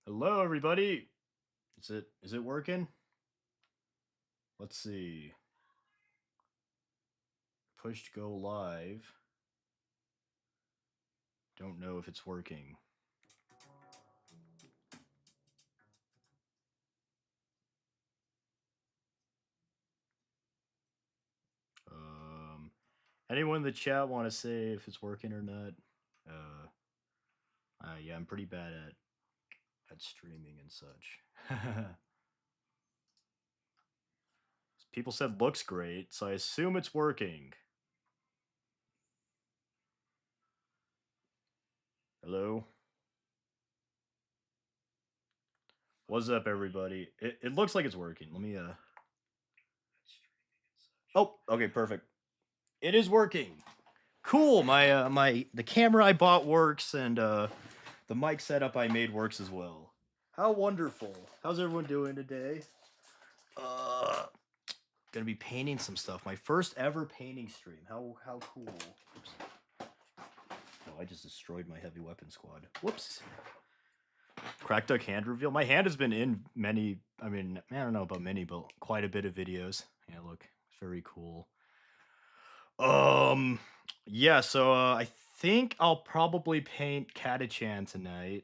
Hello, everybody. Is it working? Let's see. Push to go live. Don't know if it's working. Anyone in the chat want to say if it's working or not? Yeah, I'm pretty bad at streaming and such. People said looks great, so I assume it's working. Hello. What's up, everybody? It looks like it's working. Let me Oh, okay, perfect. It is working. Cool. The camera I bought works, and the mic setup I made works as well. How wonderful. How's everyone doing today? Gonna be painting some stuff. My first ever painting stream. How cool. Oops. Oh, I just destroyed my heavy weapon squad. Whoops. Crack Duck hand reveal. My hand has been in many, I don't know about many, but quite a bit of videos. Yeah, look, it's very cool. Yeah, so I think I'll probably paint Catachan tonight.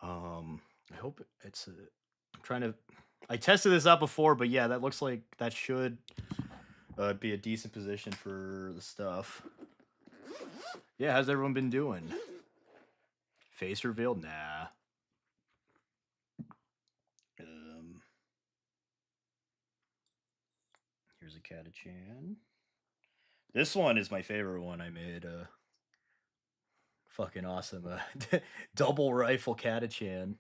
I hope it's I'm trying to. I tested this out before, but yeah, that looks like that should be a decent position for the stuff. Yeah, how's everyone been doing? Face revealed? Nah. Here's a Catachan. This one is my favorite one I made. Fucking awesome. Double rifle Catachan.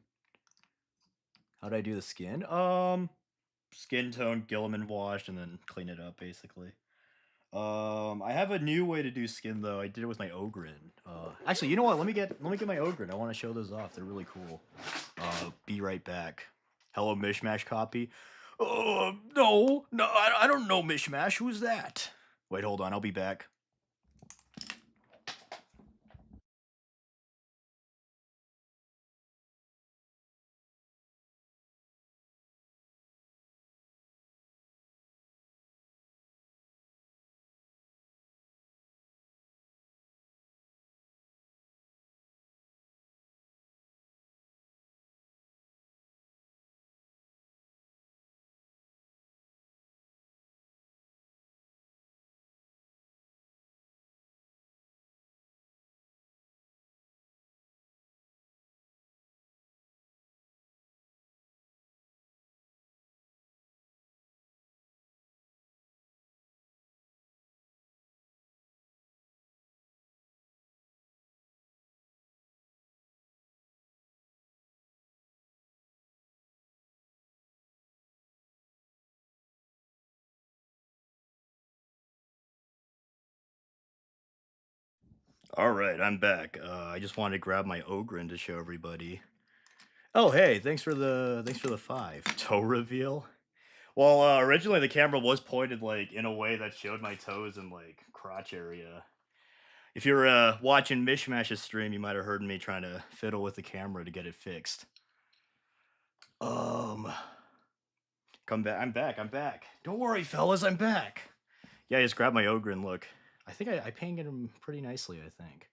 How'd I do the skin? Skin tone, Gilliman washed, and then clean it up basically. I have a new way to do skin though. I did it with my Ogren. Actually, you know what? Let me get my Ogren. I want to show those off. They're really cool. Be right back. Hello, Mishmash copy. No, I don't know Mishmash. Who's that? Wait, hold on. I'll be back. All right, I'm back. I just wanted to grab my Ogren to show everybody. Oh, hey, thanks for the 5 toe reveal. Well, originally the camera was pointed like in a way that showed my toes and like crotch area. If you're watching Mishmash's stream, you might have heard me trying to fiddle with the camera to get it fixed. Come back. I'm back. I'm back. Don't worry, fellas. I'm back. Yeah, I just grabbed my Ogren. Look, I think I painted him pretty nicely. I think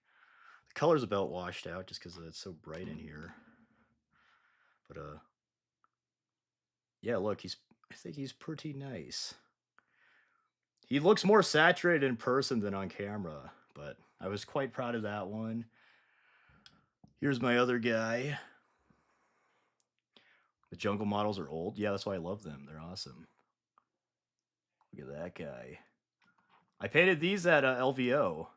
the color's about washed out just because it's so bright in here. But yeah, look, I think he's pretty nice. He looks more saturated in person than on camera, but I was quite proud of that one. Here's my other guy. The jungle models are old. Yeah, that's why I love them. They're awesome. Look at that guy. I painted these at LVO.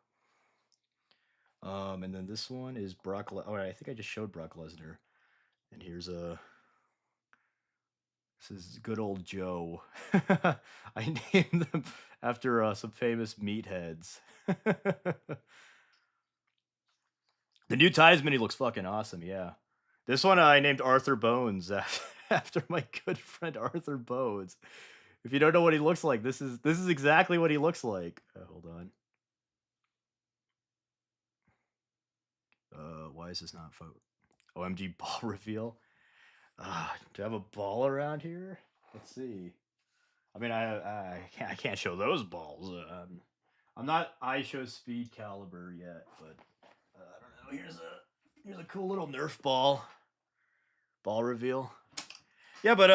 And then this one is Brock. I think I just showed Brock Lesnar. And here's this is good old Joe. I named them after some famous meatheads. The new Tiesman, he looks fucking awesome. Yeah. This one I named Arthur Bones after my good friend Arthur Bones. If you don't know what he looks like, this is exactly what he looks like. Hold on. Why is this not photo? OMG ball reveal. Do I have a ball around here? Let's see. I mean, I can't show those balls. I'm not I show speed caliber yet, but I don't know. Here's a cool little Nerf ball reveal. Yeah, but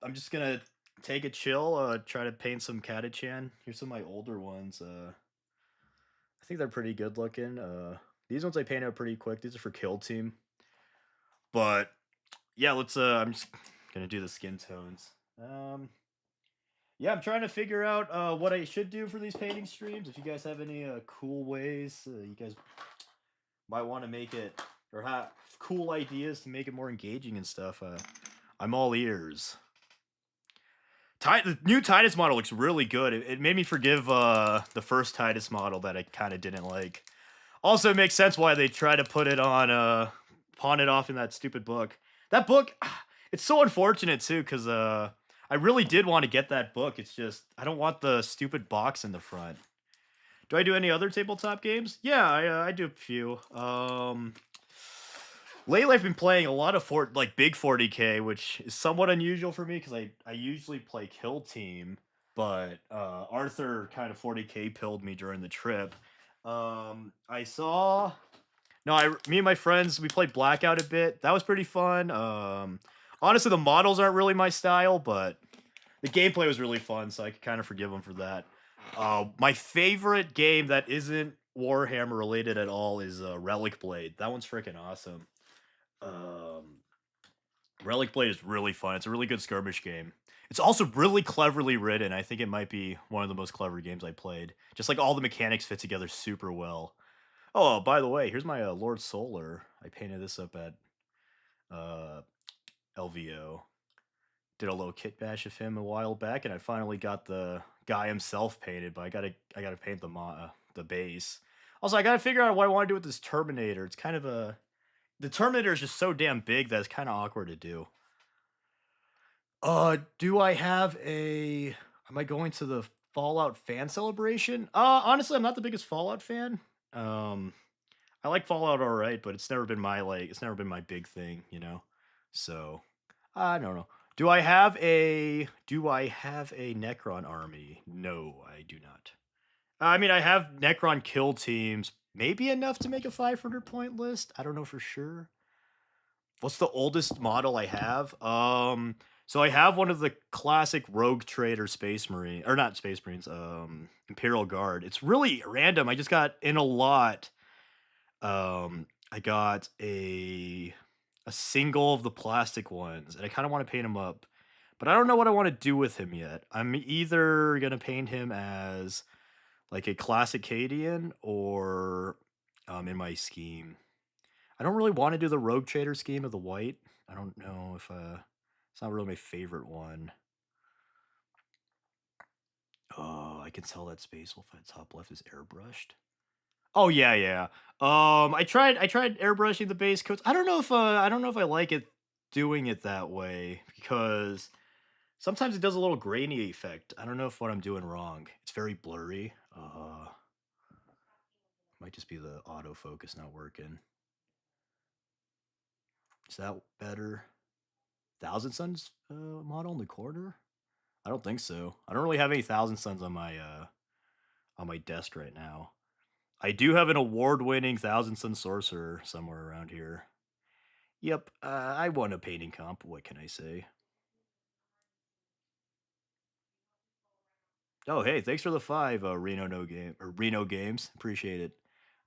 I'm just gonna take a chill. Try to paint some Catachan. Here's some of my older ones. I think they're pretty good looking. These ones I painted pretty quick. These are for Kill Team. But yeah, let's. I'm just gonna do the skin tones. Yeah, I'm trying to figure out what I should do for these painting streams. If you guys have any cool ways, you guys might want to make it or have cool ideas to make it more engaging and stuff. I'm all ears. The new Titus model looks really good. It made me forgive the first Titus model that I kind of didn't like. Also, it makes sense why they try to put it on pawn it off in that stupid book. That book, it's so unfortunate too, because I really did want to get that book. It's just I don't want the stupid box in the front. Do I do any other tabletop games? Yeah, I do a few. Lately, I've been playing a lot of big 40k, which is somewhat unusual for me because I usually play Kill Team, but Arthur kind of 40k pilled me during the trip. I saw no, me and my friends we played Blackout a bit. That was pretty fun. Honestly, the models aren't really my style, but the gameplay was really fun, so I could kind of forgive them for that. My favorite game that isn't Warhammer related at all is Relic Blade. That one's freaking awesome. Relic Blade is really fun. It's a really good skirmish game. It's also really cleverly written. I think it might be one of the most clever games I played. Just like all the mechanics fit together super well. Oh, by the way, here's my Lord Solar. I painted this up at LVO. Did a little kit bash of him a while back, and I finally got the guy himself painted. But I gotta paint the base. Also, I gotta figure out what I want to do with this Terminator. It's kind of the Terminator is just so damn big that it's kind of awkward to do. Do I have a? Am I going to the Fallout fan celebration? Honestly, I'm not the biggest Fallout fan. I like Fallout all right, but it's never been my big thing, you know. So I don't know. Do I have a Necron army? No, I do not. I mean, I have Necron kill teams, maybe enough to make a 500 point list. I don't know for sure. What's the oldest model I have? So I have one of the classic Rogue Trader Space Marine, or not Space Marines, Imperial Guard. It's really random. I just got in a lot. I got a single of the plastic ones, and I kind of want to paint him up, but I don't know what I want to do with him yet. I'm either gonna paint him as like a classic Cadian or in my scheme. I don't really want to do the Rogue Trader scheme of the white. I don't know if it's not really my favorite one. Oh, I can tell that Space Wolf at top left is airbrushed. Oh yeah, yeah. I tried airbrushing the base coats. I don't know if I like it doing it that way because sometimes it does a little grainy effect. I don't know if what I'm doing wrong. It's very blurry. Might just be the autofocus not working. Is that better? Thousand Suns model in the corner? I don't think so. I don't really have any Thousand Suns on my desk right now. I do have an award-winning Thousand Sun Sorcerer somewhere around here. Yep, I won a painting comp. What can I say? Oh, hey, thanks for the 5, Reno Games. Appreciate it.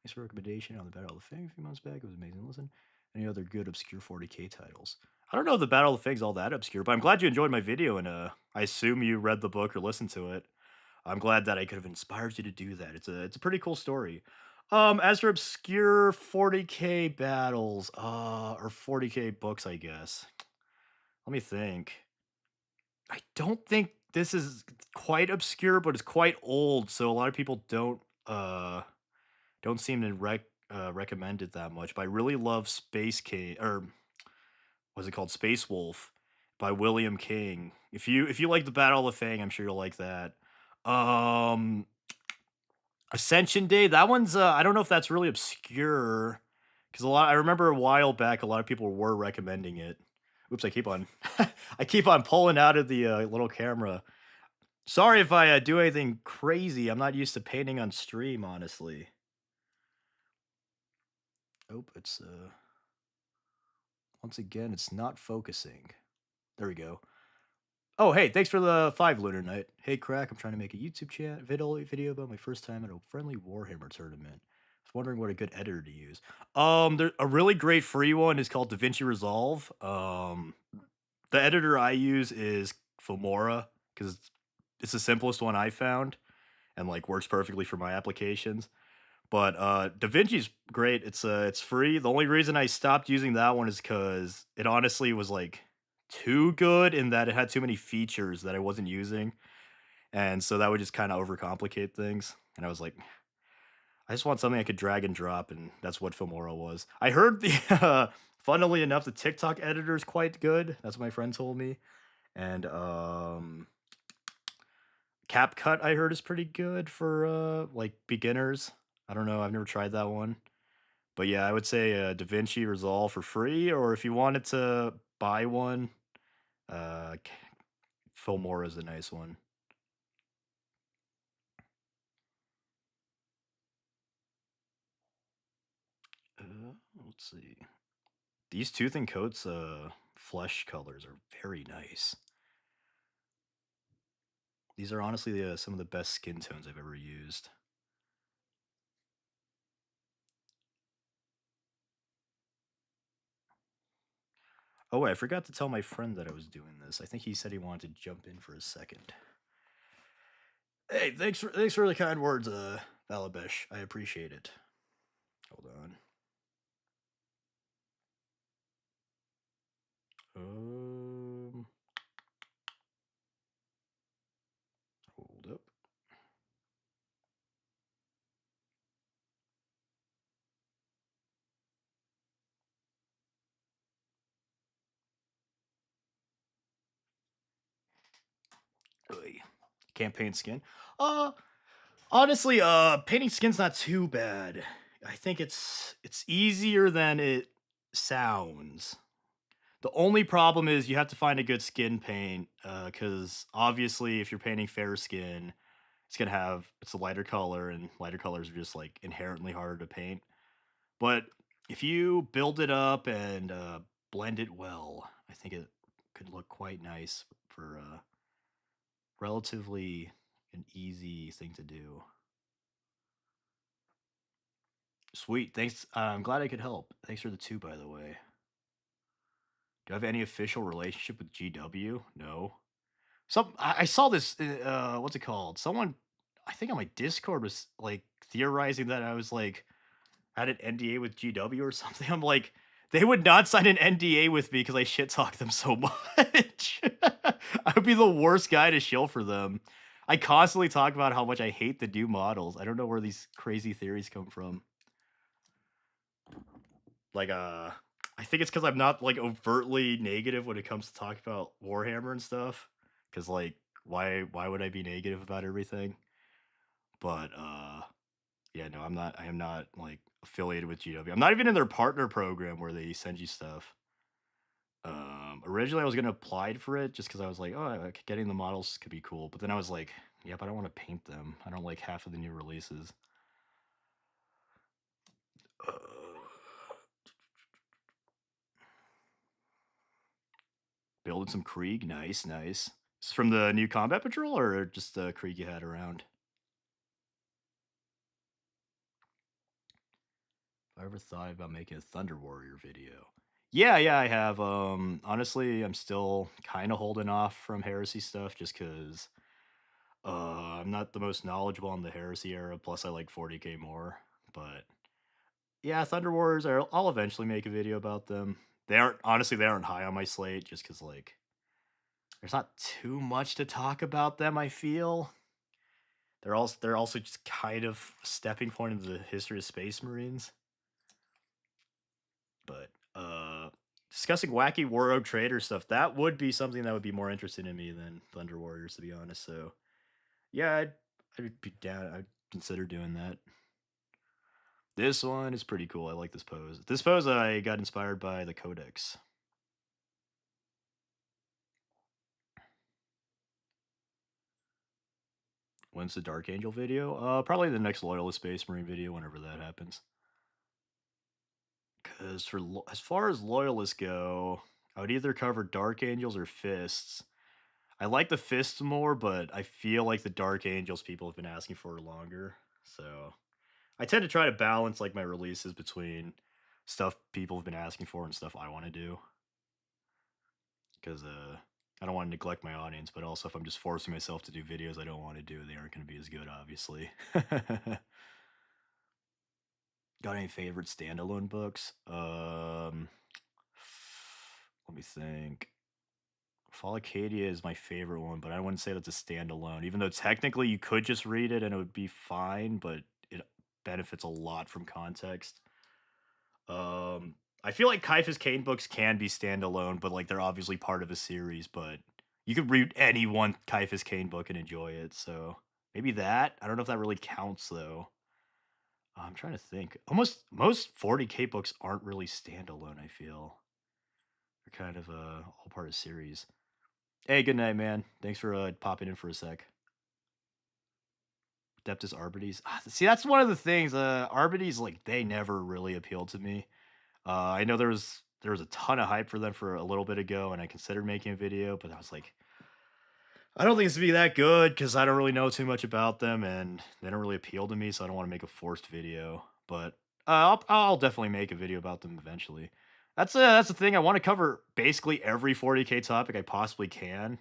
Thanks for the recommendation on the Battle of the Fang a few months back. It was amazing. Listen, any other good obscure 40k titles? I don't know if the Battle of the Fang's all that obscure, but I'm glad you enjoyed my video, and I assume you read the book or listened to it. I'm glad that I could have inspired you to do that. It's a pretty cool story. As for obscure 40k battles, or 40k books, I guess. Let me think. I don't think this is quite obscure, but it's quite old, so a lot of people don't seem to recommend it that much. But I really love Space King, or what's it called, Space Wolf by William King. If you like the Battle of the Fang, I'm sure you'll like that. Um, Ascension Day. That one's I don't know if that's really obscure Because I remember a while back, a lot of people were recommending it. Oops, I keep on, I keep on pulling out of the little camera. Sorry if I do anything crazy. I'm not used to painting on stream, honestly. Oh, it's once again, it's not focusing. There we go. Oh, hey, thanks for the 5 Lunar Night. Hey, Krak, I'm trying to make a YouTube video about my first time at a friendly Warhammer tournament. I was wondering what a good editor to use. A really great free one is called DaVinci Resolve. The editor I use is Filmora because it's the simplest one I found and like works perfectly for my applications. But DaVinci's great. It's free. The only reason I stopped using that one is because it honestly was like too good in that it had too many features that I wasn't using. And so that would just kind of overcomplicate things. And I was like, I just want something I could drag and drop, and that's what Filmora was. I heard the funnily enough, the TikTok editor is quite good. That's what my friend told me. And CapCut I heard is pretty good for like beginners. I don't know, I've never tried that one. But yeah, I would say DaVinci Resolve for free, or if you wanted to buy one, K Filmora is a nice one. Let's see. These Tooth and Coat's flesh colors are very nice. These are honestly some of the best skin tones I've ever used. Oh, wait, I forgot to tell my friend that I was doing this. I think he said he wanted to jump in for a second. Hey, thanks for the kind words, Valabesh. I appreciate it. Hold on. Um, hold up. Oy. Can't paint skin. Uh, Honestly, painting skin's not too bad. I think it's easier than it sounds. The only problem is you have to find a good skin paint, because obviously if you're painting fair skin, it's a lighter color, and lighter colors are just like inherently harder to paint. But if you build it up and blend it well, I think it could look quite nice for relatively an easy thing to do. Sweet, thanks. I'm glad I could help. Thanks for the 2, by the way. Do I have any official relationship with GW? No. I saw this. What's it called? Someone, I think on my Discord was like theorizing that I was like had an NDA with GW or something. I'm like, they would not sign an NDA with me because I shit talk them so much. I would be the worst guy to shill for them. I constantly talk about how much I hate the new models. I don't know where these crazy theories come from. Like, I think it's because I'm not like overtly negative when it comes to talk about Warhammer and stuff. Because like, why would I be negative about everything? But yeah, no, I'm not. I am not like affiliated with GW. I'm not even in their partner program where they send you stuff. Originally I was gonna apply for it just because I was like, oh, getting the models could be cool. But then I was like, yeah, but I don't want to paint them. I don't like half of the new releases. Uh, Building some Krieg, nice, nice. It's from the new Combat Patrol or just the Krieg you had around? If I ever thought about making a Thunder Warrior video. Yeah, yeah, I have. Honestly, I'm still kind of holding off from Heresy stuff just because I'm not the most knowledgeable on the Heresy era. Plus, I like 40k more. But yeah, Thunder Warriors. I'll eventually make a video about them. They aren't high on my slate just because like there's not too much to talk about them. I feel they're also just kind of a stepping point into the history of Space Marines. But discussing wacky Warroad Trader stuff, that would be something that would be more interesting to me than Thunder Warriors, to be honest. So yeah, I'd be down. I'd consider doing that. This one is pretty cool. I like this pose. This pose I got inspired by the Codex. When's the Dark Angel video? Probably the next Loyalist Space Marine video, whenever that happens. Because as far as Loyalists go, I would either cover Dark Angels or Fists. I like the Fists more, but I feel like the Dark Angels people have been asking for longer. So I tend to try to balance like my releases between stuff people have been asking for and stuff I want to do. Because I don't want to neglect my audience, but also if I'm just forcing myself to do videos I don't want to do, they aren't going to be as good, obviously. Got any favorite standalone books? Let me think. Fall Acadia is my favorite one, but I wouldn't say that's a standalone. Even though technically you could just read it and it would be fine, but it benefits a lot from context. I feel like Kaifa's Kane books can be standalone, but like they're obviously part of a series. But you could read any one Kaifa's Kane book and enjoy it. So maybe that. I don't know if that really counts though. I'm trying to think. Almost most 40K books aren't really standalone. I feel they're kind of all part of series. Hey, good night, man. Thanks for popping in for a sec. Adeptus Arbites. See, that's one of the things. Arbites, like, they never really appealed to me. I know there was a ton of hype for them for a little bit ago, and I considered making a video, but I was like, I don't think it's to be that good because I don't really know too much about them, and they don't really appeal to me, so I don't want to make a forced video. But I'll definitely make a video about them eventually. That's the thing. I want to cover basically every 40K topic I possibly can.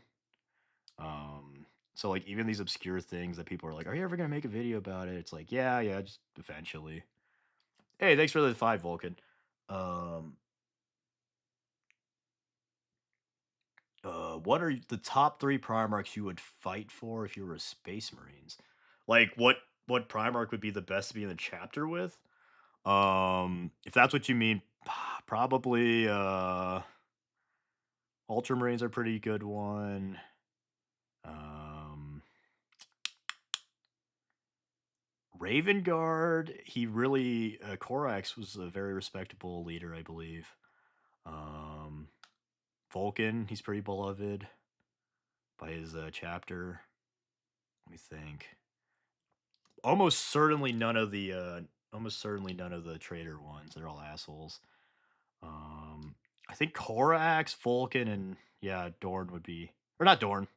So like even these obscure things that people are like, "Are you ever gonna make a video about it?" It's like, yeah, just eventually. Hey, thanks for the 5, Vulcan. Um, what are the top 3 Primarchs you would fight for if you were a Space Marines? Like what Primarch would be the best to be in the chapter with? If that's what you mean, probably Ultramarines are a pretty good one. Um Raven Guard, he really Korax was a very respectable leader, I believe. Um Vulcan, he's pretty beloved by his chapter. Let me think. Almost certainly none of the traitor ones. They're all assholes. I think Korax, Vulcan, and yeah, Dorn would be, or not Dorn.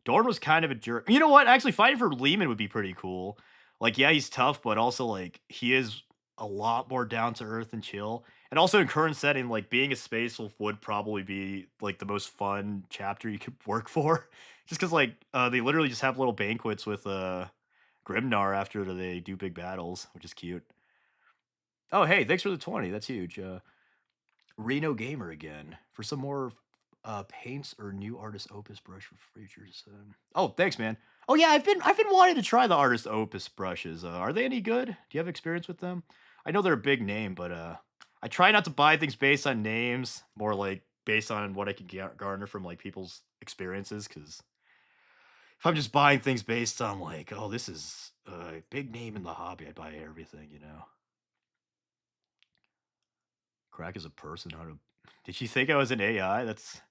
Dorn was kind of a jerk. You know what? Actually, fighting for Lehman would be pretty cool. Like, yeah, he's tough, but also like he is a lot more down to earth and chill. And also in current setting, like being a space wolf would probably be like the most fun chapter you could work for. Just because like they literally just have little banquets with Grimnar after they do big battles, which is cute. Oh, hey, thanks for the 20. That's huge. Reno Gamer again for some more paints or new artist opus brush for futures. Oh, thanks, man. Oh yeah, I've been wanting to try the artist opus brushes. Are they any good? Do you have experience with them? I know they're a big name, but I try not to buy things based on names, more like based on what I can garner from like people's experiences. Because if I'm just buying things based on like, oh, this is a big name in the hobby, I buy everything, you know. Krak is a person. How to? Did you think I was an AI? That's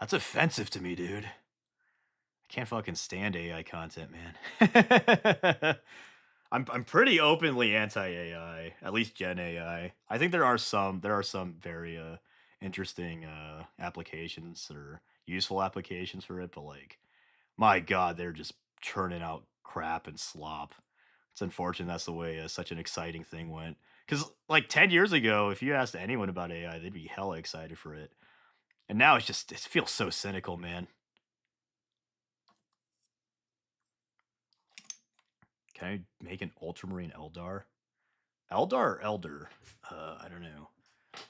offensive to me, dude. I can't fucking stand AI content, man. I'm pretty openly anti AI, at least Gen AI. I think there are some very interesting applications or useful applications for it, but like my god, they're just churning out crap and slop. It's unfortunate that's the way such an exciting thing went. Because like 10 years ago, if you asked anyone about AI, they'd be hella excited for it. And now it feels so cynical, man. Can I make an Ultramarine Eldar? Eldar or Elder? I don't know.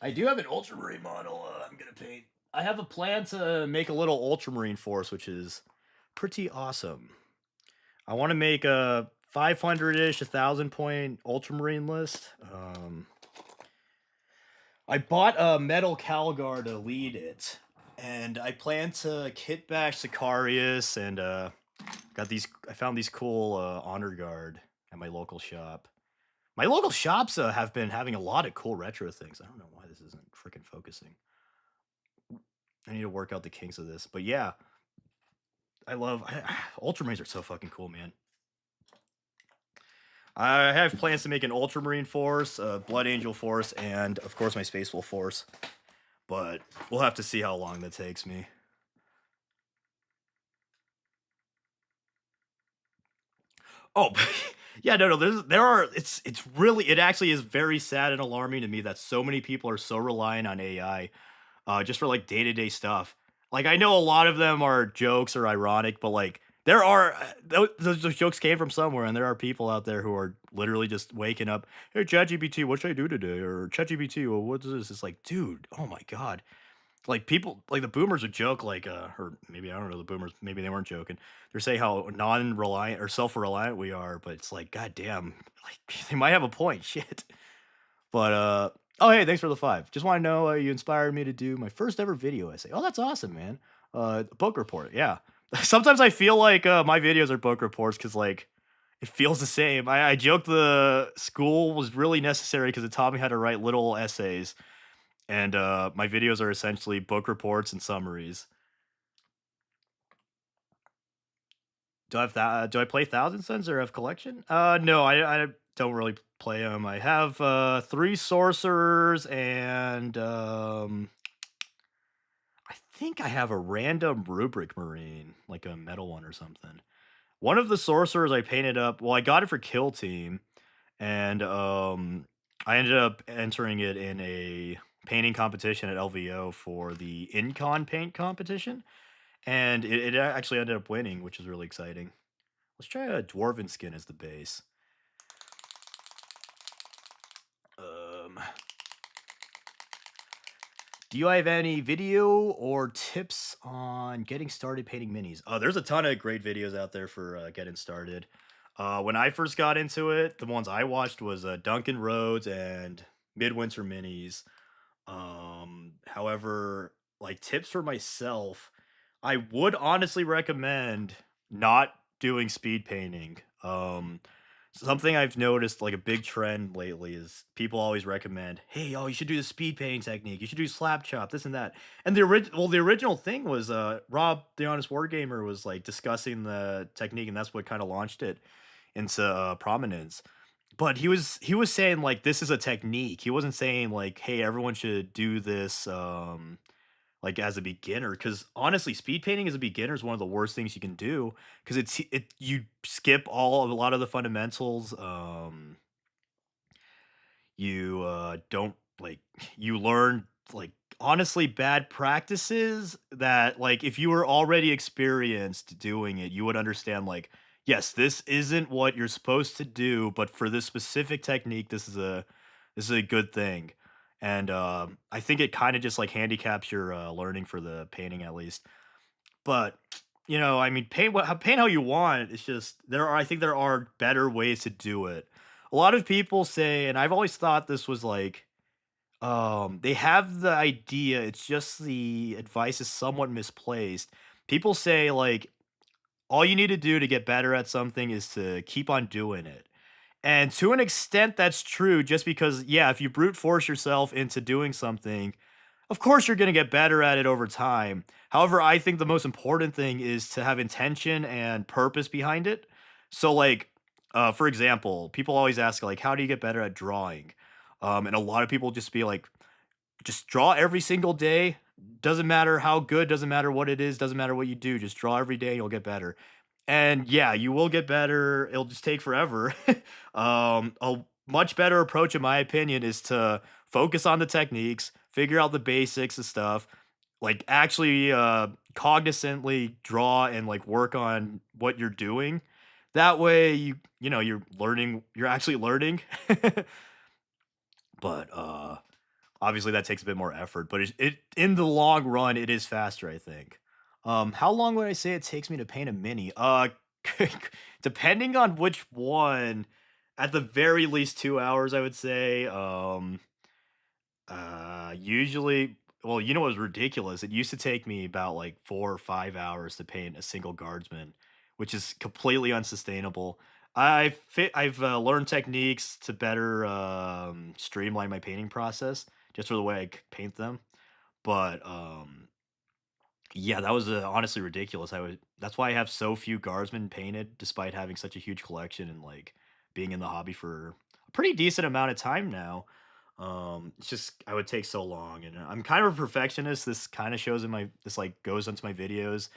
I do have an Ultramarine model I'm going to paint. I have a plan to make a little Ultramarine force, which is pretty awesome. I want to make a 500-ish, 1,000-point Ultramarine list. I bought a Metal Calgar to lead it, and I plan to kit bash Sicarius and I found these cool honor guard at my local shop. My local shops have been having a lot of cool retro things. I don't know why this isn't freaking focusing. I need to work out the kinks of this, but yeah, I love Ultramarines are so fucking cool, man. I have plans to make an Ultramarine force, a Blood Angel force, and of course my Space Wolf force. But we'll have to see how long that takes me. Oh, yeah, no, no. There are. It's really. It actually is very sad and alarming to me that so many people are so reliant on AI, just for like day to day stuff. Like I know a lot of them are jokes or ironic, but like there are those jokes came from somewhere, and there are people out there who are literally just waking up. Hey, ChatGPT, what should I do today? Or ChatGPT, well, what's this? It's like, dude, oh my god. Like people, like the boomers would joke, like, or maybe I don't know the boomers, maybe they weren't joking. They're saying how non-reliant or self-reliant we are, but it's like, god damn, like they might have a point. Shit. But oh hey, thanks for the 5. Just want to know you inspired me to do my first ever video essay. Oh, that's awesome, man. Book report, yeah. Sometimes I feel like my videos are book reports because like it feels the same. I joked the school was really necessary because it taught me how to write little essays, and my videos are essentially book reports and summaries. Do I have that? Do I play Thousand Suns or have collection? No, I don't really play them. I have 3 sorcerers and I think I have a random rubric marine, like a metal one or something. One of the sorcerers I painted up. Well, I got it for Kill Team, and I ended up entering it in a painting competition at LVO for the Incon paint competition, and it actually ended up winning, which is really exciting. Let's try a dwarven skin as the base. Um, do you have any video or tips on getting started painting minis? There's a ton of great videos out there for getting started. When I first got into it, the ones I watched was Duncan Rhodes and Midwinter Minis. However, like tips for myself, I would honestly recommend not doing speed painting. Something I've noticed, like a big trend lately, is people always recommend, "Hey, oh, you should do the speed painting technique. You should do slap chop, this and that." And the original thing was Rob, the Honest Wargamer, was like discussing the technique, and that's what kind of launched it into prominence. But he was saying like this is a technique. He wasn't saying like, "Hey, everyone should do this." Like as a beginner, because honestly, speed painting as a beginner is one of the worst things you can do because it you skip a lot of the fundamentals. You don't like you learn like honestly bad practices that like if you were already experienced doing it, you would understand like yes, this isn't what you're supposed to do, but for this specific technique, this is a good thing. And I think it kind of just like handicaps your learning for the painting at least. But I mean, paint how you want. It's just I think there are better ways to do it. A lot of people say, and I've always thought this was like, they have the idea. It's just the advice is somewhat misplaced. People say like, all you need to do to get better at something is to keep on doing it. And to an extent, that's true. Just because, yeah, if you brute force yourself into doing something, of course, you're gonna get better at it over time. However, I think the most important thing is to have intention and purpose behind it. So, like, for example, people always ask, like, "How do you get better at drawing?" And a lot of people just be like, "Just draw every single day. Doesn't matter how good, doesn't matter what it is, doesn't matter what you do. Just draw every day, you'll get better." And yeah, you will get better. It'll just take forever. A much better approach, in my opinion, is to focus on the techniques, figure out the basics of stuff, like actually cognizantly draw and like work on what you're doing. That way you're learning, you're actually learning. But obviously that takes a bit more effort, but it in the long run it is faster, I think. How long would I say it takes me to paint a mini? Depending on which one, at the very least 2 hours, I would say. Usually, well, you know what was ridiculous? It used to take me about like 4 or 5 hours to paint a single guardsman, which is completely unsustainable. I've learned techniques to better streamline my painting process, just for the way I paint them. But yeah, that was honestly ridiculous. I would That's why I have so few guardsmen painted, despite having such a huge collection and like being in the hobby for a pretty decent amount of time now. It's just I would take so long, and I'm kind of a perfectionist. This kind of shows in my this like goes into my videos.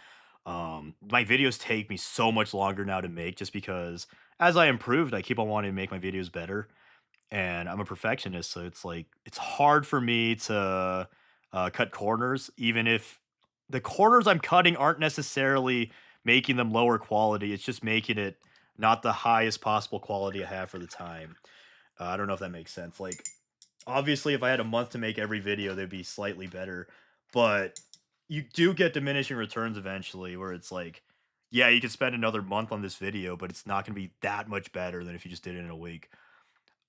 My videos take me so much longer now to make, just because as I improved, I keep on wanting to make my videos better, and I'm a perfectionist, so it's like it's hard for me to cut corners, even if the corners I'm cutting aren't necessarily making them lower quality. It's just making it not the highest possible quality I have for the time. I don't know if that makes sense. Like, obviously, if I had a month to make every video, they'd be slightly better, but you do get diminishing returns eventually, where it's like, yeah, you could spend another month on this video, but it's not going to be that much better than if you just did it in a week.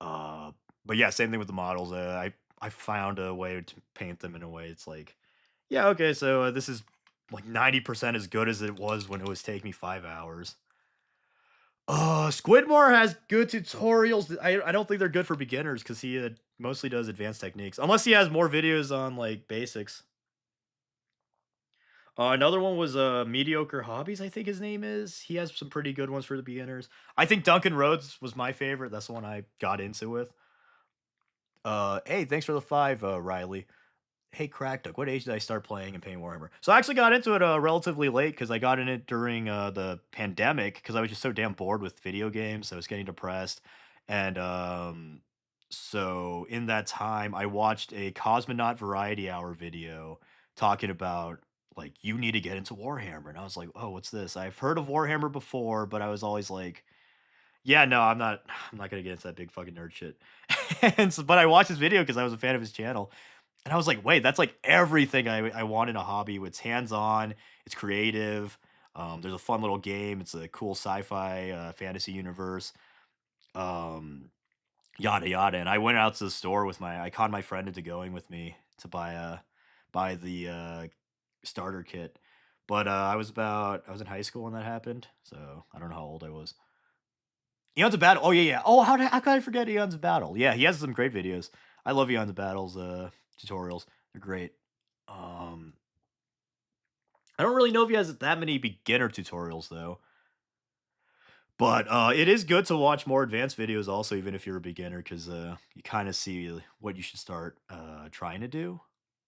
Uh, but yeah, same thing with the models. I found a way to paint them in a way. It's like, yeah, okay, so this is like 90% as good as it was when it was taking me 5 hours. Squidmore has good tutorials. I don't think they're good for beginners because he mostly does advanced techniques, unless he has more videos on like basics. Another one was Mediocre Hobbies, I think his name is. He has some pretty good ones for the beginners. I think Duncan Rhodes was my favorite. That's the one I got into with. Hey, thanks for the 5, Riley. Hey, Krak, what age did I start playing and playing Warhammer? So I actually got into it relatively late because I got in it during the pandemic because I was just so damn bored with video games. I was getting depressed. And so in that time, I watched a Cosmonaut Variety Hour video talking about, like, you need to get into Warhammer. And I was like, oh, what's this? I've heard of Warhammer before, but I was always like, yeah, no, I'm not gonna get into that big fucking nerd shit. And so, but I watched this video because I was a fan of his channel, and I was like, wait, that's like everything I want in a hobby. It's hands on, it's creative. There's a fun little game. It's a cool sci-fi fantasy universe. Um, Yada yada. And I went out to the store with I conned my friend into going with me to buy the starter kit. But I was in high school when that happened, so I don't know how old I was. Eon's a Battle. Oh yeah, yeah. Oh, how could I forget Eon's a Battle? Yeah, he has some great videos. I love Eon's a Battle's tutorials. They're great. Um, I don't really know if he has that many beginner tutorials though. But it is good to watch more advanced videos also, even if you're a beginner, because you kind of see what you should start trying to do,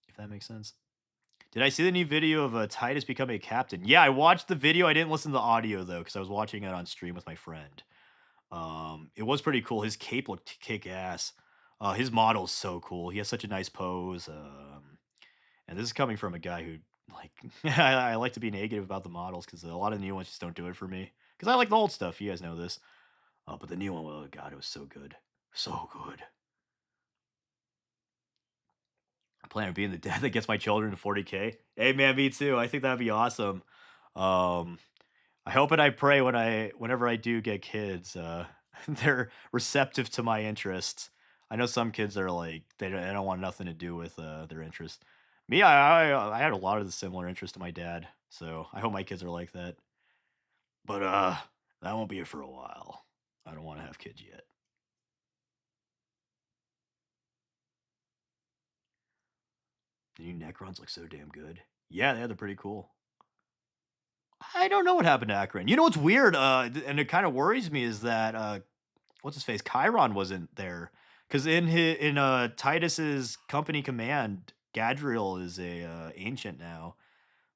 if that makes sense. Did I see the new video of Titus becoming a captain? Yeah, I watched the video. I didn't listen to the audio though, because I was watching it on stream with my friend. It was pretty cool. His cape looked kick ass. His model is so cool. He has such a nice pose. And this is coming from a guy who like I like to be negative about the models because a lot of the new ones just don't do it for me. Because I like the old stuff. You guys know this. But the new one, oh god, it was so good, so good. I plan on being the dad that gets my children to 40K. Hey man, me too. I think that'd be awesome. Um, I hope and I pray whenever I do get kids, they're receptive to my interests. I know some kids are like they don't want nothing to do with their interests. Me, I had a lot of the similar interests to my dad, so I hope my kids are like that. But that won't be it for a while. I don't want to have kids yet. The new Necrons look so damn good. Yeah, they're pretty cool. I don't know what happened to Akron. You know what's weird, and it kind of worries me is that what's his face? Chiron wasn't there because in Titus's company command, Gadriel is a ancient now.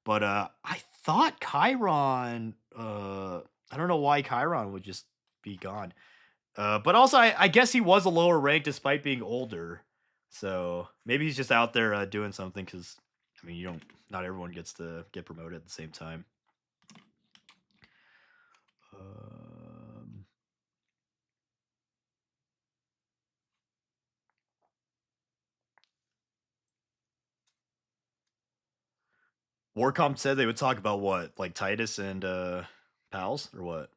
But I thought Chiron. I don't know why Chiron would just be gone. But also, I guess he was a lower rank despite being older. So maybe he's just out there doing something. Because I mean, you don't. Not everyone gets to get promoted at the same time. Um, Warcom said they would talk about what, like Titus and pals or what?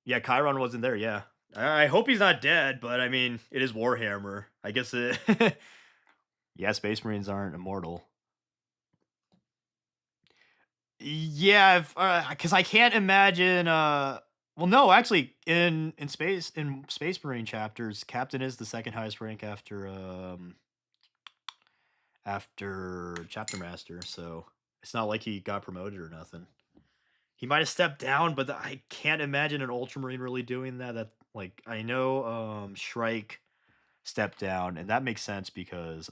Yeah, Chiron wasn't there. Yeah, I hope he's not dead, but I mean, it is Warhammer. I guess it. Yeah, Space Marines aren't immortal. Yeah, because I can't imagine. Well, no, actually, in Space Marine chapters, Captain is the second highest rank after Chapter Master. So it's not like he got promoted or nothing. He might have stepped down, but I can't imagine an Ultramarine really doing that. That like I know Shrike stepped down, and that makes sense because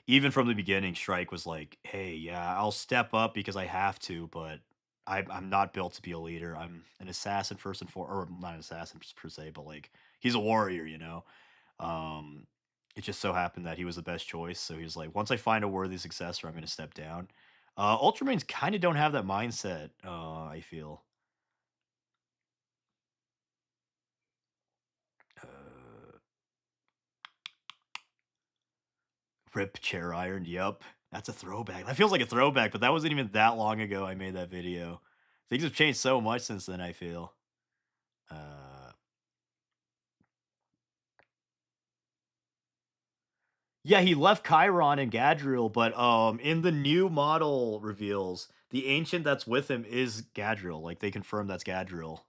even from the beginning, Shrike was like, "Hey, yeah, I'll step up because I have to, but I'm not built to be a leader. I'm an assassin first and or not an assassin per se, but like he's a warrior, you know." Um, it just so happened that he was the best choice, so he was like, "Once I find a worthy successor, I'm going to step down." Ultramarines kind of don't have that mindset. I feel. Uh, Rip chair iron. Yep, that's a throwback. That feels like a throwback, but that wasn't even that long ago. I made that video. Things have changed so much since then. I feel. Uh, yeah, he left Chiron and Gadriel, but in the new model reveals, the ancient that's with him is Gadriel. Like they confirm that's Gadriel.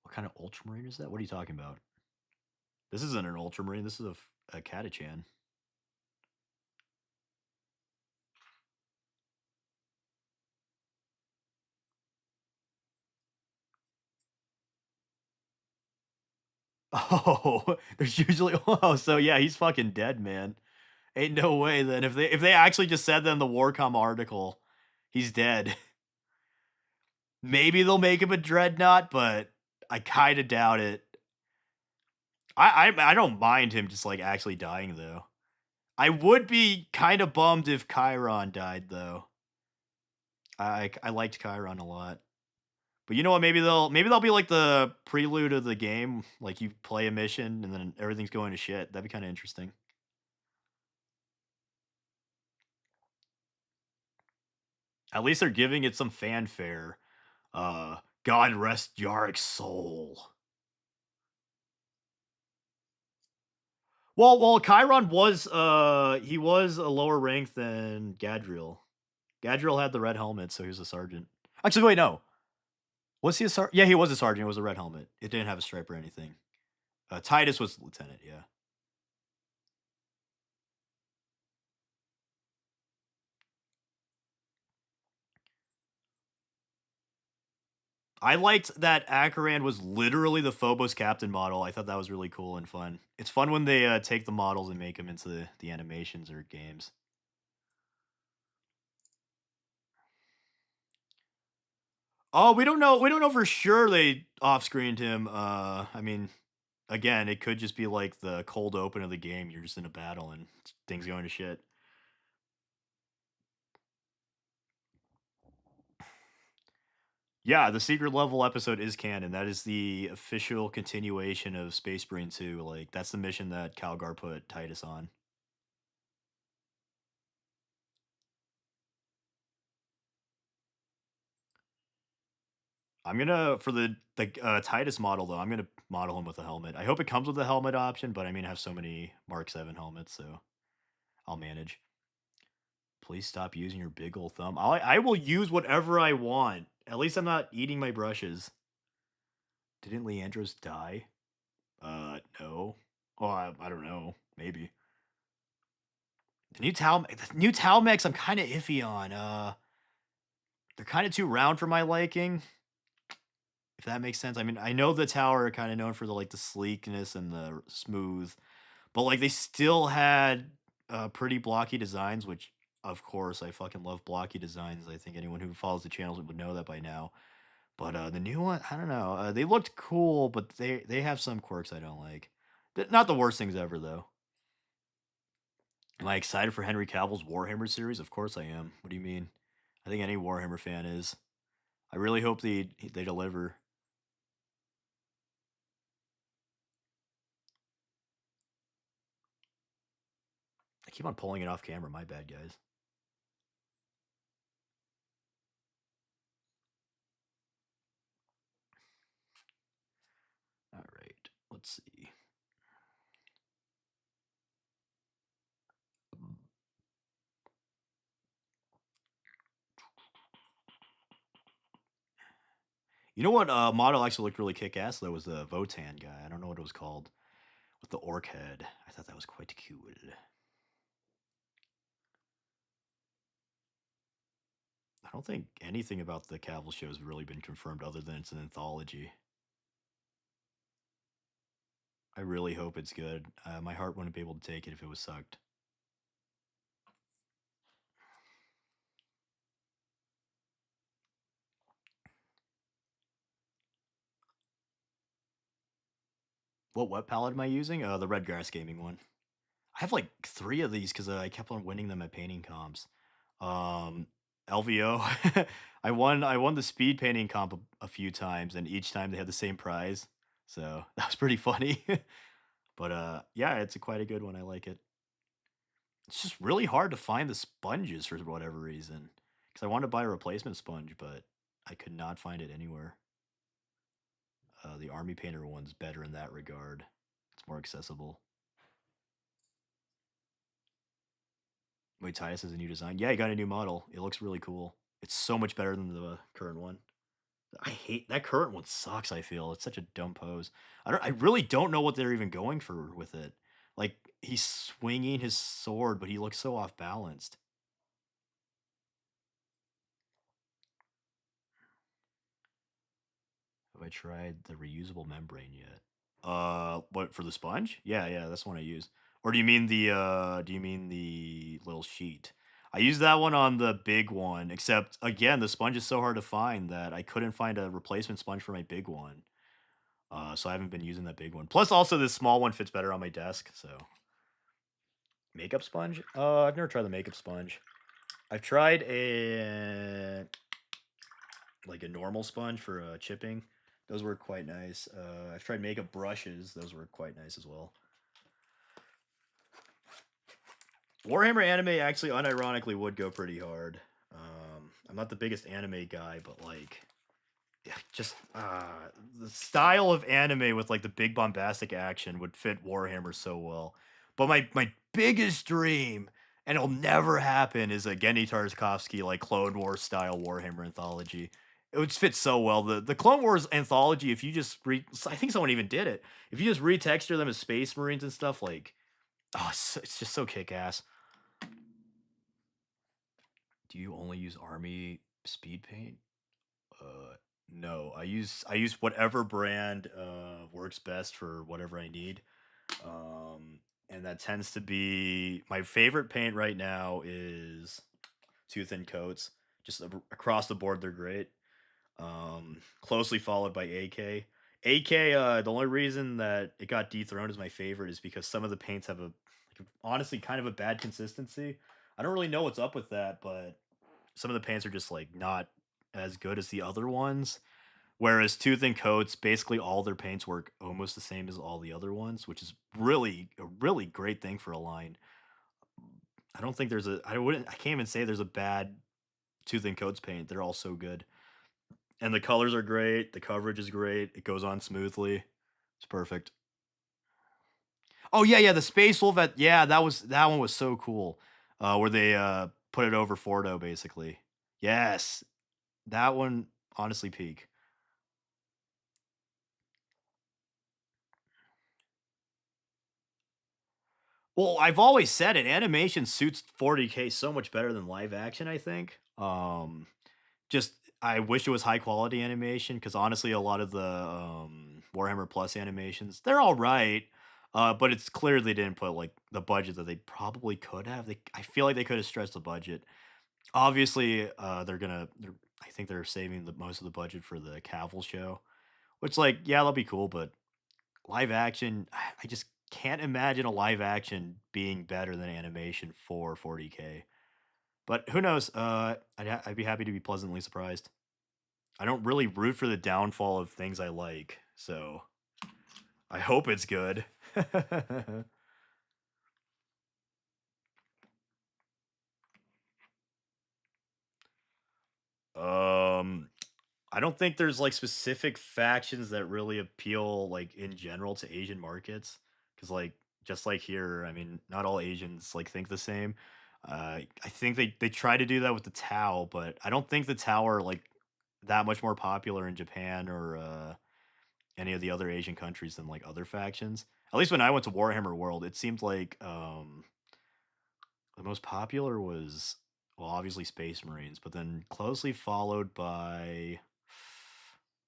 What kind of ultramarine is that? What are you talking about? This isn't an ultramarine. This is a Catachan. Oh, there's usually oh, so yeah, he's fucking dead, man. Ain't no way then if they actually just said that in the Warcom article, he's dead. Maybe they'll make him a dreadnought, but I kind of doubt it. I don't mind him just like actually dying though. I would be kind of bummed if Chiron died though. I liked Chiron a lot. But you know what? Maybe they'll be like the prelude of the game. Like you play a mission and then everything's going to shit. That'd be kind of interesting. At least they're giving it some fanfare. God rest Yarick's soul. Well, Chiron was he was a lower rank than Gadriel. Gadriel had the red helmet, so he was a sergeant. Actually, wait, no. Was he a sergeant? Yeah, he was a sergeant. It was a red helmet. It didn't have a stripe or anything. Titus was lieutenant. Yeah, I liked that Akaran was literally the Phobos captain model. I thought that was really cool and fun. It's fun when they take the models and make them into the animations or games. Oh, we don't know. We don't know for sure they off-screened him. I mean, again, it could just be like the cold open of the game. You're just in a battle and things going to shit. Yeah, the secret level episode is canon. That is the official continuation of Space Marine 2. Like that's the mission that Calgar put Titus on. I'm gonna for the Titus model though. I'm gonna model him with a helmet. I hope it comes with a helmet option, but I mean, I have so many Mark 7 helmets, so I'll manage. Please stop using your big old thumb. I will use whatever I want. At least I'm not eating my brushes. Didn't Leandros die? No. Oh, I don't know. Maybe. The new Tau mechs I'm kind of iffy on. They're kind of too round for my liking. If that makes sense. I mean, I know the tower are kind of known for the sleekness and the smooth, but like they still had pretty blocky designs, which of course I fucking love blocky designs. I think anyone who follows the channels would know that by now. But the new one, I don't know. They looked cool, but they have some quirks I don't like. Not the worst things ever though. Am I excited for Henry Cavill's Warhammer series? Of course I am. What do you mean? I think any Warhammer fan is. I really hope they deliver. I keep on pulling it off camera. My bad, guys. All right. Let's see. You know what model actually looked really kick-ass though was the Votan guy. I don't know what it was called with the orc head. I thought that was quite cool. I don't think anything about the Cavill show has really been confirmed other than it's an anthology. I really hope it's good. My heart wouldn't be able to take it if it was sucked. What web palette am I using? The Red Grass Gaming one. I have like 3 of these because I kept on winning them at painting comps. Um, LVO. I won the speed painting comp a few times, and each time they had the same prize. So that was pretty funny. But yeah, it's quite a good one. I like it. It's just really hard to find the sponges for whatever reason. Because I wanted to buy a replacement sponge, but I could not find it anywhere. The Army Painter one's better in that regard. It's more accessible. Wait, Titus has a new design. Yeah, he got a new model. It looks really cool. It's so much better than the current one. I hate that current one. Sucks. I feel it's such a dumb pose. I really don't know what they're even going for with it. Like he's swinging his sword, but he looks so off balanced. Have I tried the reusable membrane yet? What for the sponge? Yeah, yeah, that's the one I use. Or do you mean the little sheet? I used that one on the big one, except again, the sponge is so hard to find that I couldn't find a replacement sponge for my big one. So I haven't been using that big one. Plus, also this small one fits better on my desk. So makeup sponge? I've never tried the makeup sponge. I've tried a like a normal sponge for chipping. Those were quite nice. I've tried makeup brushes. Those were quite nice as well. Warhammer anime actually, unironically, would go pretty hard. I'm not the biggest anime guy, but like, yeah, just the style of anime with like the big bombastic action would fit Warhammer so well. But my biggest dream, and it'll never happen, is a Gendy Tartakovsky like Clone Wars style Warhammer anthology. It would fit so well. The Clone Wars anthology, if you just I think someone even did it. If you just retexture them as Space Marines and stuff, like, oh, it's just so kick ass. Do you only use army speed paint? Uh, no, I use whatever brand works best for whatever I need. And that tends to be my favorite paint right now is Two Thin Coats. Just across the board, they're great. Closely followed by AK. AK, the only reason that it got dethroned as my favorite is because some of the paints have honestly kind of a bad consistency. I don't really know what's up with that, but some of the paints are just like not as good as the other ones. Whereas Tooth and Coats, basically all their paints work almost the same as all the other ones, which is really a really great thing for a line. I don't think there's a I can't even say there's a bad Tooth and Coats paint. They're all so good. And the colors are great, the coverage is great, it goes on smoothly. It's perfect. Oh yeah, yeah, the Space Wolf yeah, that one was so cool. Where they put it over Fordo basically. Yes. That one honestly peak. Well, I've always said it. Animation suits 40K so much better than live action, I think. Just I wish it was high quality animation because honestly, a lot of the Warhammer Plus animations, they're all right. But it's clear they didn't put like the budget that they probably could have. I feel like they could have stretched the budget. Obviously, I think they're saving the most of the budget for the Cavill show, which like yeah, that'll be cool, but live action, I just can't imagine a live action being better than animation for 40K. But who knows? I'd be happy to be pleasantly surprised. I don't really root for the downfall of things I like, so I hope it's good. um, I don't think there's like specific factions that really appeal like in general to Asian markets because like just like here, I mean, not all Asians like think the same. I think they try to do that with the Tau, but I don't think the Tau are like that much more popular in Japan or any of the other Asian countries than like other factions. At least when I went to Warhammer World, it seemed like the most popular was, well, obviously Space Marines, but then closely followed by,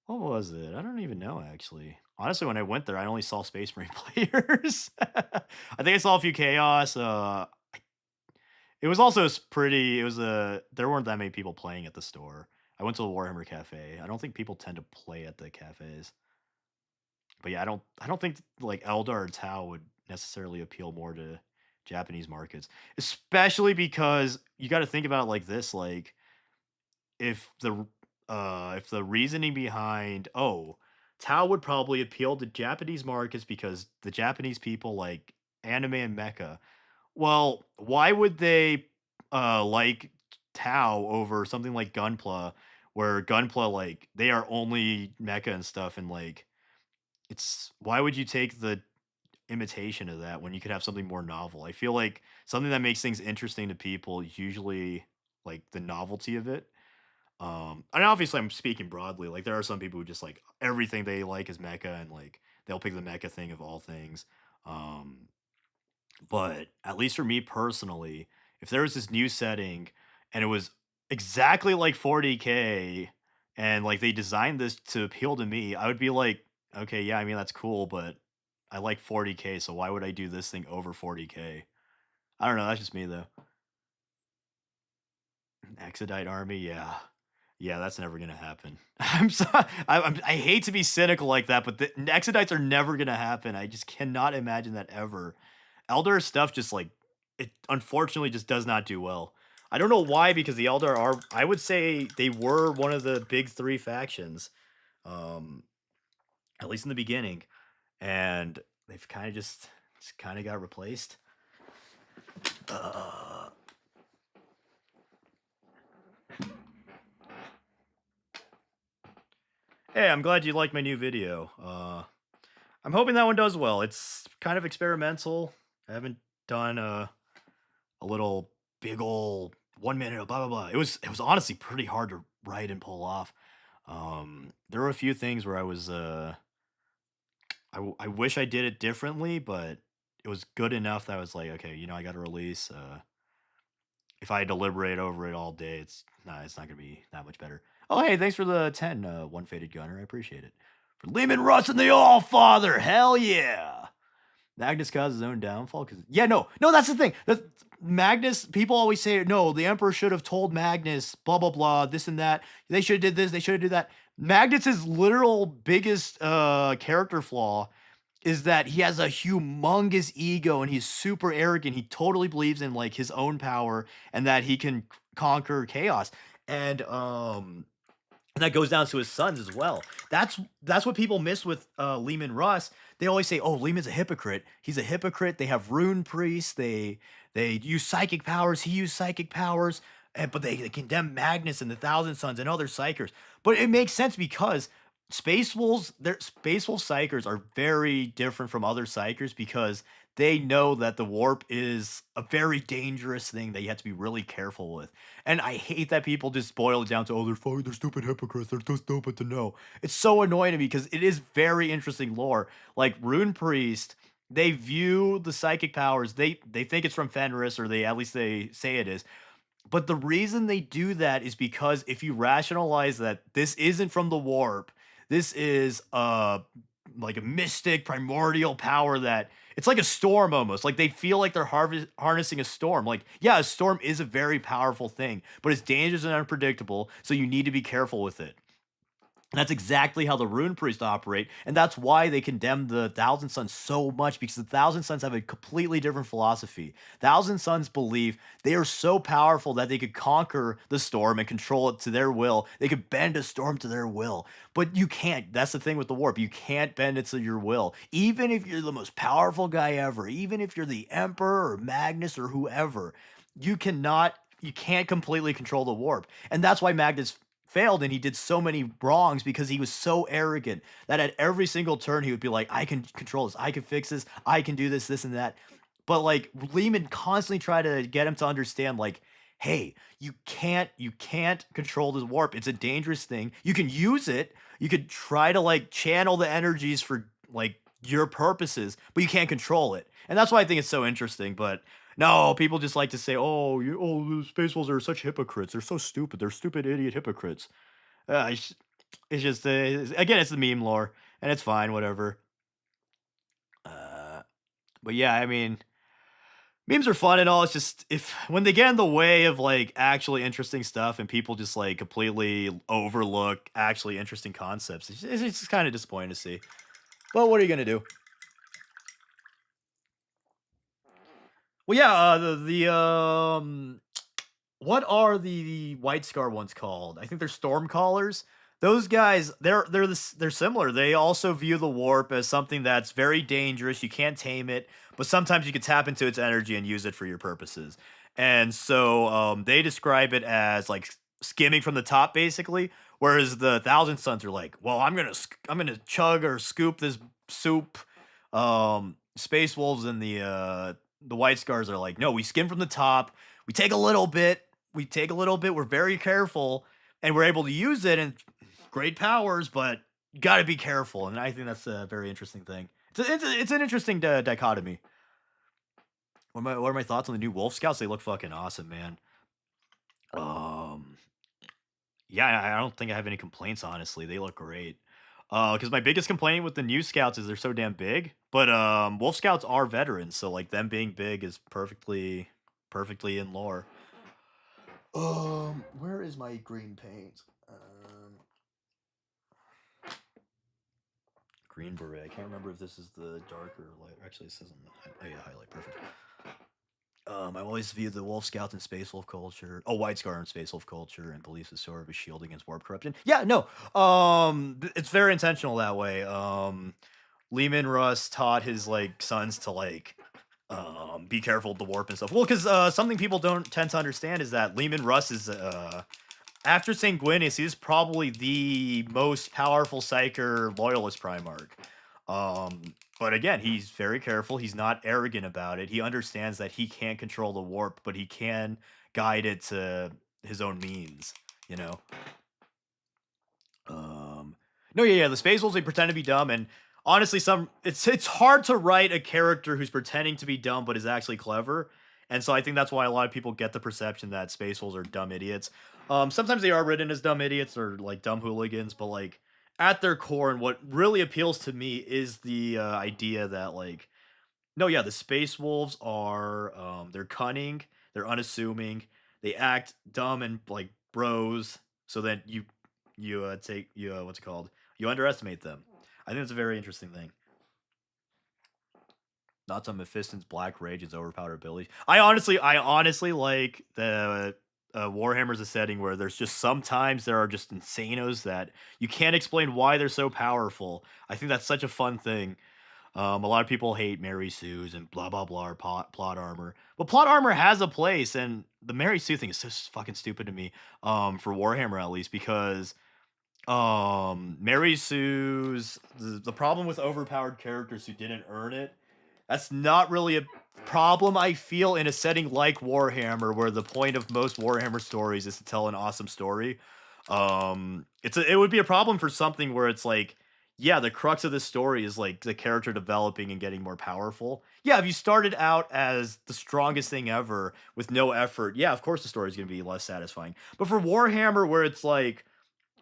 what was it? I don't even know actually. Honestly, when I went there, I only saw Space Marine players. I think I saw a few Chaos. It was also pretty. It was a. There weren't that many people playing at the store. I went to the Warhammer Cafe. I don't think people tend to play at the cafes. But yeah, I don't think like Eldar or Tau would necessarily appeal more to Japanese markets, especially because you got to think about it like this: like if the reasoning behind Tau would probably appeal to Japanese markets because the Japanese people like anime and mecha. Well, why would they like Tau over something like Gunpla, where Gunpla like they are only mecha and stuff, and like it's why would you take the imitation of that when you could have something more novel? I feel like something that makes things interesting to people is usually like the novelty of it. And obviously I'm speaking broadly. Like there are some people who just like everything they like is mecha and like they'll pick the mecha thing of all things. Um, but at least for me personally, if there was this new setting and it was exactly like 40K and like they designed this to appeal to me, I would be like, okay, yeah, I mean that's cool, but I like 40K, so why would I do this thing over 40K? I don't know, that's just me though. Exodite army, yeah. Yeah, that's never gonna happen. I'm sorry. I hate to be cynical like that, but the Exodites are never gonna happen. I just cannot imagine that ever. Eldar stuff just like it unfortunately just does not do well. I don't know why, because the Eldar are, I would say they were one of the big three factions, um, at least in the beginning, and they've kind of just kind of got replaced. Uh, hey, I'm glad you liked my new video. I'm hoping that one does well. It's kind of experimental. I haven't done a little big old 1 minute blah blah blah. It was honestly pretty hard to write and pull off. There were a few things where I wish I did it differently, but it was good enough that I was like, okay, I got to release. If I deliberate over it all day, it's not gonna be that much better. Oh hey, thanks for the 10, one faded gunner. I appreciate it. For Lehman Russ and the All Father, hell yeah. Magnus caused his own downfall because yeah, no, that's the thing. Magnus, people always say no, the Emperor should have told Magnus, blah blah blah, this and that. They should have did this, they should have did that. Magnus's literal biggest character flaw is that he has a humongous ego and he's super arrogant. He totally believes in like his own power and that he can conquer chaos. And that goes down to his sons as well. That's what people miss with Lehman Russ. They always say, "Oh, Lehman's a hypocrite. He's a hypocrite." They have rune priests. They use psychic powers. He used psychic powers, but they condemn Magnus and the Thousand Sons and other psychers. But it makes sense because Space Wolf psychers are very different from other psychers because they know that the warp is a very dangerous thing that you have to be really careful with. And I hate that people just boil it down to, oh, they're fine, they're stupid hypocrites, they're too stupid to know. It's so annoying to me because it is very interesting lore. Like Rune Priest, they view the psychic powers, they think it's from Fenris, or they at least they say it is. But the reason they do that is because if you rationalize that this isn't from the warp, this is like a mystic primordial power that it's like a storm almost. Like they feel like they're harnessing a storm. Like, yeah, a storm is a very powerful thing, but it's dangerous and unpredictable, so you need to be careful with it. And that's exactly how the Rune Priests operate, and that's why they condemn the Thousand Sons so much, because the Thousand Sons have a completely different philosophy. Thousand Sons believe they are so powerful that they could conquer the storm and control it to their will. They could bend a storm to their will. But you can't. That's the thing with the warp. You can't bend it to your will. Even if you're the most powerful guy ever, even if you're the Emperor or Magnus or whoever, you can't completely control the warp. And that's why Magnus failed and he did so many wrongs, because he was so arrogant that at every single turn he would be like, I can control this, I can fix this, I can do this and that. But like Lehman constantly tried to get him to understand, like, hey, you can't control the warp. It's a dangerous thing. You can use it. You could try to like channel the energies for like your purposes, but you can't control it. And that's why I think it's so interesting. But no, people just like to say, "Oh, the space wolves are such hypocrites. They're so stupid. They're stupid idiot hypocrites." It's just again, it's the meme lore, and it's fine, whatever. Uh, but yeah, I mean, memes are fun and all. It's just if when they get in the way of like actually interesting stuff, and people just like completely overlook actually interesting concepts, it's just kind of disappointing to see. But what are you gonna do? Well, yeah, what are the White Scar ones called? I think they're storm callers. Those guys, they're similar. They also view the warp as something that's very dangerous. You can't tame it, but sometimes you can tap into its energy and use it for your purposes. And so they describe it as like skimming from the top, basically. Whereas the Thousand Sons are like, well, I'm gonna chug or scoop this soup. Space Wolves and the White Scars are like, no, we skim from the top. We take a little bit, we're very careful, and we're able to use it and great powers, but you gotta be careful, and I think that's a very interesting thing. It's an interesting dichotomy. What are my thoughts on the new Wolf Scouts? They look fucking awesome, man. Um, yeah, I don't think I have any complaints, honestly. They look great. Because my biggest complaint with the new Scouts is they're so damn big, but, Wolf Scouts are veterans, so, like, them being big is perfectly in lore. Where is my green paint? Green beret. I can't remember if this is the darker light. Actually, it says on the oh yeah, highlight. Perfect. I always view the Wolf Scouts and Space Wolf culture, White Scar and Space Wolf culture, and beliefs as sort of a shield against warp corruption. Yeah, no, it's very intentional that way. Lehman Russ taught his like sons to like be careful with the warp and stuff. Well, because something people don't tend to understand is that Lehman Russ is after Sanguinius, he's probably the most powerful Psyker loyalist Primarch. But again, he's very careful. He's not arrogant about it. He understands that he can't control the warp, but he can guide it to his own means. You know. Um, no, yeah, yeah. The Space Wolves, they pretend to be dumb, and honestly, it's hard to write a character who's pretending to be dumb but is actually clever. And so I think that's why a lot of people get the perception that Space Wolves are dumb idiots. Sometimes they are written as dumb idiots or like dumb hooligans, but like at their core, and what really appeals to me is the idea that like no, yeah, the Space Wolves are they're cunning, they're unassuming, they act dumb and like bros, so that you what's it called? You underestimate them. I think it's a very interesting thing. Not some Mephiston's Black Rage is overpowered ability. I honestly like the Warhammer's a setting where there's just sometimes there are just insanos that you can't explain why they're so powerful. I think that's such a fun thing. A lot of people hate Mary Sue's and blah blah blah or plot armor, but plot armor has a place, and the Mary Sue thing is so fucking stupid to me. For Warhammer at least, because Mary Sue's the problem with overpowered characters who didn't earn it. That's not really a problem I feel in a setting like Warhammer, where the point of most Warhammer stories is to tell an awesome story. It would be a problem for something where it's like, yeah, the crux of the story is like the character developing and getting more powerful. Yeah, if you started out as the strongest thing ever with no effort, yeah, of course the story is going to be less satisfying. But for Warhammer, where it's like,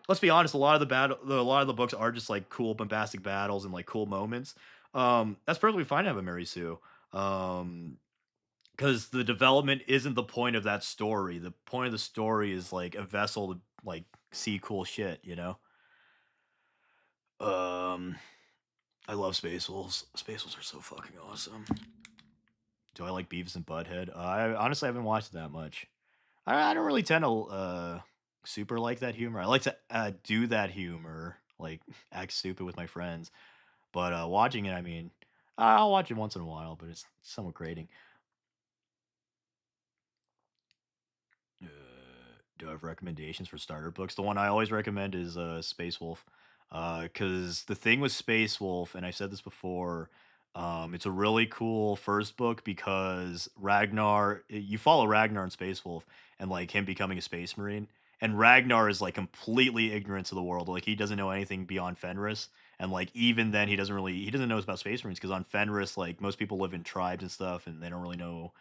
let's be honest, a lot of the books are just like cool, bombastic battles and like cool moments. That's perfectly fine to have a Mary Sue. Um, because the development isn't the point of that story. The point of the story is like a vessel to like see cool shit, you know? Um, I love Space Wolves. Space Wolves are so fucking awesome. Do I like Beavis and Butthead? I honestly haven't watched that much. I don't really tend to super like that humor. I like to do that humor, like act stupid with my friends. But watching it, I mean, I'll watch it once in a while, but it's somewhat grating. Uh, do I have recommendations for starter books? The one I always recommend is Space Wolf. Because the thing with Space Wolf, and I said this before, it's a really cool first book because you follow Ragnar and Space Wolf, and like him becoming a space marine. And Ragnar is like completely ignorant to the world. Like he doesn't know anything beyond Fenris. And like even then he doesn't know about space marines because on Fenris, like most people live in tribes and stuff and they don't know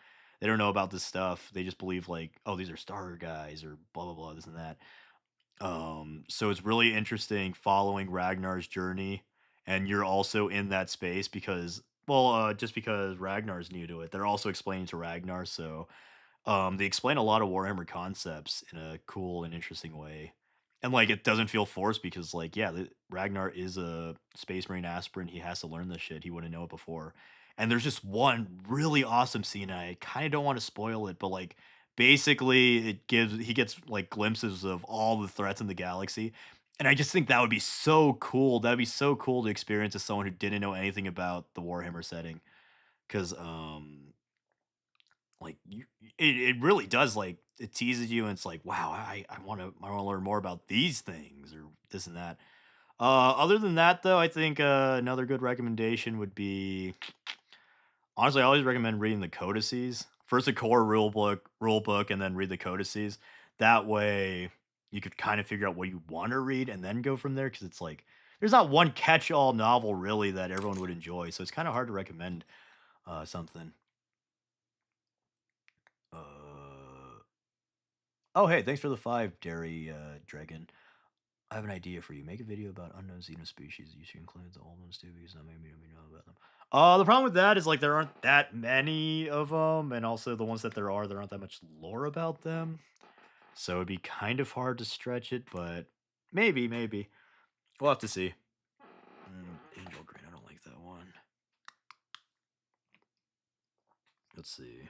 about this stuff. They just believe like, oh, these are starter guys or blah blah blah, this and that. So it's really interesting following Ragnar's journey, and you're also in that space because, well, just because Ragnar's new to it, they're also explaining to Ragnar. So they explain a lot of Warhammer concepts in a cool and interesting way. And like it doesn't feel forced because like yeah, Ragnar is a space marine aspirant. He has to learn this shit. He wouldn't know it before. And there's just one really awesome scene. I kind of don't want to spoil it, but like basically he gets like glimpses of all the threats in the galaxy. And I just think that would be so cool. That'd be so cool to experience as someone who didn't know anything about the Warhammer setting. Cause like it really does like it teases you and it's like wow I want to learn more about these things or this and that. Other than that though, I think another good recommendation would be honestly I always recommend reading the codices first, the core rule book, and then read the codices. That way you could kind of figure out what you want to read and then go from there because it's like there's not one catch-all novel really that everyone would enjoy, so it's kind of hard to recommend something. uh Oh, hey, thanks for the 5, Dairy Dragon. I have an idea for you. Make a video about unknown xenospecies. You should include the old ones too, because that made me know about them. The problem with that is like there aren't that many of them, and also the ones that there aren't that much lore about them. So it'd be kind of hard to stretch it, but maybe. We'll have to see. Angel Green, I don't like that one. Let's see.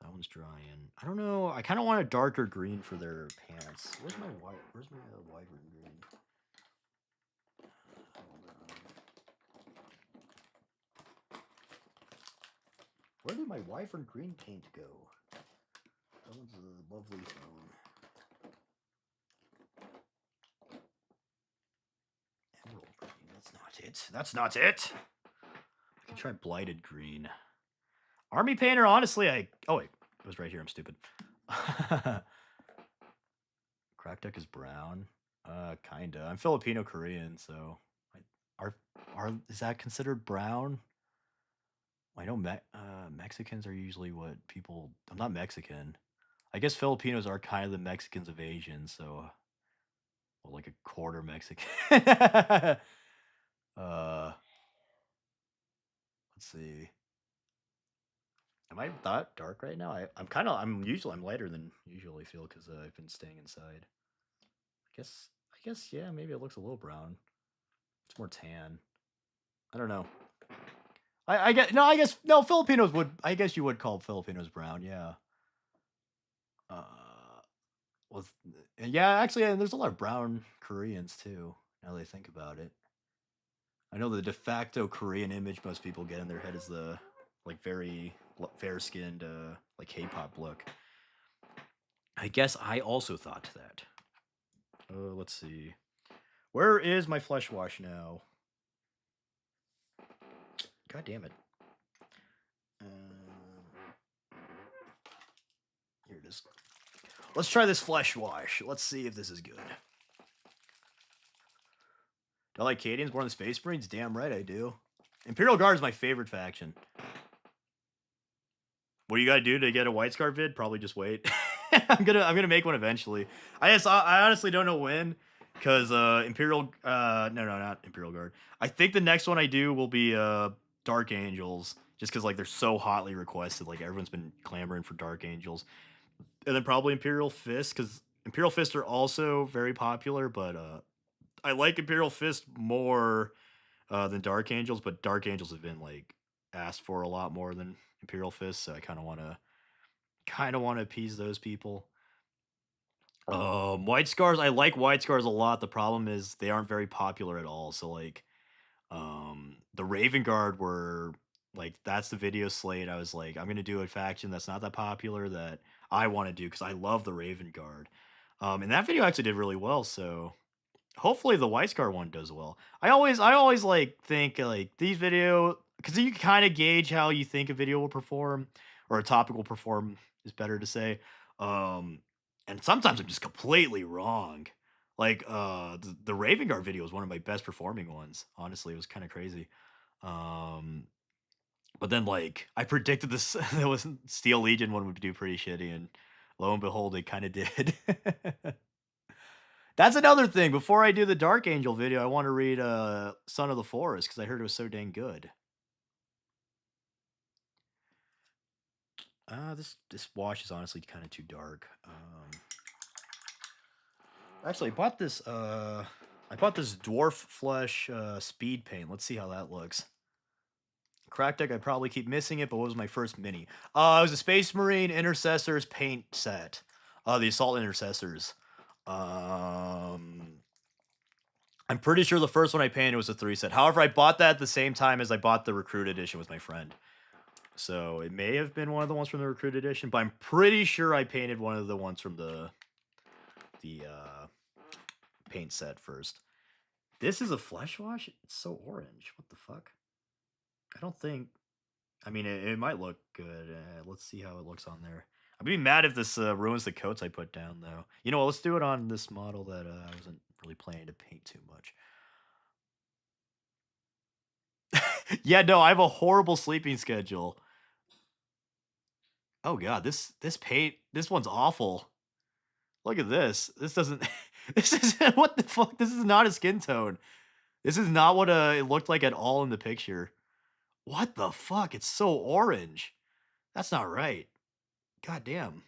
That one's drying. I don't know. I kind of want a darker green for their pants. Where's my wyvern green? Hold on. Where did my wyvern green paint go? That one's a lovely phone. Emerald green. That's not it. That's not it. I can try blighted green. Army painter. Honestly, oh wait, it was right here. I'm stupid. Crack Duck is brown. Kinda. I'm Filipino Korean, so are is that considered brown? I know Mexicans are usually what people. I'm not Mexican. I guess Filipinos are kind of the Mexicans of Asian, so well, like a quarter Mexican. uh, let's see. Am I that dark right now? I'm lighter than usually feel because I've been staying inside. I guess yeah, maybe it looks a little brown. It's more tan. I don't know. I guess no. I guess no. Filipinos would. I guess you would call Filipinos brown. Yeah. Uh, well, yeah. Actually, there's a lot of brown Koreans too. Now that I think about it, I know the de facto Korean image most people get in their head is the like very fair skinned like K-pop look. I guess I also thought that. Let's see. Where is my flesh wash now? God damn it. Here it is. Let's try this flesh wash. Let's see if this is good. Do I like Cadians more than Space Marines? Damn right I do. Imperial Guard is my favorite faction. What do you gotta do to get a White Scar vid? Probably just wait. I'm gonna make one eventually. I honestly don't know when, cause Imperial no not Imperial Guard. I think the next one I do will be Dark Angels, just cause like they're so hotly requested. Like everyone's been clamoring for Dark Angels, and then probably Imperial Fist, cause Imperial Fist are also very popular, but I like Imperial Fist more than Dark Angels, but Dark Angels have been like asked for a lot more than Imperial Fist, so I kind of want to appease those people. White Scars, I like White Scars a lot. The problem is they aren't very popular at all. So like, the Raven Guard were like that's the video slate. I was like, I'm gonna do a faction that's not that popular that I want to do because I love the Raven Guard. And that video actually did really well. So hopefully the White Scar one does well. I always like think like these video because you can kind of gauge how you think a video will perform or a topic will perform is better to say. Um, and sometimes I'm just completely wrong. Like, the Raven Guard video was one of my best performing ones. Honestly, it was kind of crazy. Um, but then like I predicted this that was Steel Legion one would do pretty shitty, and lo and behold, it kind of did. That's another thing. Before I do the Dark Angel video, I want to read Son of the Forest because I heard it was so dang good. This wash is honestly kind of too dark. Actually, I bought this Dwarf Flesh speed paint. Let's see how that looks. Crack deck, I probably keep missing it, but what was my first mini? It was a Space Marine Intercessors paint set. The Assault Intercessors. I'm pretty sure the first one I painted was a 3 set. However, I bought that at the same time as I bought the Recruit Edition with my friend. So it may have been one of the ones from the Recruit Edition, but I'm pretty sure I painted one of the ones from the paint set first. This is a flesh wash? It's so orange. What the fuck? I don't think... I mean, it might look good. Let's see how it looks on there. I'd be mad if this ruins the coats I put down, though. You know what? Let's do it on this model that I wasn't really planning to paint too much. Yeah, no, I have a horrible sleeping schedule. Oh god, this paint, this one's awful. Look at this. This doesn't... This is... What the fuck? This is not a skin tone. This is not what it looked like at all in the picture. What the fuck? It's so orange. That's not right. God damn.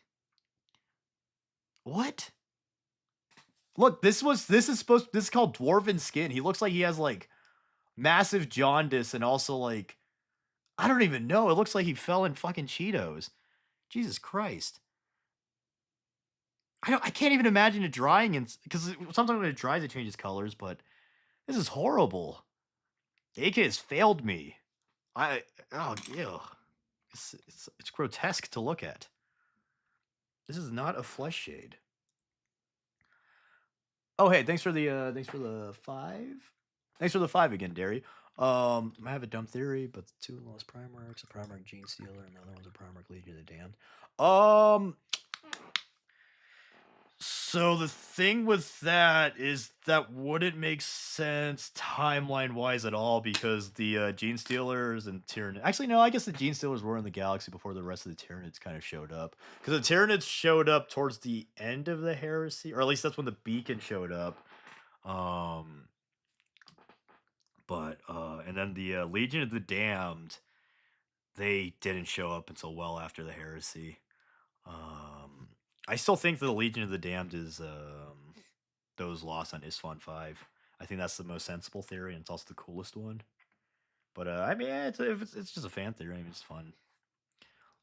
What? Look, this is called Dwarven Skin. He looks like he has like massive jaundice and also like I don't even know. It looks like he fell in fucking Cheetos. Jesus Christ. I can't even imagine it drying because sometimes when it dries it changes colors, but this is horrible. AK has failed me. Oh ew. It's grotesque to look at. This is not a flesh shade. Oh hey, thanks for the 5. Thanks for the 5 again, Derry. I have a dumb theory, but the 2 lost Primarchs, a Primarch Gene Stealer, and the other one's a Primarch Legion of the Damned. So the thing with that is that wouldn't make sense timeline-wise at all because the Gene Stealers and Tyranids... Actually, no, I guess the Gene Stealers were in the galaxy before the rest of the Tyranids kind of showed up. Because the Tyranids showed up towards the end of the Heresy, or at least that's when the Beacon showed up. And then the Legion of the Damned, they didn't show up until well after the Heresy. I still think that the Legion of the Damned is those lost on Isfon 5. I think that's the most sensible theory, and it's also the coolest one. But I mean, it's just a fan theory. I mean, it's fun.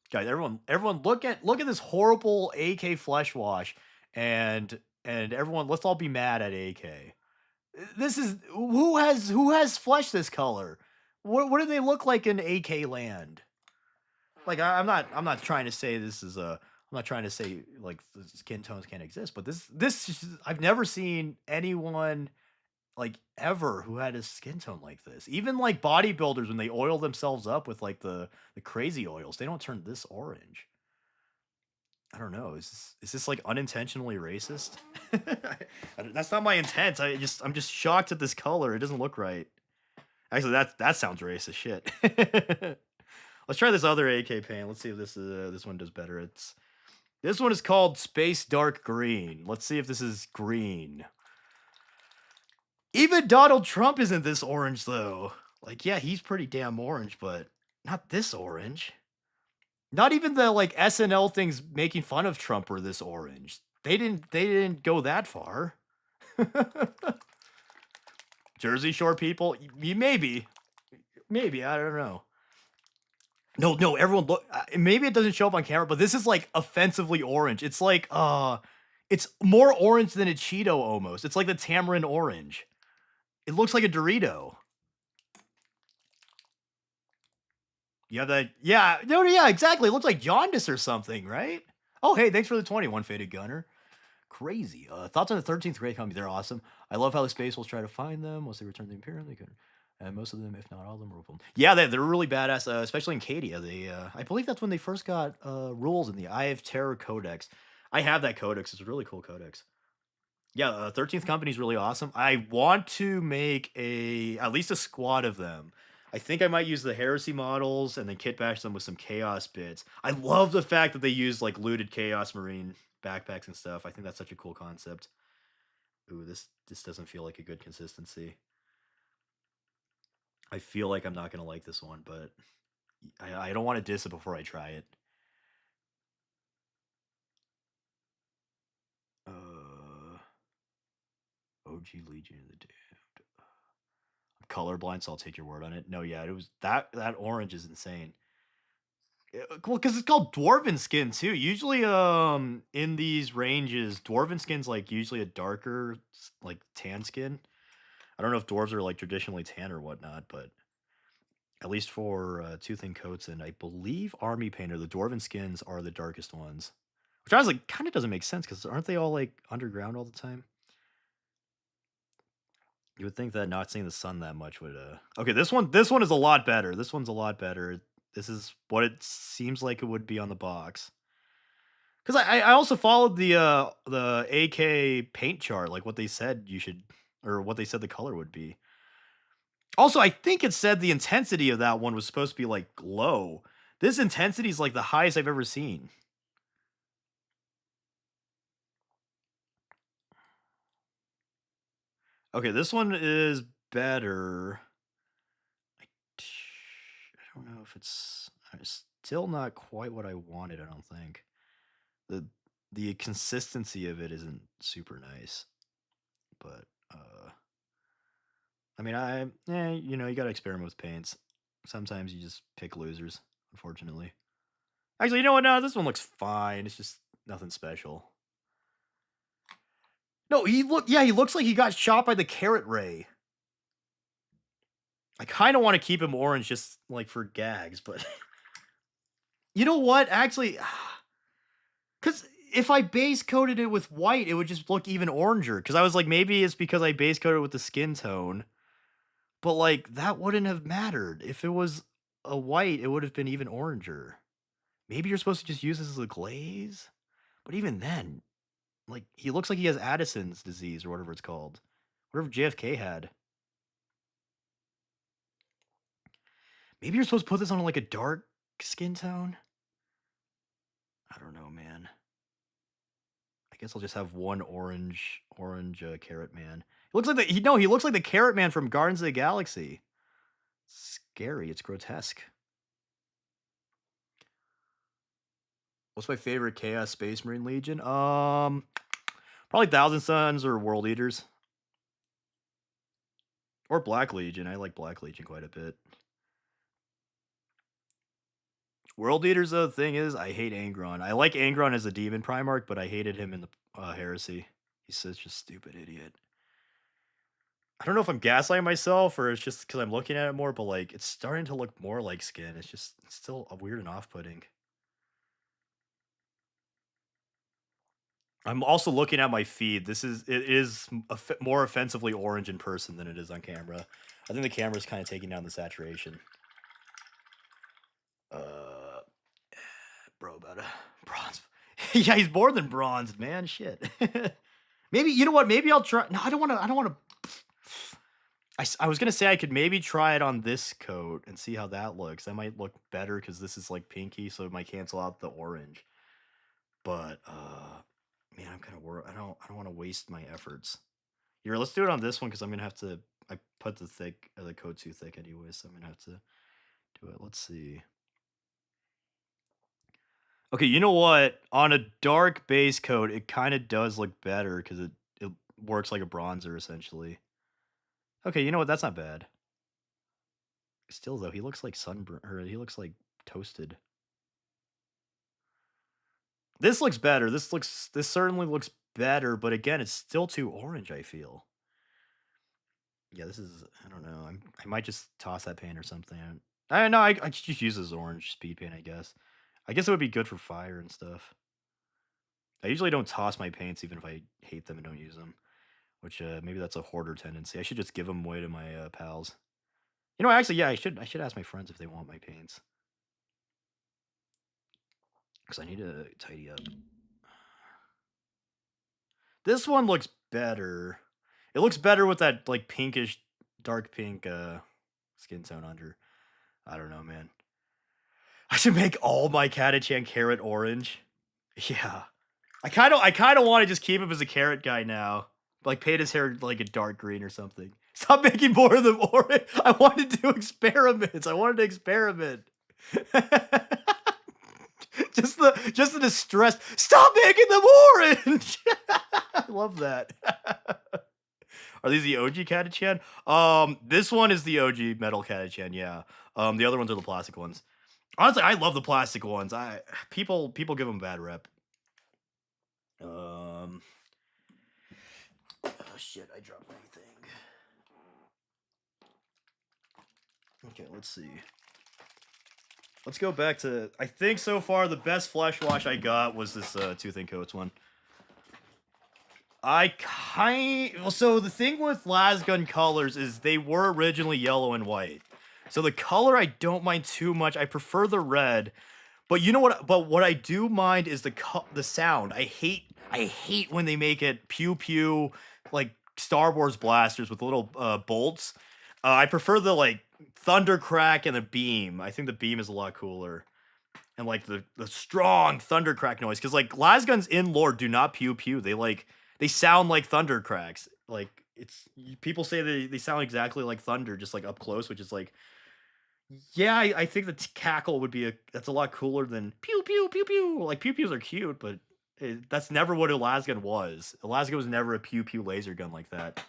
Guys, everyone, look at this horrible AK flesh wash, and everyone, let's all be mad at AK. This is who has flesh this color? What do they look like in AK land? Like I'm not trying to say this is a... I'm not trying to say like the skin tones can't exist, but this I've never seen anyone like ever who had a skin tone like this. Even like bodybuilders when they oil themselves up with like the crazy oils, they don't turn this orange. I don't know. Is this like unintentionally racist? That's not my intent. I'm just shocked at this color. It doesn't look right. Actually, that sounds racist shit. Let's try this other AK paint. Let's see if this one does better. This one is called Space Dark Green. Let's see if this is green. Even Donald Trump isn't this orange, though. Like, yeah, he's pretty damn orange, but not this orange. Not even the, like, SNL things making fun of Trump were this orange. They didn't go that far. Jersey Shore people? Maybe. Maybe, I don't know. No, everyone look. Maybe it doesn't show up on camera, but this is like offensively orange. It's like it's more orange than a Cheeto almost. It's like the tamarind orange. It looks like a Dorito. You have that? Yeah, no, yeah, exactly. It looks like jaundice or something, right? Oh, hey, thanks for the 21 Faded Gunner. Crazy. Thoughts on the 13th grade comic? They're awesome. I love how the Space Wolves try to find them once they return to the Imperium. They could... And most of them, if not all of them, were them. Yeah, they're really badass, especially in Cadia. I believe that's when they first got rules in the Eye of Terror Codex. I have that codex. It's a really cool codex. Yeah, 13th Company is really awesome. I want to make at least a squad of them. I think I might use the Heresy models and then kit bash them with some Chaos bits. I love the fact that they use like looted Chaos Marine backpacks and stuff. I think that's such a cool concept. Ooh, this doesn't feel like a good consistency. I feel like I'm not gonna like this one, but I don't want to diss it before I try it. OG Legion of the Damned. I'm colorblind, so I'll take your word on it. No, yeah, it was that orange is insane. Well, because it's called dwarven skin too. Usually, in these ranges, dwarven skin's like usually a darker, like tan skin. I don't know if dwarves are like traditionally tan or whatnot, but at least for Tooth and Coats and I believe Army Painter, the dwarven skins are the darkest ones. Which I was like, kind of doesn't make sense because aren't they all like underground all the time? You would think that not seeing the sun that much would Okay, this one is a lot better. This one's a lot better. This is what it seems like it would be on the box. Cuz I also followed the AK paint chart like what they said you should or what they said the color would be. Also, I think it said the intensity of that one was supposed to be like low. This intensity is like the highest I've ever seen. Okay, this one is better. I don't know if it's still not quite what I wanted, I don't think. The the consistency of it isn't super nice. But I mean you gotta experiment with paints. Sometimes you just pick losers, unfortunately. Actually, you know what? No, this one looks fine. It's just nothing special. No, he looks like he got shot by the carrot ray. I kind of want to keep him orange just like for gags, but you know what? Actually, because if I base coated it with white, it would just look even oranger. Because I was like, maybe it's because I base coated it with the skin tone, but like that wouldn't have mattered. If it was a white, it would have been even oranger. Maybe you're supposed to just use this as a glaze, but even then, like he looks like he has Addison's disease or whatever it's called, whatever JFK had. Maybe you're supposed to put this on like a dark skin tone. I don't know, man. I guess I'll just have one orange carrot man. He looks like he looks like the carrot man from Guardians of the Galaxy. Scary, it's grotesque. What's my favorite Chaos Space Marine Legion? Probably Thousand Suns or World Eaters. Or Black Legion. I like Black Legion quite a bit. World Eaters, the thing is, I hate Angron. I like Angron as a demon Primarch, but I hated him in the Heresy. He's such a stupid idiot. I don't know if I'm gaslighting myself or it's just because I'm looking at it more, but like it's starting to look more like skin. It's still a weird and off-putting. I'm also looking at my feed. It is more offensively orange in person than it is on camera. I think the camera's kind of taking down the saturation. Uh, bro, about a bronze. Yeah, he's more than bronze, man. Shit. Maybe you know what? Maybe I'll try. No, I don't want to. I don't want to. I was gonna say I could maybe try it on this coat and see how that looks. That might look better because this is like pinky, so it might cancel out the orange. But man, I'm kind of worried. I don't want to waste my efforts. Here, let's do it on this one because I'm gonna have to. I put the coat too thick anyway, so I'm gonna have to do it. Let's see. Okay, you know what? On a dark base coat, it kind of does look better because it works like a bronzer essentially. Okay, you know what? That's not bad. Still though, he looks like sunburn or he looks like toasted. This looks better. This certainly looks better, but again, it's still too orange, I feel. Yeah, this is I don't know. I might just toss that paint or something. I don't know. I just use this orange speed paint, I guess. I guess it would be good for fire and stuff. I usually don't toss my paints even if I hate them and don't use them, which maybe that's a hoarder tendency. I should just give them away to my pals. You know, actually, yeah, I should ask my friends if they want my paints because I need to tidy up. This one looks better. It looks better with that, like, pinkish, dark pink, skin tone under. I don't know, man. I should make all my Catachan carrot orange. Yeah. I kinda wanna just keep him as a carrot guy now. Like, paint his hair, like, a dark green or something. Stop making more of them orange. I wanted to do experiments. I wanted to experiment. Just the distress. Stop making them orange! I love that. Are these the OG Catachan? This one is the OG metal Catachan, yeah. The other ones are the plastic ones. Honestly, I love the plastic ones. People give them a bad rep. Oh shit, I dropped my thing. Okay, let's see. Let's go back to, I think so far the best flesh wash I got was this Tooth and Coats one. So the thing with Lasgun colors is they were originally yellow and white. So the color I don't mind too much. I prefer the red. But you know what? But what I do mind is the sound. I hate when they make it pew pew like Star Wars blasters with little bolts. I prefer the like thunder crack and the beam. I think the beam is a lot cooler. And like the strong thunder crack noise, because like lasguns in lore do not pew pew. They sound like thunder cracks. Like people say they sound exactly like thunder, just like up close, which is like, yeah, I think the cackle would be that's a lot cooler than pew pew pew pew. Like pew pews are cute, but that's never what a lasgun was. A lasgun was never a pew pew laser gun like that.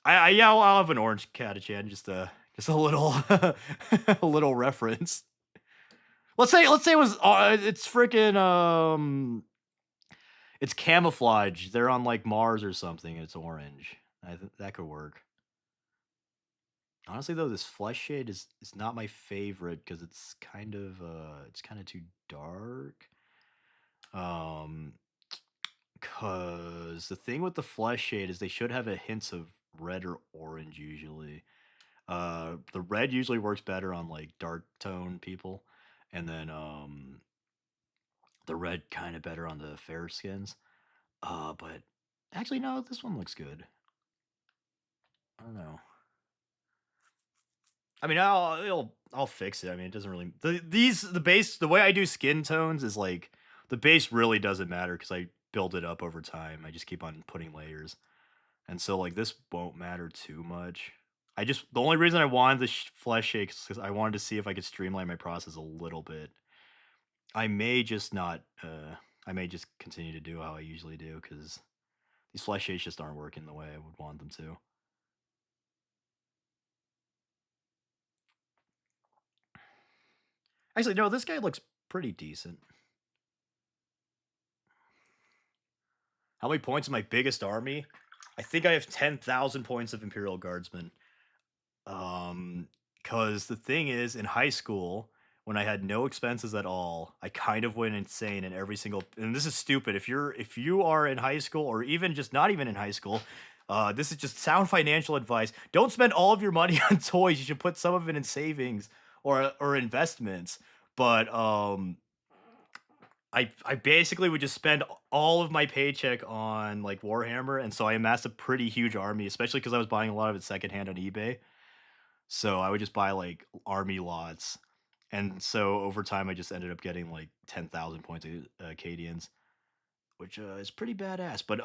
Yeah, I'll have an orange Catachan, just a little a little reference. Let's say it was it's freaking it's camouflage. They're on like Mars or something. And it's orange. That could work. Honestly, though, this flesh shade is not my favorite because it's kind of too dark. Um, cause the thing with the flesh shade is they should have a hints of red or orange usually. The red usually works better on like dark tone people, and then the red kind of better on the fair skins. But actually, no, this one looks good. I don't know. I mean, I'll fix it. I mean, it doesn't really the base the way I do skin tones is like the base really doesn't matter because I build it up over time. I just keep on putting layers, and so like this won't matter too much. The only reason I wanted the flesh shake is because I wanted to see if I could streamline my process a little bit. I may just not. I may just continue to do how I usually do because these flesh shades just aren't working the way I would want them to. Actually, no, this guy looks pretty decent. How many points in my biggest army? I think I have 10,000 points of Imperial Guardsmen. Because the thing is, in high school, when I had no expenses at all, I kind of went insane in every single. And this is stupid. If you are in high school, or even just not even in high school, this is just sound financial advice. Don't spend all of your money on toys. You should put some of it in savings or investments. But I basically would just spend all of my paycheck on like Warhammer, and so I amassed a pretty huge army, especially because I was buying a lot of it secondhand on eBay. So I would just buy like army lots, and so over time I just ended up getting like 10,000 points of Acadians, which is pretty badass. But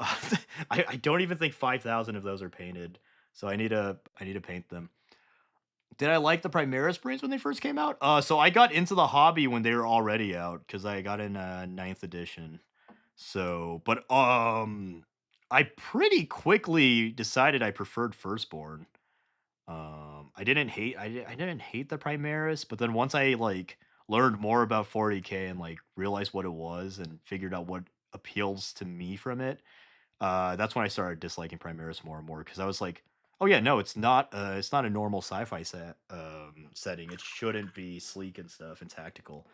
I don't even think 5,000 of those are painted, so I need to paint them. Did I like the Primaris prints when they first came out? So I got into the hobby when they were already out because I got in ninth edition. So, but I pretty quickly decided I preferred Firstborn. I didn't hate the Primaris, but then once I like learned more about 40k and like realized what it was and figured out what appeals to me from it, that's when I started disliking Primaris more and more because I was like, oh yeah, no, it's not a normal sci-fi setting. It shouldn't be sleek and stuff and tactical.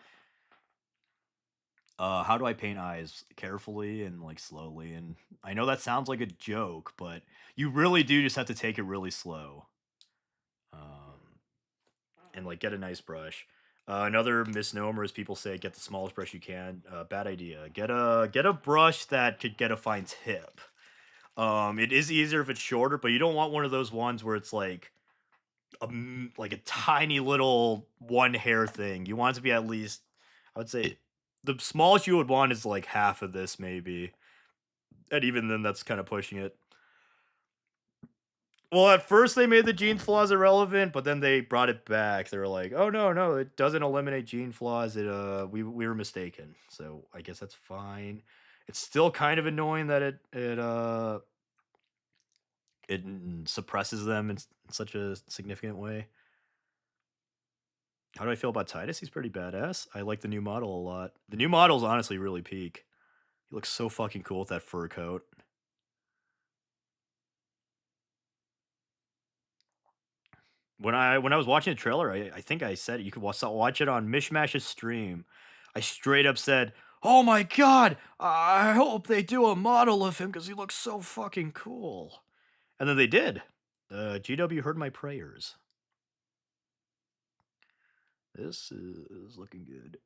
How do I paint eyes? Carefully and like slowly. And I know that sounds like a joke, but you really do just have to take it really slow. And like get a nice brush. Another misnomer is people say get the smallest brush you can. Bad idea. Get a brush that could get a fine tip. It is easier if it's shorter, but you don't want one of those ones where it's like a tiny little one hair thing. You want it to be at least, I would say, the smallest you would want is like half of this, maybe, and even then, that's kind of pushing it. Well, at first they made the gene flaws irrelevant, but then they brought it back. They were like, "Oh no, no, it doesn't eliminate gene flaws. We were mistaken." So I guess that's fine. It's still kind of annoying that it suppresses them in such a significant way. How do I feel about Titus? He's pretty badass. I like the new model a lot. The new model's honestly really peak. He looks so fucking cool with that fur coat. When I was watching the trailer, I think I said it, you could watch it on Mishmash's stream. I straight up said, "Oh my god, I hope they do a model of him because he looks so fucking cool." And then they did. GW heard my prayers. This is looking good.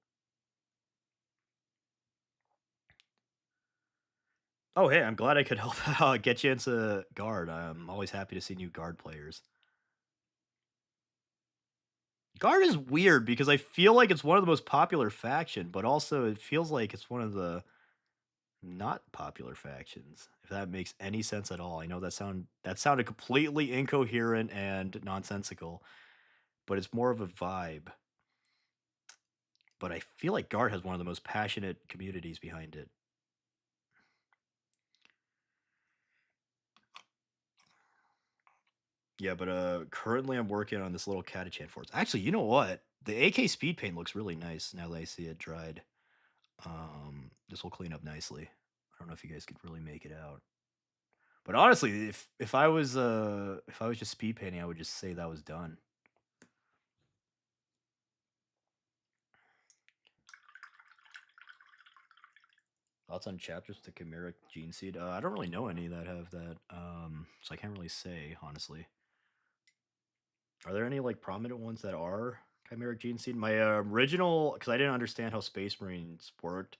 Oh hey, I'm glad I could help get you into guard. I'm always happy to see new guard players. Guard is weird because I feel like it's one of the most popular faction, but also it feels like it's one of the not popular factions, if that makes any sense at all. I know that sounded completely incoherent and nonsensical, but it's more of a vibe. But I feel like Guard has one of the most passionate communities behind it. Yeah, but currently I'm working on this little Catachan force. Actually, you know what? The AK speed paint looks really nice now that I see it dried. This will clean up nicely. I don't know if you guys could really make it out. But honestly, if I was just speed painting, I would just say that was done. Thoughts on chapters with the chimeric gene seed? I don't really know any that have that, so I can't really say honestly. Are there any like prominent ones that are chimeric gene seed? My original, because I didn't understand how Space Marines worked.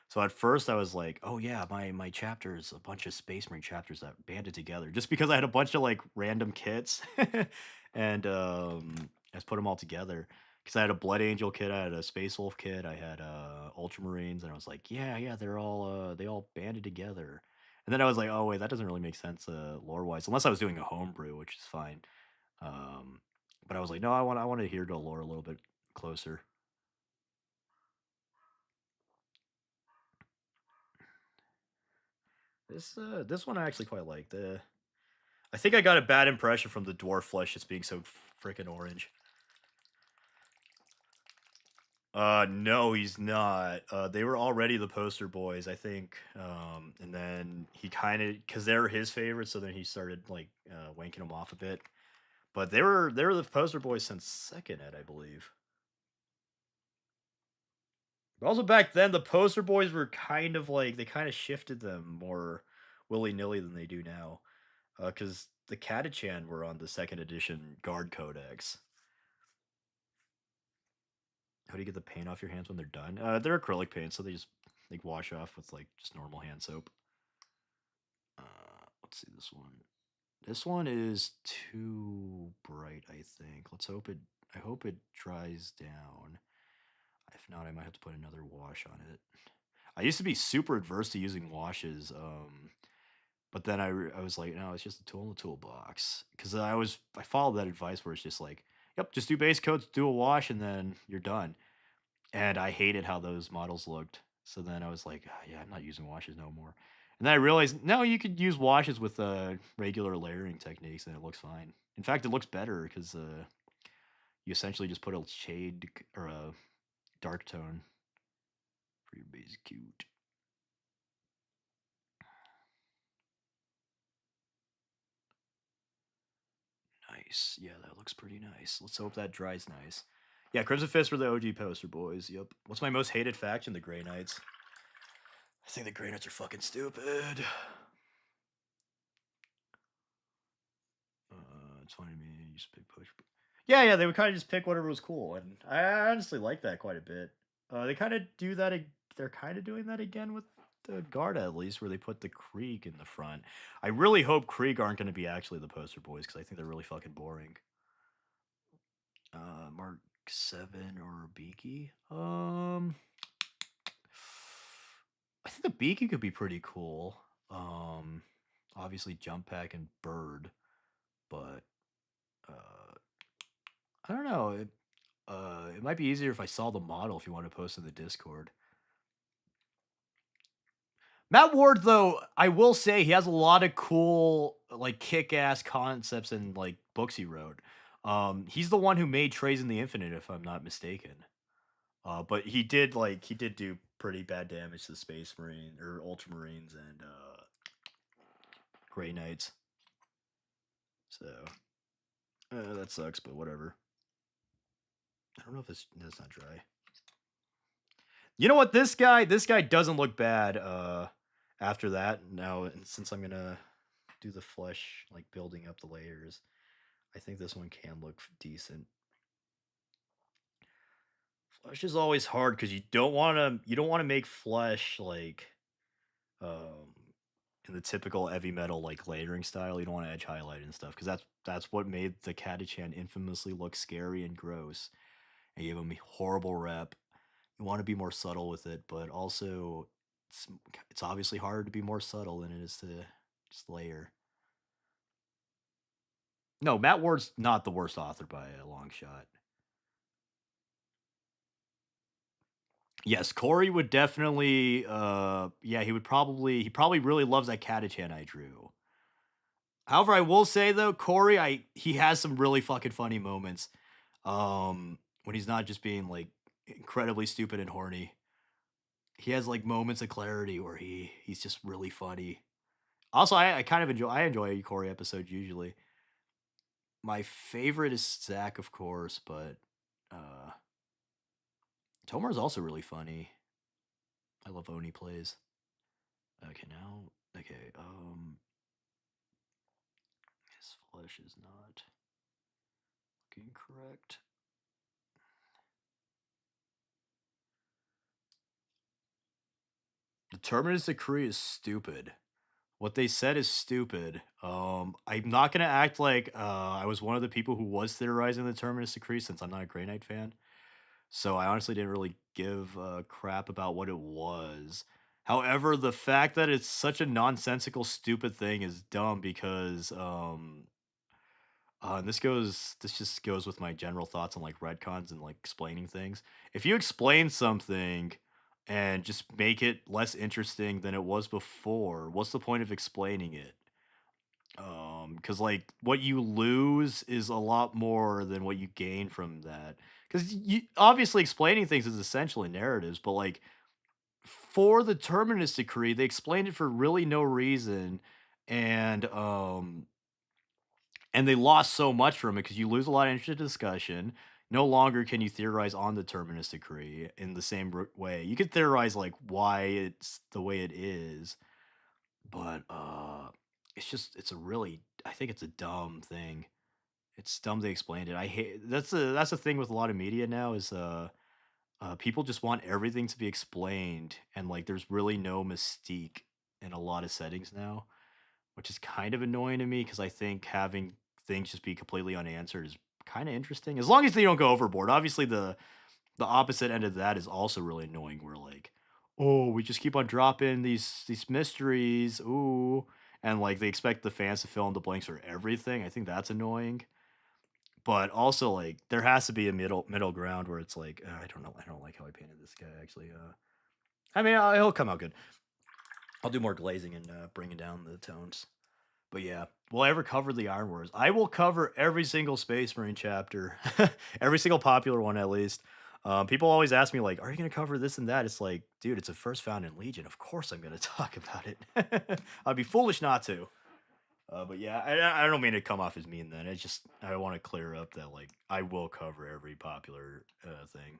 So at first I was like, "Oh yeah, my chapters, a bunch of Space Marine chapters that banded together," just because I had a bunch of like random kits, and I just put them all together. Because I had a Blood Angel kit, I had a Space Wolf kit, I had Ultramarines, and I was like, "Yeah, yeah, they all banded together." And then I was like, "Oh wait, that doesn't really make sense lore wise, unless I was doing a homebrew, which is fine." Um, but I was like, "No, I want to hear the lore a little bit closer." This one I actually quite like. I think I got a bad impression from the dwarf flesh just being so freaking orange. No, he's not. They were already the poster boys, I think. And then he kind of, because they're his favorites, so then he started like wanking them off a bit. But they were the poster boys since second ed, I believe. But also back then, the poster boys were kind of like they kind of shifted them more willy nilly than they do now. Because the Catachan were on the second edition Guard Codex. How do you get the paint off your hands when they're done? They're acrylic paint, so they just like wash off with like just normal hand soap. Let's see this one. This one is too bright, I think. Let's hope it. I hope it dries down. If not, I might have to put another wash on it. I used to be super adverse to using washes, but then I was like, no, it's just a tool in the toolbox. Because I followed that advice where it's just like, yep, just do base coats, do a wash, and then you're done. And I hated how those models looked. So then I was like, "Ah, yeah, I'm not using washes no more." And then I realized, no, you could use washes with regular layering techniques, and it looks fine. In fact, it looks better because you essentially just put a shade or a dark tone for your base cute. Nice. Yeah, that looks pretty nice. Let's hope that dries nice. Yeah, Crimson Fist were the OG poster boys. Yep. What's my most hated faction? The Grey Knights. I think the Grey Knights are fucking stupid. It's funny to me. You just big push. Yeah, they would kind of just pick whatever was cool, and I honestly like that quite a bit. They kind of do that. They're kind of doing that again with the Garda, at least, where they put the Krieg in the front. I really hope Krieg aren't going to be actually the poster boys because I think they're really fucking boring. Mark 7 or Beaky? I think the Beaky could be pretty cool. Obviously Jump Pack and Bird, but I don't know. It might be easier if I saw the model if you want to post in the Discord. Matt Ward, though, I will say he has a lot of cool, like, kick-ass concepts and like books he wrote. He's the one who made Trays in the Infinite, if I'm not mistaken. But he did do pretty bad damage to Space Marine or Ultramarines and Grey Knights. So that sucks, but whatever. I don't know if that's not dry. You know what? This guy doesn't look bad. After that, now since I'm gonna do the flesh, like building up the layers, I think this one can look decent. Flesh is always hard because you don't want to make flesh like um in the typical heavy metal like layering style. You don't want to edge highlight and stuff because that's what made the Catachan infamously look scary and gross and gave him a horrible rep. You want to be more subtle with it, but also it's it's obviously harder to be more subtle than it is to just layer. No, Matt Ward's not the worst author by a long shot. Yes, Corey would definitely yeah, he probably really loves that Catachan I drew. However, I will say though, Corey, he has some really fucking funny moments. When he's not just being like incredibly stupid and horny. He has like moments of clarity where he's just really funny. Also, I kind of enjoy Corey episodes usually. My favorite is Zach, of course, but uh Tomar is also really funny. I love Oni plays. Okay, now okay, his flesh is not looking correct. The Terminus Decree is stupid. What they said is stupid. I'm not gonna act like I was one of the people who was theorizing the Terminus Decree since I'm not a Grey Knight fan. So I honestly didn't really give a crap about what it was. However, the fact that it's such a nonsensical, stupid thing is dumb because this just goes with my general thoughts on like retcons and like explaining things. If you explain something and just make it less interesting than it was before, what's the point of explaining it? Because like what you lose is a lot more than what you gain from that. Because you obviously explaining things is essentially narratives, but like for the Terminus Decree, they explained it for really no reason, and um, and they lost so much from it because you lose a lot of interesting discussion. No longer can you theorize on the Terminus Decree in the same way. You could theorize like why it's the way it is, but it's a really I think it's a dumb thing. It's dumb they explained it. I hate that's the thing with a lot of media now is people just want everything to be explained and like there's really no mystique in a lot of settings now, which is kind of annoying to me because I think having things just be completely unanswered is kind of interesting as long as they don't go overboard. Obviously, the opposite end of that is also really annoying. Where like, oh, we just keep on dropping these mysteries, ooh, and like they expect the fans to fill in the blanks for everything. I think that's annoying. But also, like, there has to be a middle ground where it's like, I don't know, I don't like how I painted this guy actually. I mean, he'll come out good. I'll do more glazing and bringing down the tones. But yeah, will I ever cover the Iron Wars? I will cover every single Space Marine chapter, every single popular one at least. People always ask me like, "Are you going to cover this and that?" It's like, dude, it's a first found in Legion. Of course, I'm going to talk about it. I'd be foolish not to. But yeah, I don't mean to come off as mean. Then it's just I want to clear up that like I will cover every popular thing.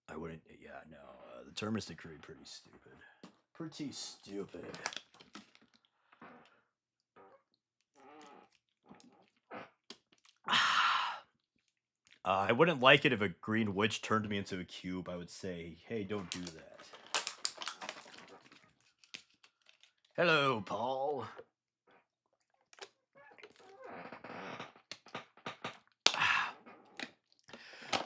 I wouldn't. Yeah, no. The Terminus Decree pretty stupid. Pretty stupid. I wouldn't like it if a green witch turned me into a cube. I would say, hey, don't do that. Hello, Paul.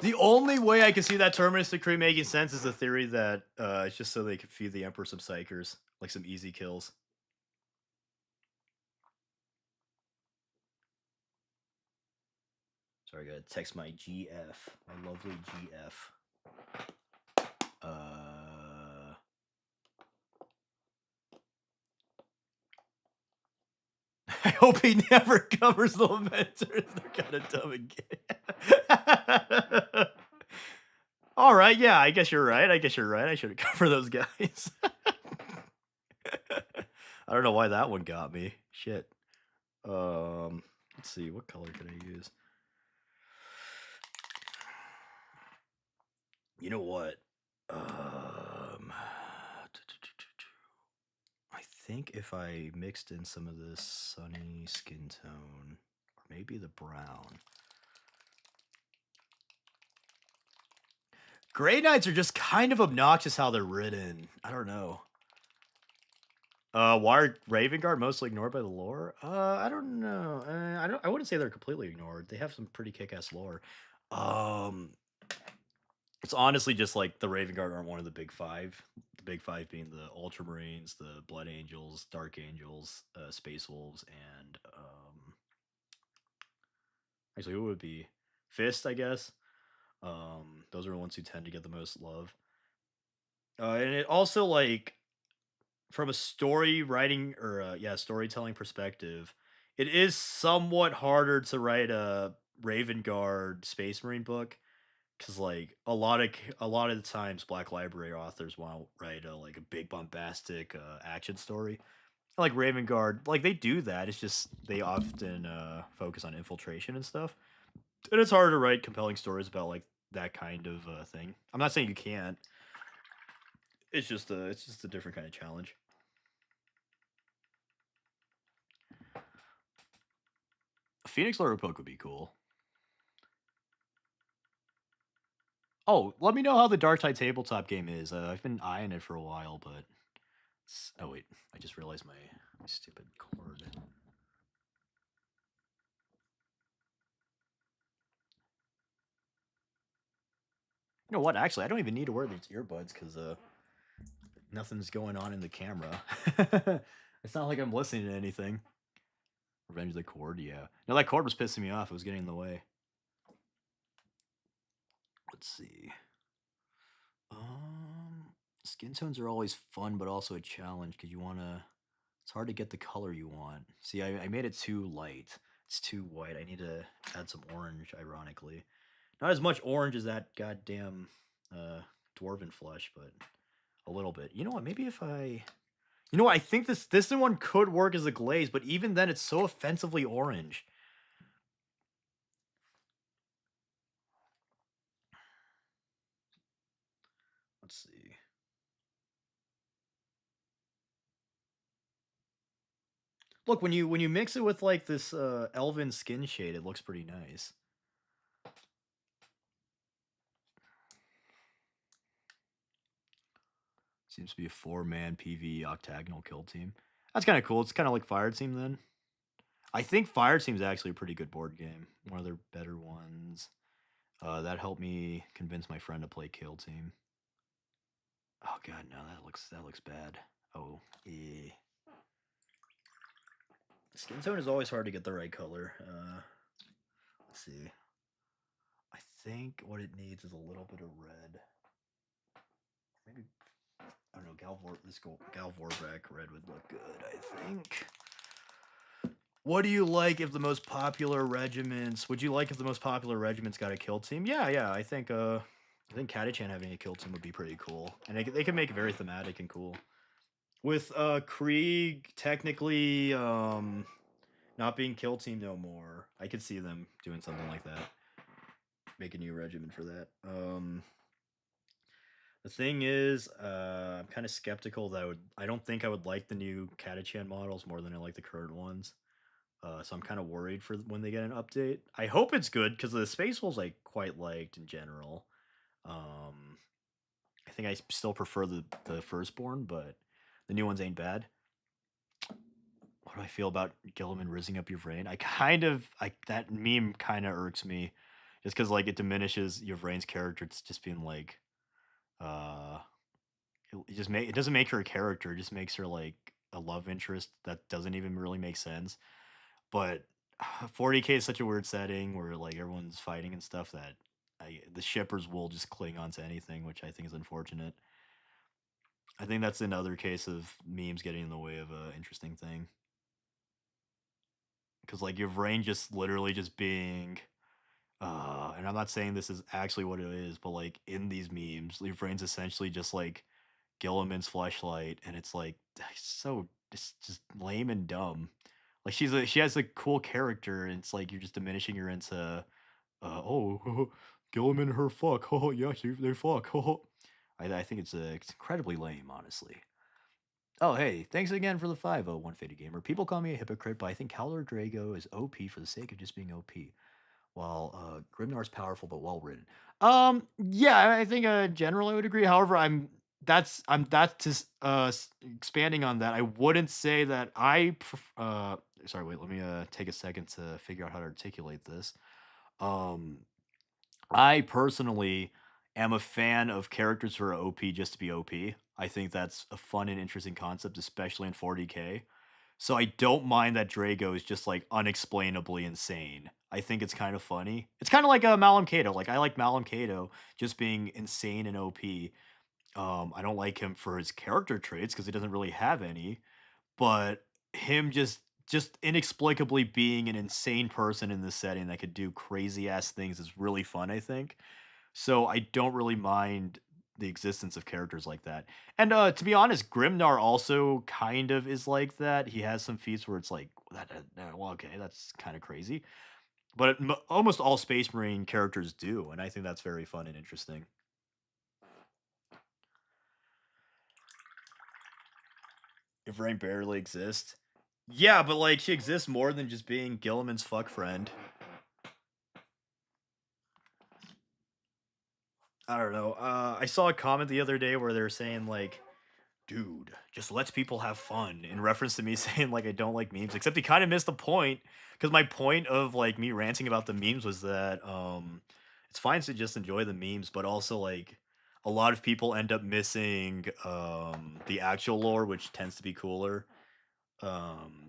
The only way I can see that Terminus decree making sense is the theory that it's just so they could feed the Emperor some psychers, like some easy kills. Sorry, I gotta text my GF, my lovely GF. I hope he never covers the Lamenters. They're kind of dumb again. All right, yeah, I guess you're right. I should have covered those guys. I don't know why that one got me. Shit. Let's see, what color can I use? You know what? I think if I mixed in some of this sunny skin tone, or maybe the brown. Grey Knights are just kind of obnoxious how they're written. I don't know. Why are Raven Guard mostly ignored by the lore? I don't know. I wouldn't say they're completely ignored. They have some pretty kick-ass lore. It's honestly just like the Raven Guard aren't one of the big five. The big five being the Ultramarines, the Blood Angels, Dark Angels, Space Wolves, and actually, who would it be? Fist, I guess. Those are the ones who tend to get the most love. And it also like from a story writing or storytelling perspective, it is somewhat harder to write a Raven Guard Space Marine book because like a lot of the times Black Library authors want to write a big bombastic action story. Like Raven Guard, like they do that. It's just they often focus on infiltration and stuff, and it's hard to write compelling stories about like that kind of thing. I'm not saying you can't. It's just a different kind of challenge. A Phoenix Lord book would be cool. Oh, let me know how the Dark Tide tabletop game is. I've been eyeing it for a while, but oh wait, I just realized my stupid cord. You know what? Actually, I don't even need to wear these earbuds because nothing's going on in the camera. It's not like I'm listening to anything. Revenge of the Cord, yeah. No, that cord was pissing me off. It was getting in the way. Let's see. Skin tones are always fun, but also a challenge because you want to. It's hard to get the color you want. See, I made it too light. It's too white. I need to add some orange, ironically. Not as much orange as that goddamn dwarven flesh, but a little bit. You know what? Maybe if I. You know what? I think this one could work as a glaze, but even then, it's so offensively orange. Let's see. Look, when you mix it with like this elven skin shade, it looks pretty nice. Seems to be a 4-man PV octagonal kill team. That's kind of cool. It's kind of like Fire Team then. I think Fire Team's actually a pretty good board game. One of their better ones. That helped me convince my friend to play Kill Team. Oh god, no, that looks bad. Oh, yeah. Skin tone is always hard to get the right color. Let's see. I think what it needs is a little bit of red. Maybe I don't know. Galvorback red would look good. I think. What do you like if the most popular regiments? Would you like if the most popular regiments got a kill team? Yeah. I think Catachan having a kill team would be pretty cool, and they can make it very thematic and cool. With Krieg technically not being kill team no more, I could see them doing something like that. Make a new regiment for that. The thing is, I'm kind of skeptical that I don't think I would like the new Catachan models more than I like the current ones. So I'm kind of worried for when they get an update. I hope it's good because the Space Wolves I quite liked in general. Um, I think I still prefer the Firstborn, but the new ones ain't bad. What do I feel about Gilliman rizzing up your brain? That meme kind of irks me, just because like it diminishes your brain's character. It's just being like, uh, it doesn't make her a character. It just makes her like a love interest that doesn't even really make sense. But 40K is such a weird setting where like everyone's fighting and stuff that the shippers will just cling on to anything, which I think is unfortunate. I think that's another case of memes getting in the way of a interesting thing. Because like your brain just literally just being, and I'm not saying this is actually what it is, but like in these memes, your brain's essentially just like Gilliman's fleshlight, and it's like it's just lame and dumb. Like she has a cool character, and it's like you're just diminishing her into, oh, Gilliman and her fuck. Oh yeah, they fuck. I think it's incredibly lame, honestly. Oh, hey, thanks again for the 501 Faded Gamer. People call me a hypocrite, but I think Howler Drago is OP for the sake of just being OP. While Grimnar's powerful but well written. Yeah, I think generally I would agree. However, that's just expanding on that. I wouldn't say that sorry, wait, let me take a second to figure out how to articulate this. Um I personally am a fan of characters who are OP just to be OP. I think that's a fun and interesting concept, especially in 40K. So I don't mind that Drago is just like unexplainably insane. I think it's kind of funny. It's kind of like a Malum Kato. Like I like Malum Kato just being insane and OP. I don't like him for his character traits because he doesn't really have any. But him just inexplicably being an insane person in this setting that could do crazy ass things is really fun, I think. So I don't really mind the existence of characters like that. And to be honest, Grimnar also kind of is like that. He has some feats where it's like, well, okay, that's kind of crazy. But almost all Space Marine characters do, and I think that's very fun and interesting. If Rain barely exists, yeah, but like she exists more than just being Gilliman's fuck friend. I don't know. I saw a comment the other day where they're saying like, "Dude, just lets people have fun," in reference to me saying like I don't like memes. Except he kind of missed the point because my point of like me ranting about the memes was that it's fine to just enjoy the memes, but also like a lot of people end up missing the actual lore, which tends to be cooler.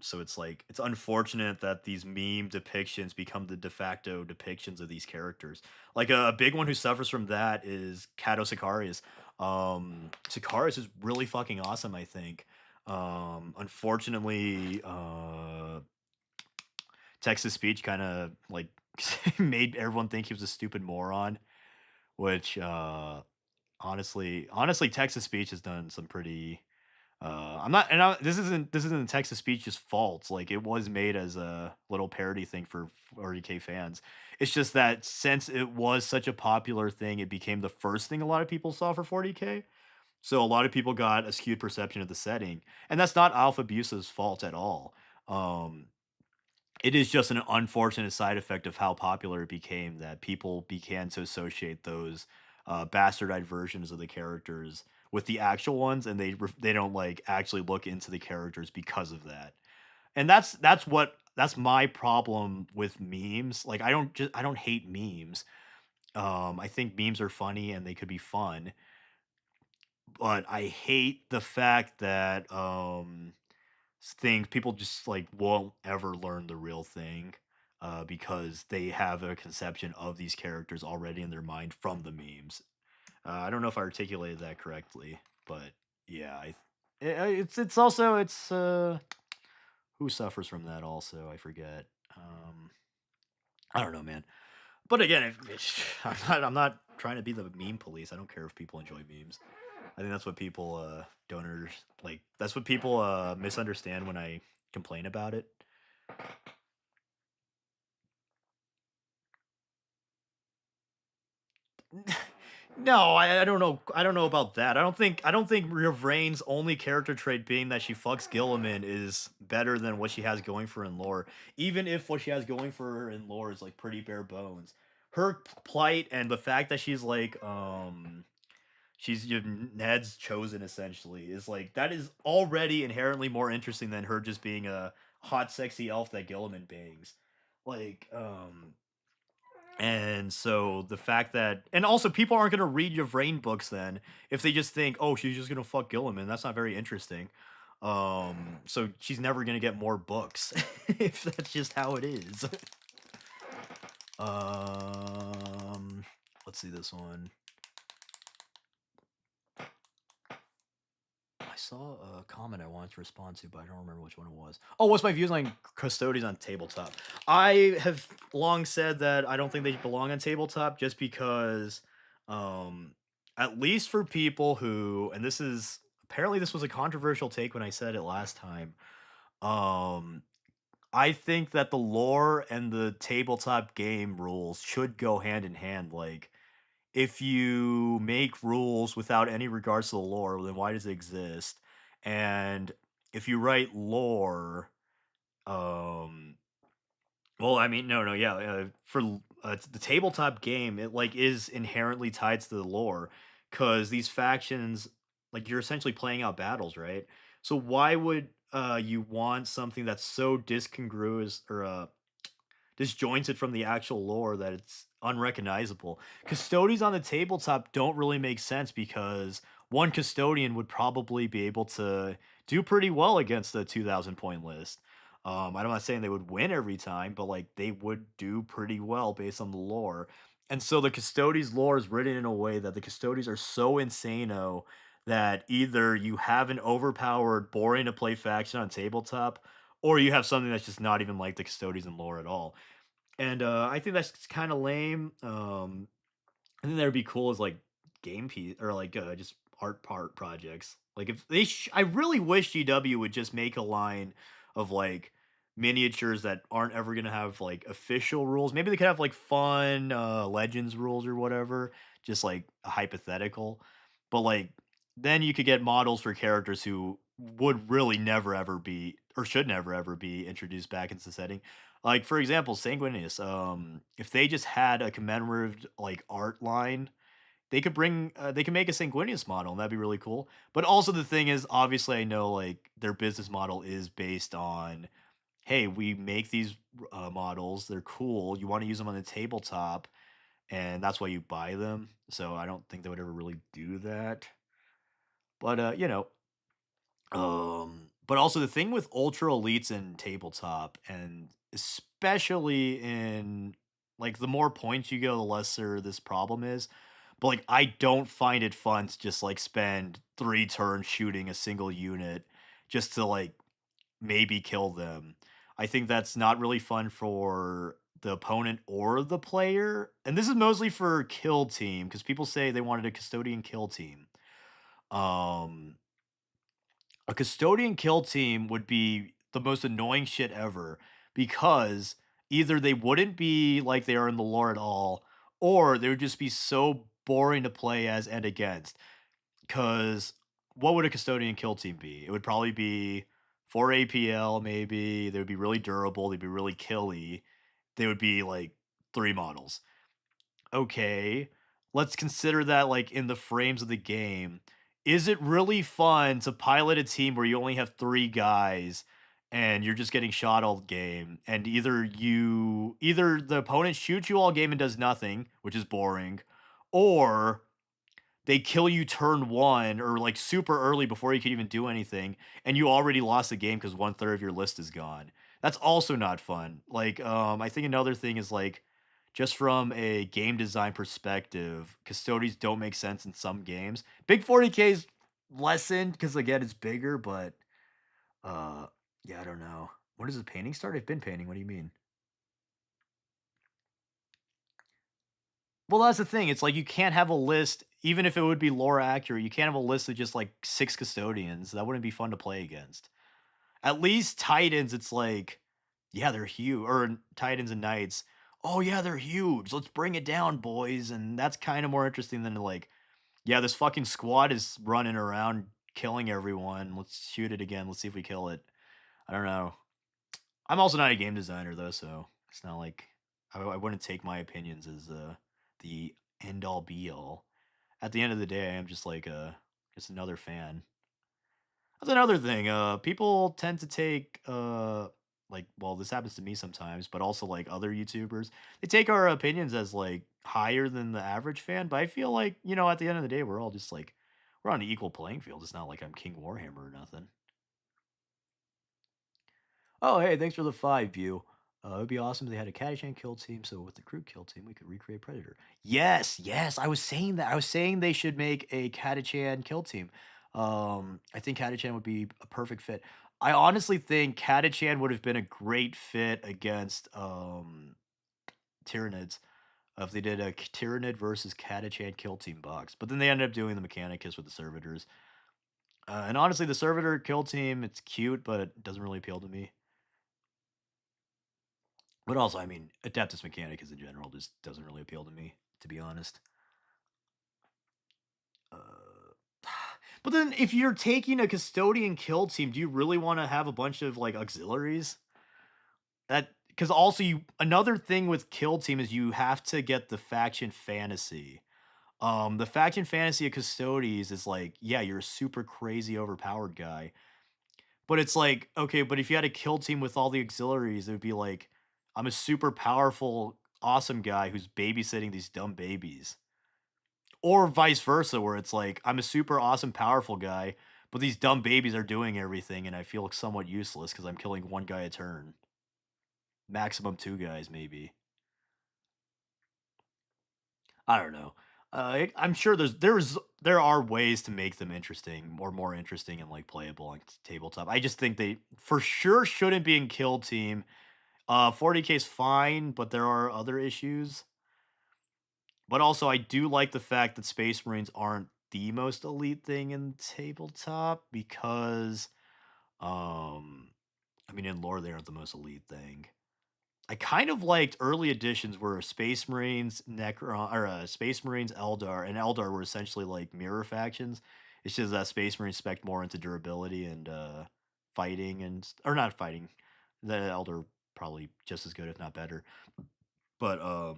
So it's like it's unfortunate that these meme depictions become the de facto depictions of these characters. Like a big one who suffers from that is Kato Sicarius. Sicarius is really fucking awesome, I think. Unfortunately, Texas speech kind of like made everyone think he was a stupid moron, which honestly, Texas speech has done some pretty I'm not, and this isn't Texas Speech's fault. Like it was made as a little parody thing for 40K fans. It's just that since it was such a popular thing, it became the first thing a lot of people saw for 40K. So a lot of people got a skewed perception of the setting, and that's not Alpha Abuse's fault at all. Um, it is just an unfortunate side effect of how popular it became that people began to associate those bastardized versions of the characters with the actual ones, and they don't like actually look into the characters because of that. And that's my problem with memes. Like I don't hate memes. I think memes are funny and they could be fun, but I hate the fact that things people just like won't ever learn the real thing because they have a conception of these characters already in their mind from the memes. I don't know if I articulated that correctly, but yeah, it's also it's who suffers from that also I forget. Um, I don't know, man. But again, I'm not trying to be the meme police. I don't care if people enjoy memes. I think that's what people don't like. That's what people misunderstand when I complain about it. No, I don't know. I don't know about that. I don't think Yvrane's only character trait being that she fucks Gilliman is better than what she has going for her in lore. Even if what she has going for her in lore is like pretty bare bones. Her plight and the fact that she's Ned's chosen essentially is like that is already inherently more interesting than her just being a hot sexy elf that Gilliman bangs. Like and so the fact that, and also people aren't going to read your Vrain books then if they just think, oh, she's just going to fuck Gilliman. That's not very interesting. So she's never going to get more books if that's just how it is. Um, let's see this one. I saw a comment I wanted to respond to, but I don't remember which one it was. Oh, what's my views on custodians on tabletop? I have long said that I don't think they belong on tabletop just because, um, at least for people who, and this is apparently this was a controversial take when I said it last time. Um, I think that the lore and the tabletop game rules should go hand in hand. Like, if you make rules without any regards to the lore, then why does it exist? And if you write lore, um, well, I mean, no, yeah, the tabletop game, it like is inherently tied to the lore because these factions, like you're essentially playing out battles, right? So why would you want something that's so discongruous or disjointed from the actual lore that it's unrecognizable. Custodians on the tabletop don't really make sense because one custodian would probably be able to do pretty well against the 2,000 point list. I'm not saying they would win every time, but like they would do pretty well based on the lore. And so the custodies lore is written in a way that the custodies are so insano that either you have an overpowered, boring to play faction on tabletop, or you have something that's just not even like the custodians in lore at all. And, I think that's kinda lame. I think that'd be cool as, like, game piece or, like, just art part projects. Like, if they I really wish GW would just make a line of, like, miniatures that aren't ever gonna have, like, official rules. Maybe they could have, like, fun, Legends rules or whatever, just, like, a hypothetical. But, like, then you could get models for characters who would really never ever be or should never ever be introduced back into the setting. Like, for example, Sanguinius, if they just had a commemorative, like, art line, they could make a Sanguinius model, and that'd be really cool. But also the thing is, obviously, I know, like, their business model is based on, "Hey, we make these, models, they're cool, you wanna use them on the tabletop, and that's why you buy them." So, I don't think they would ever really do that. But, but also the thing with ultra elites in tabletop, and especially in like the more points you go, the lesser this problem is. But like I don't find it fun to just like spend 3 turns shooting a single unit just to like maybe kill them. I think that's not really fun for the opponent or the player. And this is mostly for kill team, because people say they wanted a custodian kill team. Um a custodian kill team would be the most annoying shit ever because either they wouldn't be like they are in the lore at all, or they would just be so boring to play as and against. Because what would a custodian kill team be? It would probably be 4 APL, maybe. They would be really durable. They'd be really killy. They would be like 3 models. Okay, let's consider that like in the frames of the game. Is it really fun to pilot a team where you only have 3 guys and you're just getting shot all game and either the opponent shoots you all game and does nothing, which is boring, or they kill you turn 1 or like super early before you can even do anything and you already lost the game because 1/3 of your list is gone. That's also not fun. Like I think another thing is like just from a game design perspective, custodies don't make sense in some games. Big 40k is lessened because again it's bigger, but uh yeah, I don't know. When does the painting start? I've been painting. What do you mean? Well, that's the thing. It's like you can't have a list, even if it would be lore accurate. You can't have a list of just like 6 custodians. That wouldn't be fun to play against. At least Titans, it's like, yeah, they're huge. Or Titans and Knights. "Oh yeah, they're huge. Let's bring it down, boys." And that's kind of more interesting than like, yeah, this fucking squad is running around killing everyone. Let's shoot it again. Let's see if we kill it. I don't know. I'm also not a game designer though, so it's not like I wouldn't take my opinions as the end all be all. At the end of the day, I'm just like just another fan. That's another thing. People tend to take like, well, this happens to me sometimes, but also like other YouTubers, they take our opinions as like higher than the average fan. But I feel like, at the end of the day, we're all just like we're on an equal playing field. It's not like I'm King Warhammer or nothing. Oh, hey, thanks for the 5 view. It would be awesome if they had a Caddyshack kill team, so with the crew kill team, we could recreate Predator. Yes, yes, I was saying that. I was saying they should make a Catachan kill team. I think Catachan would be a perfect fit. I honestly think Catachan would have been a great fit against Tyranids if they did a Tyranid versus Catachan kill team box. But then they ended up doing the Mechanicus with the Servitors. And honestly, the Servitor kill team, it's cute, but it doesn't really appeal to me. But also, I mean, Adeptus Mechanicus in general just doesn't really appeal to me, to be honest. Uh, but then, if you're taking a custodian kill team, do you really want to have a bunch of like auxiliaries? That because also you another thing with kill team is you have to get the faction fantasy. The faction fantasy of Custodes is like, yeah, you're a super crazy overpowered guy, but it's like, okay, but if you had a kill team with all the auxiliaries, it would be like, I'm a super powerful, awesome guy who's babysitting these dumb babies. Or vice versa, where it's like, I'm a super awesome, powerful guy, but these dumb babies are doing everything, and I feel somewhat useless because I'm killing one guy a turn. Maximum two guys, maybe. I don't know. I'm sure there are ways to make them interesting or more interesting and like playable on tabletop. I just think they for sure shouldn't be in kill team. 40k is fine, but there are other issues. But also, I do like the fact that Space Marines aren't the most elite thing in tabletop because, um, I mean, in lore they aren't the most elite thing. I kind of liked early editions where Space Marines, Necron, or Space Marines, Eldar, and Eldar were essentially like mirror factions. It's just that Space Marines spec more into durability and fighting, or not fighting. The Eldar probably just as good, if not better. But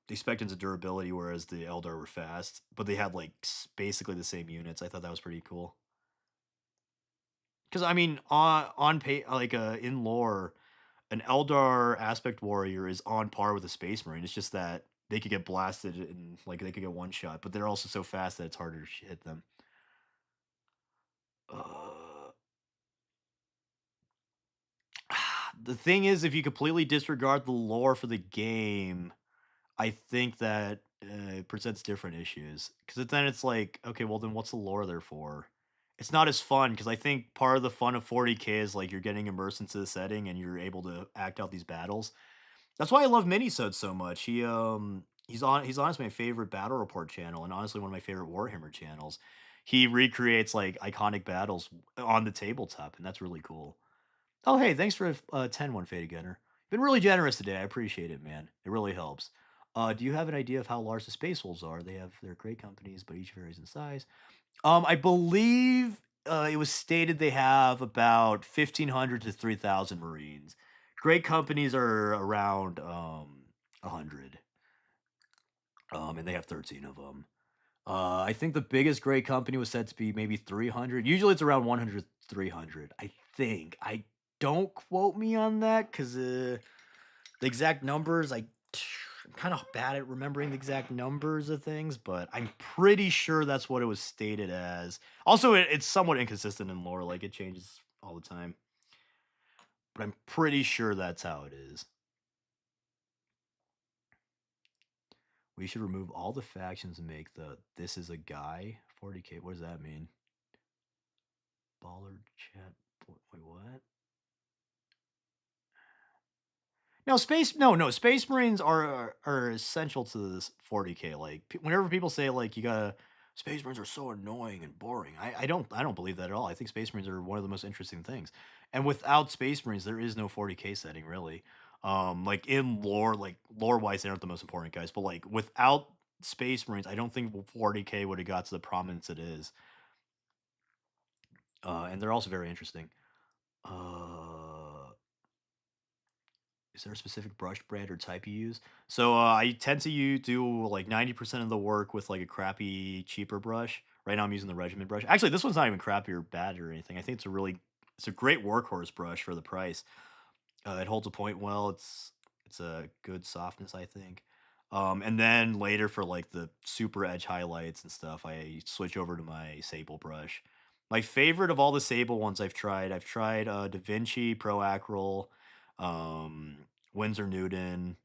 they spec into durability, whereas the Eldar were fast. But they had like basically the same units. I thought that was pretty cool. Because I mean, like in lore, an Eldar aspect warrior is on par with a Space Marine. It's just that they could get blasted and like they could get one shot, but they're also so fast that it's harder to hit them. Uh, the thing is, if you completely disregard the lore for the game, I think that it presents different issues. Because then it's like, okay, well then what's the lore there for? It's not as fun because I think part of the fun of 40k is like you're getting immersed into the setting and you're able to act out these battles. That's why I love Minisode so much. He's honestly my favorite battle report channel and honestly one of my favorite Warhammer channels. He recreates like iconic battles on the tabletop, and that's really cool. Oh, hey, thanks for 10-1 Faded Gunner. Been really generous today. I appreciate it, man. It really helps. Do you have an idea of how large the Space Wolves are? They're great companies, but each varies in size. I believe it was stated they have about 1,500 to 3,000 Marines. Great companies are around 100, and they have 13 of them. I think the biggest great company was said to be maybe 300. Usually it's around 100 300. I think. I don't quote me on that because the exact numbers, I'm kind of bad at remembering the exact numbers of things, but I'm pretty sure that's what it was stated as. Also, it's somewhat inconsistent in lore, like it changes all the time, but I'm pretty sure that's how it is. We should remove all the factions and make the "this is a guy" 40k. What does that mean? Baller chat. Wait, what? No, Space Marines are essential to this 40k. Like whenever people say like you gotta Space Marines are so annoying and boring, I don't believe that at all. I think Space Marines are one of the most interesting things. And without Space Marines, there is no 40k setting really. Like in lore, like lore wise, they aren't the most important guys, but like without Space Marines, I don't think 40k would have got to the prominence it is. And they're also very interesting. Is there a specific brush brand or type you use? So I tend to do like 90% of the work with like a crappy, cheaper brush. Right now I'm using the Regiment brush. Actually, this one's not even crappy or bad or anything. I think it's a great workhorse brush for the price. It holds a point well. It's a good softness, I think. And then later for like the super edge highlights and stuff, I switch over to my Sable brush. My favorite of all the Sable ones I've tried Da Vinci, Pro Acryl, um, Winsor Newton,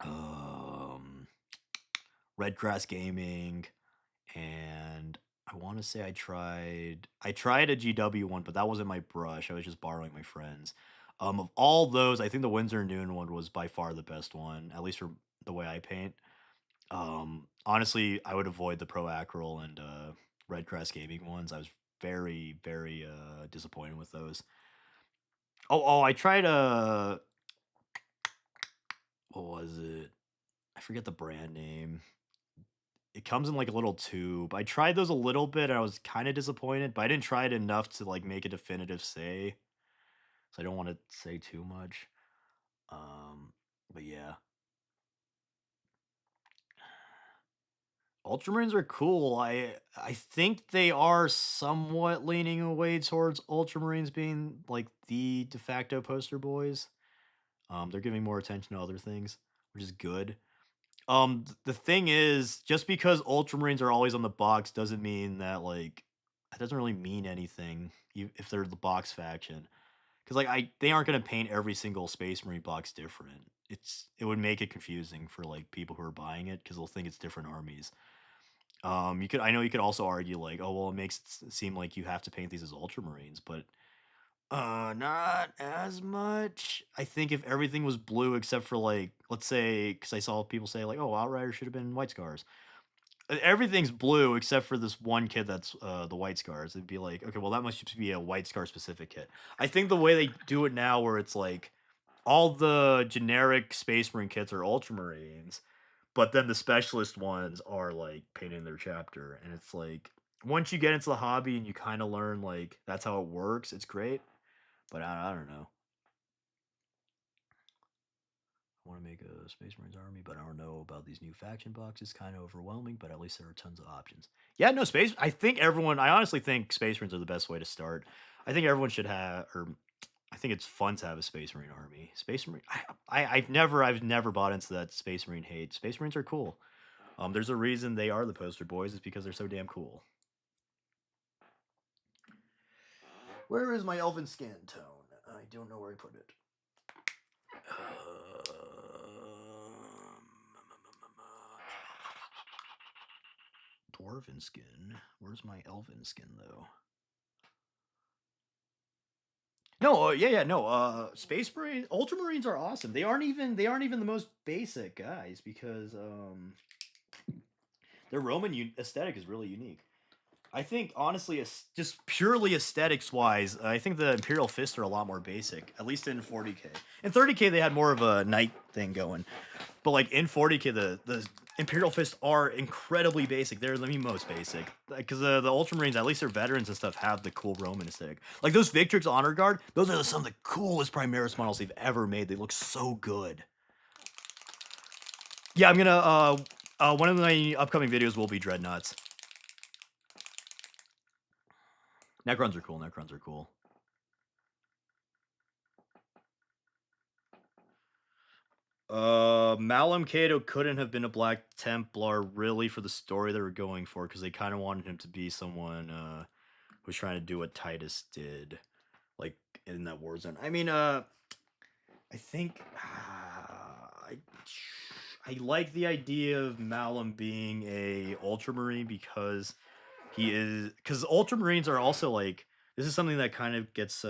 um, Red Grass Gaming, and I want to say I tried a GW one, but that wasn't my brush. I was just borrowing my friends. Of all those, I think the Winsor Noon one was by far the best one, at least for the way I paint. Honestly, I would avoid the Pro Acryl and Red Crest Gaming ones. I was very disappointed with those. I tried what was it? I forget the brand name. It comes in like a little tube. I tried those a little bit and I was kind of disappointed, but I didn't try it enough to like make a definitive say. So I don't want to say too much. But yeah. Ultramarines are cool. I think they are somewhat leaning away towards Ultramarines being like the de facto poster boys. They're giving more attention to other things, which is good. The thing is, just because Ultramarines are always on the box doesn't mean that like that doesn't really mean anything if they're the box faction. Because like they aren't gonna paint every single Space Marine box different. It would make it confusing for like people who are buying it because they'll think it's different armies. I know you could also argue like, oh well, it makes it seem like you have to paint these as Ultramarines, but not as much. I think if everything was blue except for like, let's say, because I saw people say like, oh, Outrider should have been White Scars. Everything's blue except for this one kid that's the White Scars. It'd be like, okay, well that must just be a White Scar specific kit. I think the way they do it now, where it's like all the generic Space Marine kits are Ultramarines, but then the specialist ones are like painting their chapter, and it's like once you get into the hobby and you kind of learn like that's how it works, it's great. But I don't know. I want to make a Space Marines army, but I don't know about these new faction boxes. Kind of overwhelming, but at least there are tons of options. Yeah, no space. I think everyone. I honestly think Space Marines are the best way to start. I think everyone should have, or I think it's fun to have a Space Marine army. Space Marine. I've never bought into that Space Marine hate. Space Marines are cool. There's a reason they are the poster boys. It's because they're so damn cool. Where is my elven skin tone? I don't know where I put it. Dwarven skin. Where's my elven skin though? No, yeah, no. Space Marine, Ultramarines are awesome. They aren't even the most basic guys because their Roman aesthetic is really unique. I think honestly, just purely aesthetics wise, I think the Imperial Fists are a lot more basic, at least in 40k. In 30k, they had more of a knight thing going, but like in 40k, the Imperial Fists are incredibly basic. They're the most basic because the Ultramarines, at least their veterans and stuff, have the cool Roman aesthetic. Like those Victrix Honor Guard, those are some of the coolest Primaris models they've ever made. They look so good. Yeah, I'm gonna one of my upcoming videos will be Dreadnoughts. Necrons are cool. Necrons are cool. Malum Cato couldn't have been a Black Templar really for the story they were going for because they kind of wanted him to be someone who's trying to do what Titus did, like in that war zone. I mean, I think I like the idea of Malum being a Ultramarine because Ultramarines are also like this is something that kind of gets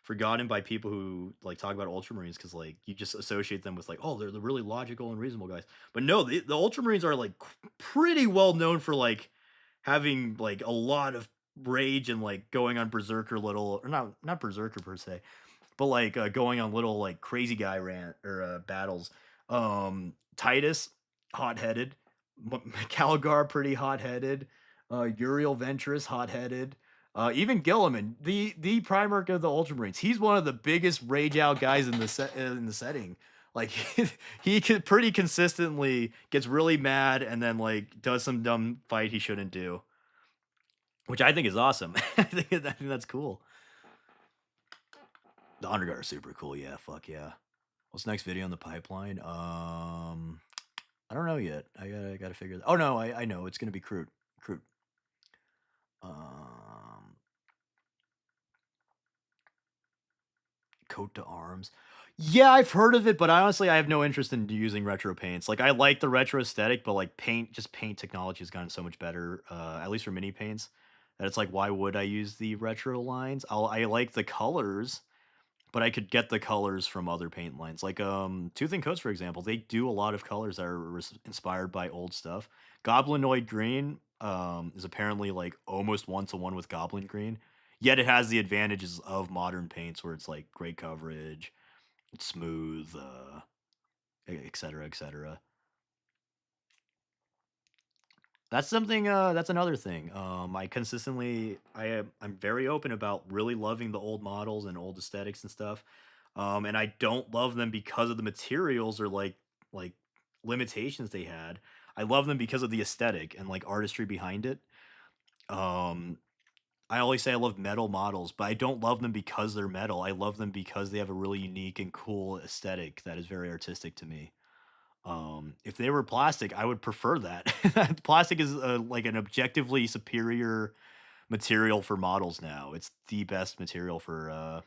forgotten by people who like talk about Ultramarines because like you just associate them with like they're the really logical and reasonable guys. But no, the Ultramarines are like pretty well known for like having like a lot of rage and like going on berserker little or not berserker per se, but like going on little like crazy guy rant or battles. Titus, hot headed. Calgar, pretty hot headed. Uriel Ventress, hot headed. Even Gilliman, the Primarch of the Ultramarines, he's one of the biggest rage out guys in the setting. Like he could pretty consistently gets really mad and then like does some dumb fight he shouldn't do, which I think is awesome. I think that's cool. The Honor Guard are super cool. Yeah, fuck yeah. What's the next video in the pipeline? I don't know yet. I gotta figure that. Oh no, I know it's gonna be Crude. Crude. Um, Coat to Arms. Yeah, I've heard of it, but honestly, I have no interest in using retro paints. Like, I like the retro aesthetic, but like paint technology has gotten so much better. At least for mini paints, that it's like, why would I use the retro lines? I like the colors, but I could get the colors from other paint lines. Like Tooth and Coats, for example, they do a lot of colors that are inspired by old stuff. Goblinoid Green is apparently like almost 1-to-1 with Goblin Green. Yet it has the advantages of modern paints where it's like great coverage, it's smooth, et cetera, et cetera. That's something. That's another thing. I'm very open about really loving the old models and old aesthetics and stuff. And I don't love them because of the materials or like limitations they had. I love them because of the aesthetic and like artistry behind it. Um, I always say I love metal models, but I don't love them because they're metal. I love them because they have a really unique and cool aesthetic that is very artistic to me. If they were plastic, I would prefer that. Plastic is like an objectively superior material for models now. It's the best material for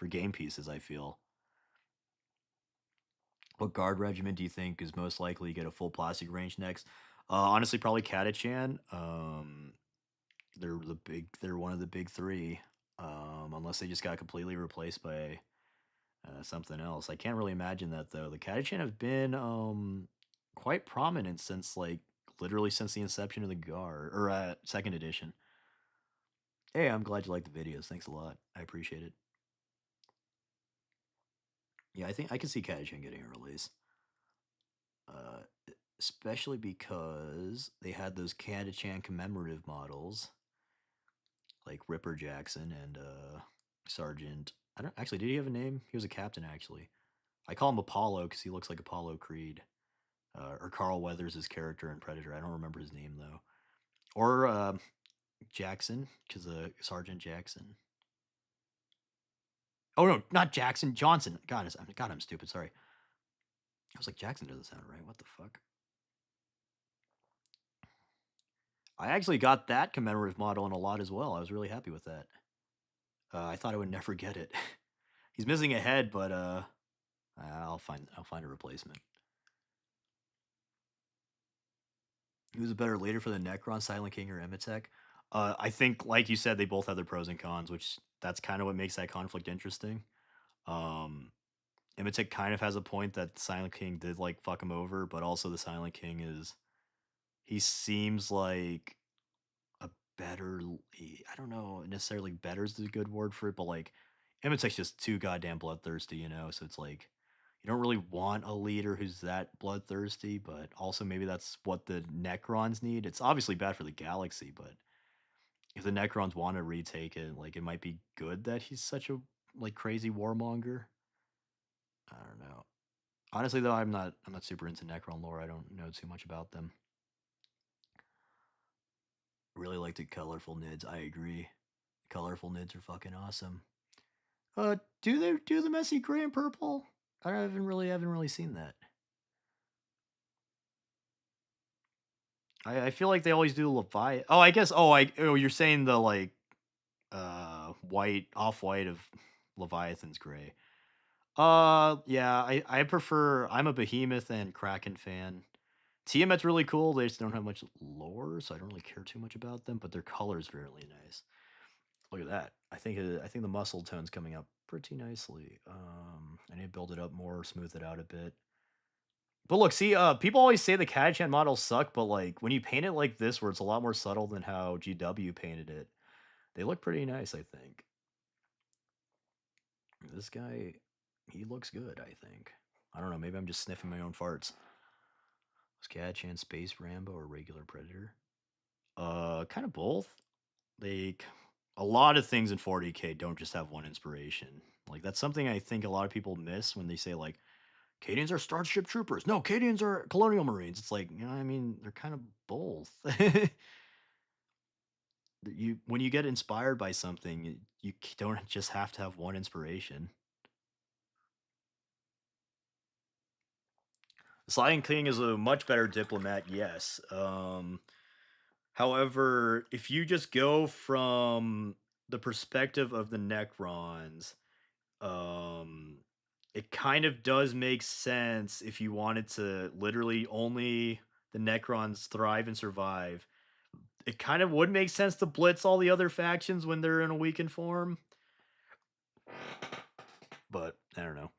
game pieces, I feel. What guard regiment do you think is most likely to get a full plastic range next? Honestly, probably Catachan. They're one of the big three. Unless they just got completely replaced by something else. I can't really imagine that though. The Catachan have been quite prominent since like literally since the inception of the Guard or second edition. Hey, I'm glad you like the videos. Thanks a lot. I appreciate it. Yeah, I think I can see Catachan getting a release. Uh, Especially because they had those Catachan commemorative models like Ripper Jackson and Sergeant. I don't actually. Did he have a name? He was a captain actually. I call him Apollo because he looks like Apollo Creed. Or Carl Weathers' character in Predator. I don't remember his name though. Or Jackson, because Sergeant Jackson. Oh no, not Jackson, Johnson. God, I'm stupid. Sorry. I was like, Jackson doesn't sound right. What the fuck? I actually got that commemorative model in a lot as well. I was really happy with that. I thought I would never get it. He's missing a head, but I'll find a replacement. Who's a better leader for the Necron, Silent King, or Emitek? I think, like you said, they both have their pros and cons, which that's kind of what makes that conflict interesting. Um, Emitek kind of has a point that Silent King did like fuck him over, but also the Silent King he seems like a better. I don't know necessarily better is the good word for it, but like Emitek's just too goddamn bloodthirsty, you know. So it's like you don't really want a leader who's that bloodthirsty, but also maybe that's what the Necrons need. It's obviously bad for the galaxy, but if the Necrons want to retake it, like it might be good that he's such a like crazy warmonger. I don't know. Honestly, though, I'm not super into Necron lore. I don't know too much about them. Really like the colorful nids. I agree. Colorful nids are fucking awesome. Do they do the messy gray and purple? I haven't really seen that. I feel like they always do Leviathan. Oh, I guess. You're saying the like white off white of Leviathan's gray. Yeah, I prefer. I'm a Behemoth and Kraken fan. Tiamat's really cool. They just don't have much lore, so I don't really care too much about them. But their color's really nice. Look at that. I think the muscle tone's coming up pretty nicely. I need to build it up more, smooth it out a bit. But look, see, people always say the Catachan models suck, but like when you paint it like this, where it's a lot more subtle than how GW painted it, they look pretty nice. I think. this guy, he looks good, I think. I don't know, maybe I'm just sniffing my own farts. Was Catachan Space Rambo or regular Predator? Kind of both. Like, a lot of things in 40k don't just have one inspiration. Like, that's something I think a lot of people miss when they say, like, Cadians are Starship Troopers. No, Cadians are Colonial Marines. It's like, you know, I mean, they're kind of both. When you get inspired by something, you don't just have to have one inspiration. The Lion King is a much better diplomat, yes. However, if you just go from the perspective of the Necrons, um, it kind of does make sense if you wanted to literally only the Necrons thrive and survive. It kind of would make sense to blitz all the other factions when they're in a weakened form. But I don't know.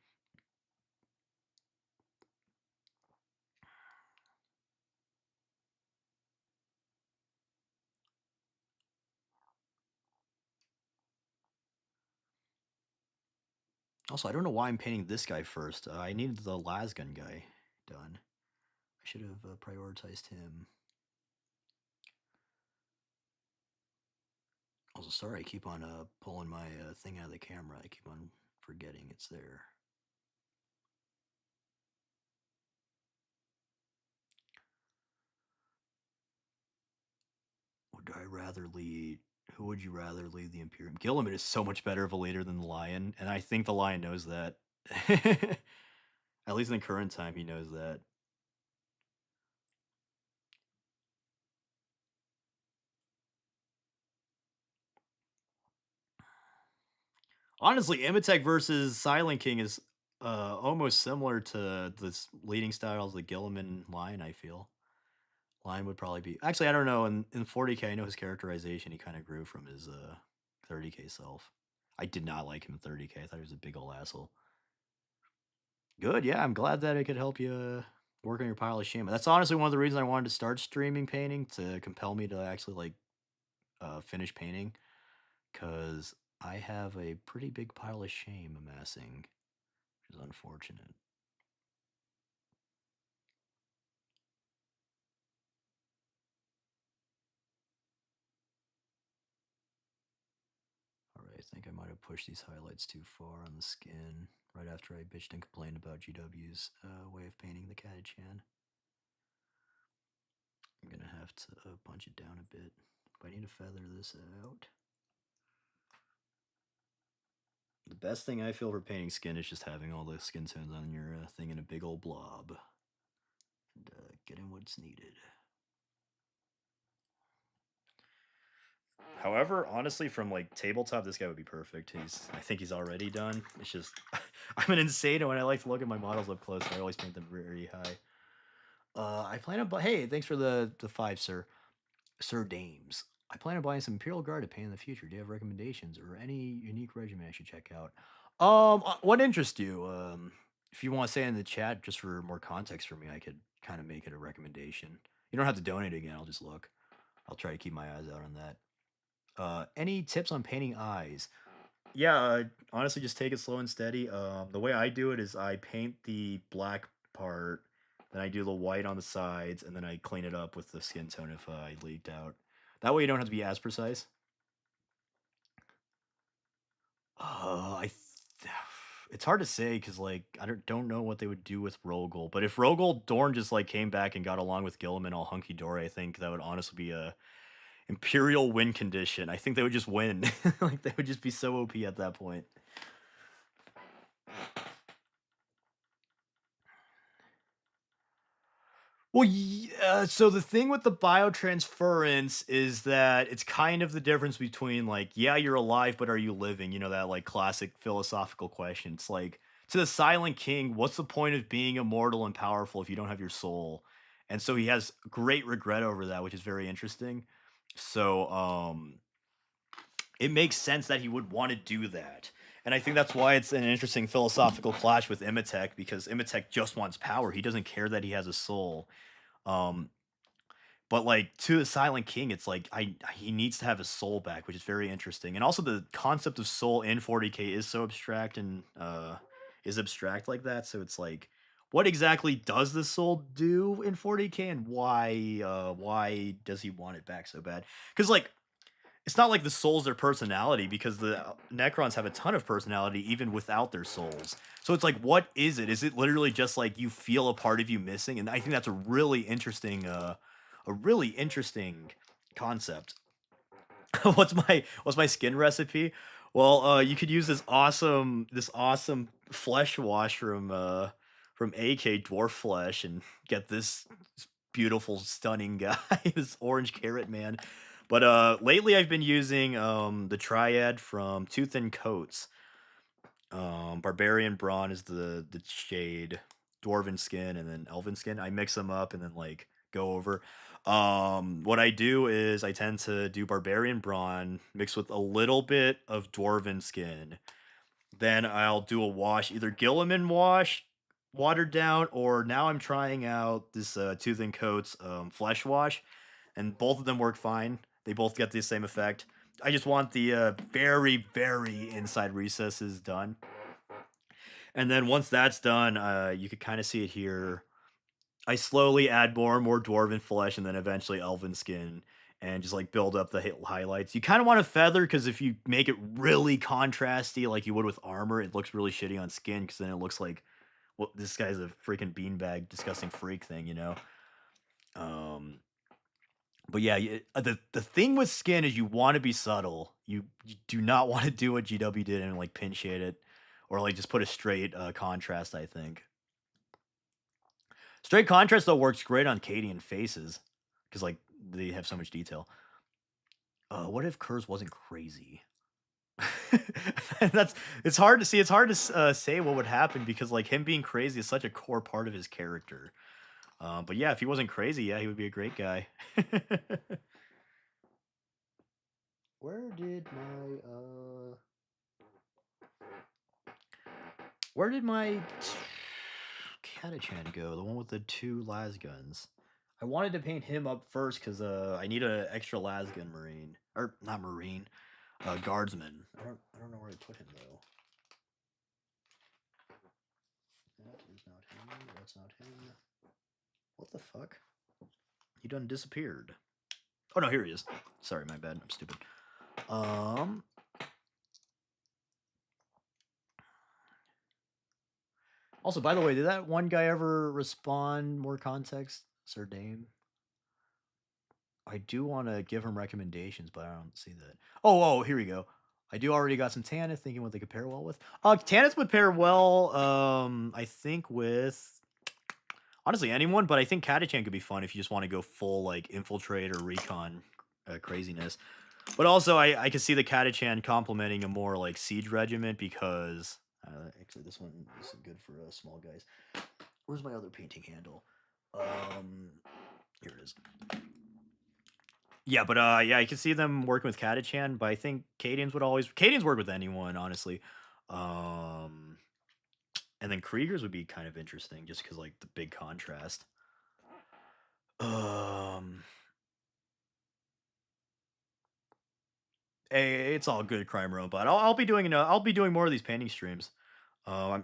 Also, I don't know why I'm painting this guy first. I needed the Lasgun guy done. I should have prioritized him. Also, sorry, I keep on pulling my thing out of the camera. I keep on forgetting it's there. Would I rather lead? Who would you rather lead the Imperium? Gilliman is so much better of a leader than the Lion, and I think the Lion knows that. At least in the current time, he knows that. Honestly, Imatech versus Silent King is almost similar to the leading styles of the Gilliman Lion, I feel. Lion would probably be. Actually, I don't know. In 40k, I know his characterization, he kind of grew from his 30k self. I did not like him in 30k. I thought he was a big old asshole. Good, yeah. I'm glad that it could help you work on your pile of shame. That's honestly one of the reasons I wanted to start streaming painting, to compel me to actually like finish painting, because I have a pretty big pile of shame amassing, which is unfortunate. Alright, I think I might have pushed these highlights too far on the skin right after I bitched and complained about GW's way of painting the Catachan. I'm gonna have to punch it down a bit, but I need to feather this out. The best thing I feel for painting skin is just having all the skin tones on your thing in a big old blob. And getting what's needed. However, honestly, from like tabletop, this guy would be perfect. I think he's already done. It's just, I'm an insane when I like to look at my models up close. I always paint them very high. I plan on, hey, thanks for the 5, sir. Sir Dames. I plan on buying some Imperial Guard to paint in the future. Do you have recommendations or any unique regimen I should check out? What interests you? If you want to say in the chat, just for more context for me, I could kind of make it a recommendation. You don't have to donate again. I'll just look. I'll try to keep my eyes out on that. Any tips on painting eyes? Yeah, honestly, just take it slow and steady. The way I do it is I paint the black part, then I do the white on the sides, and then I clean it up with the skin tone if I leaked out. That way you don't have to be as precise. It's hard to say because like I don't know what they would do with Rogel, but if Rogel Dorn just like came back and got along with Gilliman all hunky dory, I think that would honestly be a Imperial win condition. I think they would just win. Like they would just be so OP at that point. Well, so the thing with the biotransference is that it's kind of the difference between like, yeah, you're alive, but are you living? You know, that like classic philosophical question. It's like, to the Silent King, what's the point of being immortal and powerful if you don't have your soul? And so he has great regret over that, which is very interesting. So, it makes sense that he would want to do that. And I think that's why it's an interesting philosophical clash with Imatech, because Imatech just wants power. He doesn't care that he has a soul. Um, But like to the Silent King, it's like he needs to have his soul back, which is very interesting. And also the concept of soul in 40K is so abstract and is abstract like that. So it's like, what exactly does the soul do in 40K, and why does he want it back so bad? Because like it's not like the soul's their personality, because the Necrons have a ton of personality even without their souls. So it's like, what is it? Is it literally just like you feel a part of you missing? And I think that's a really interesting concept. What's my skin recipe? Well, you could use this awesome flesh wash from AK Dwarf Flesh and get this beautiful, stunning guy, this orange carrot man. But lately I've been using the triad from Tooth and Coats. Barbarian Brawn is the shade, Dwarven skin, and then Elven skin. I mix them up and then like go over. What I do is I tend to do Barbarian Brawn mixed with a little bit of Dwarven skin. Then I'll do a wash, either Gilliman wash, watered down, or now I'm trying out this Tooth and Coats flesh wash, and both of them work fine. They both get the same effect. I just want the very, very inside recesses done. And then once that's done, you could kind of see it here. I slowly add more and more dwarven flesh, and then eventually elven skin, and just like build up the highlights. You kind of want to feather, because if you make it really contrasty like you would with armor, it looks really shitty on skin, because then it looks like, well, this guy's a freaking beanbag, disgusting freak thing, you know. Um, but yeah, the thing with skin is you want to be subtle. You do not want to do what GW did and like pin shade it, or like just put a straight contrast. I think straight contrast though works great on Cadian faces, because like they have so much detail. What if Kurz wasn't crazy? That's it's hard to see. It's hard to say what would happen, because like him being crazy is such a core part of his character. But yeah, if he wasn't crazy, yeah, he would be a great guy. Where did my Catachan go? The one with the two las guns. I wanted to paint him up first because I need an extra lasgun marine, or not marine, guardsman. I don't know where I put him though. That is not him. That's not him. What the fuck? He done disappeared. Oh no, here he is. Sorry, my bad. I'm stupid. Also, by the way, did that one guy ever respond? More context, Sir Dame. I do want to give him recommendations, but I don't see that. Oh, here we go. I do already got some Tanith, thinking what they could pair well with. Tanith would pair well, I think with honestly anyone, but I think Catachan could be fun if you just want to go full like infiltrate or recon craziness. But also, I can see the Catachan complementing a more like siege regiment, because actually this one isn't good for small guys. Where's my other painting handle? Here it is. Yeah, but yeah, I can see them working with Catachan, but I think Cadians work with anyone, honestly. Um, and then Kriegers would be kind of interesting, just because like the big contrast. Hey, it's all good, Crime Robot. I'll be doing more of these painting streams.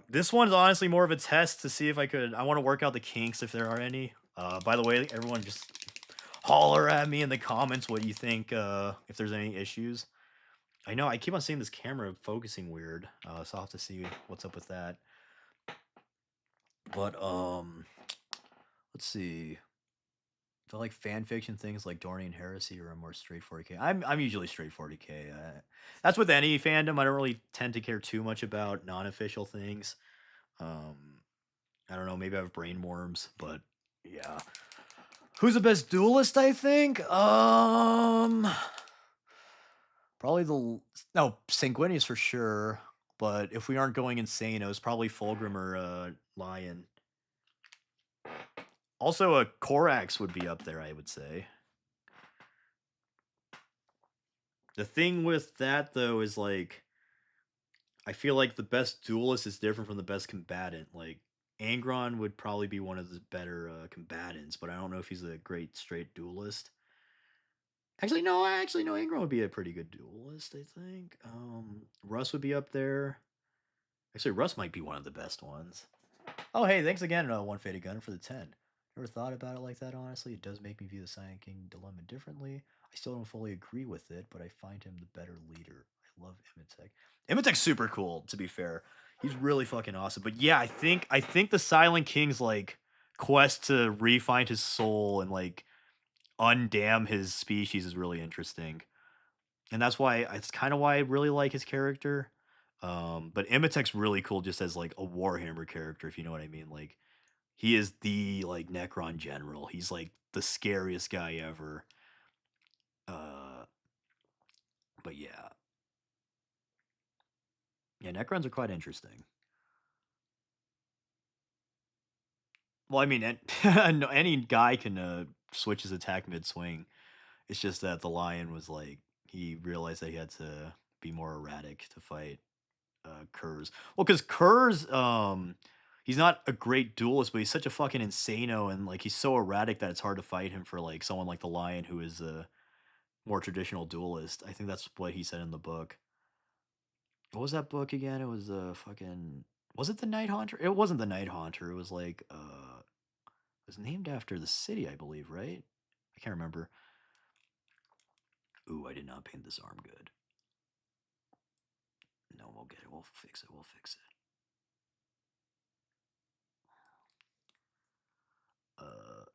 This one's honestly more of a test to see if I want to work out the kinks if there are any. By the way, everyone just holler at me in the comments what you think, if there's any issues. I know I keep on seeing this camera focusing weird, so I'll have to see what's up with that. But let's see. I feel like fan fiction things like Dornian Heresy are a more straight 40K. I'm usually straight 40K. That's with any fandom. I don't really tend to care too much about non-official things. I don't know. Maybe I have brain worms, but yeah. Who's the best duelist? I think. Probably Sanguinius for sure. But if we aren't going insane, it was probably Fulgrim or Lion. Also, a Korax would be up there, I would say. The thing with that, though, is like, I feel like the best duelist is different from the best combatant. Like, Angron would probably be one of the better combatants, but I don't know if he's a great straight duelist. Actually, no. Angron would be a pretty good duelist. I think. Russ would be up there. Actually, Russ might be one of the best ones. Oh, hey, thanks again, One Faded Gunner, for the 10. Never thought about it like that, honestly. It does make me view the Saiyan King dilemma differently. I still don't fully agree with it, but I find him the better leader. I love Imitek. Imitek's super cool, to be fair. He's really fucking awesome. But yeah, I think the Silent King's like quest to re-find his soul and like undam his species is really interesting. And that's why it's kind of why I really like his character. But Imitek's really cool just as like a Warhammer character, if you know what I mean. Like he is the like Necron general. He's like the scariest guy ever. Uh, but yeah, yeah, Necrons are quite interesting. Well, I mean, no, any guy can switch his attack mid swing. It's just that the lion was like he realized that he had to be more erratic to fight Kurz. Well, because Kurz, he's not a great duelist, but he's such a fucking insano, and like he's so erratic that it's hard to fight him for like someone like the lion who is a more traditional duelist. I think that's what he said in the book. What was that book again? It was fucking. Was it the Night Haunter? It wasn't the Night Haunter. It was like it was named after the city, I believe, right? I can't remember. Ooh, I did not paint this arm good. No, we'll get it. We'll fix it. We'll fix it. Uh,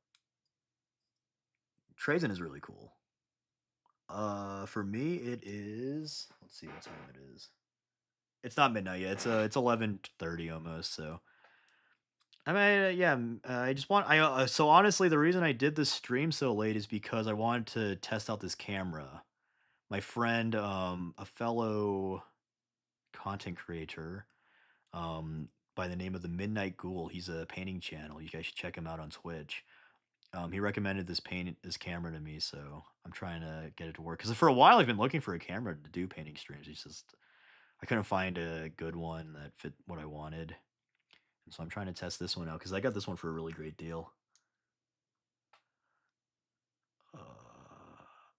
Trazen is really cool. For me, it is. Let's see what time it is. It's not midnight yet. It's 11:30 almost. So I mean, yeah. I just want. So honestly, the reason I did this stream so late is because I wanted to test out this camera. My friend, a fellow content creator, by the name of the Midnight Ghoul. He's a painting channel. You guys should check him out on Twitch. He recommended this camera to me, so I'm trying to get it to work. Because for a while, I've been looking for a camera to do painting streams. It's just I couldn't find a good one that fit what I wanted, and so I'm trying to test this one out because I got this one for a really great deal.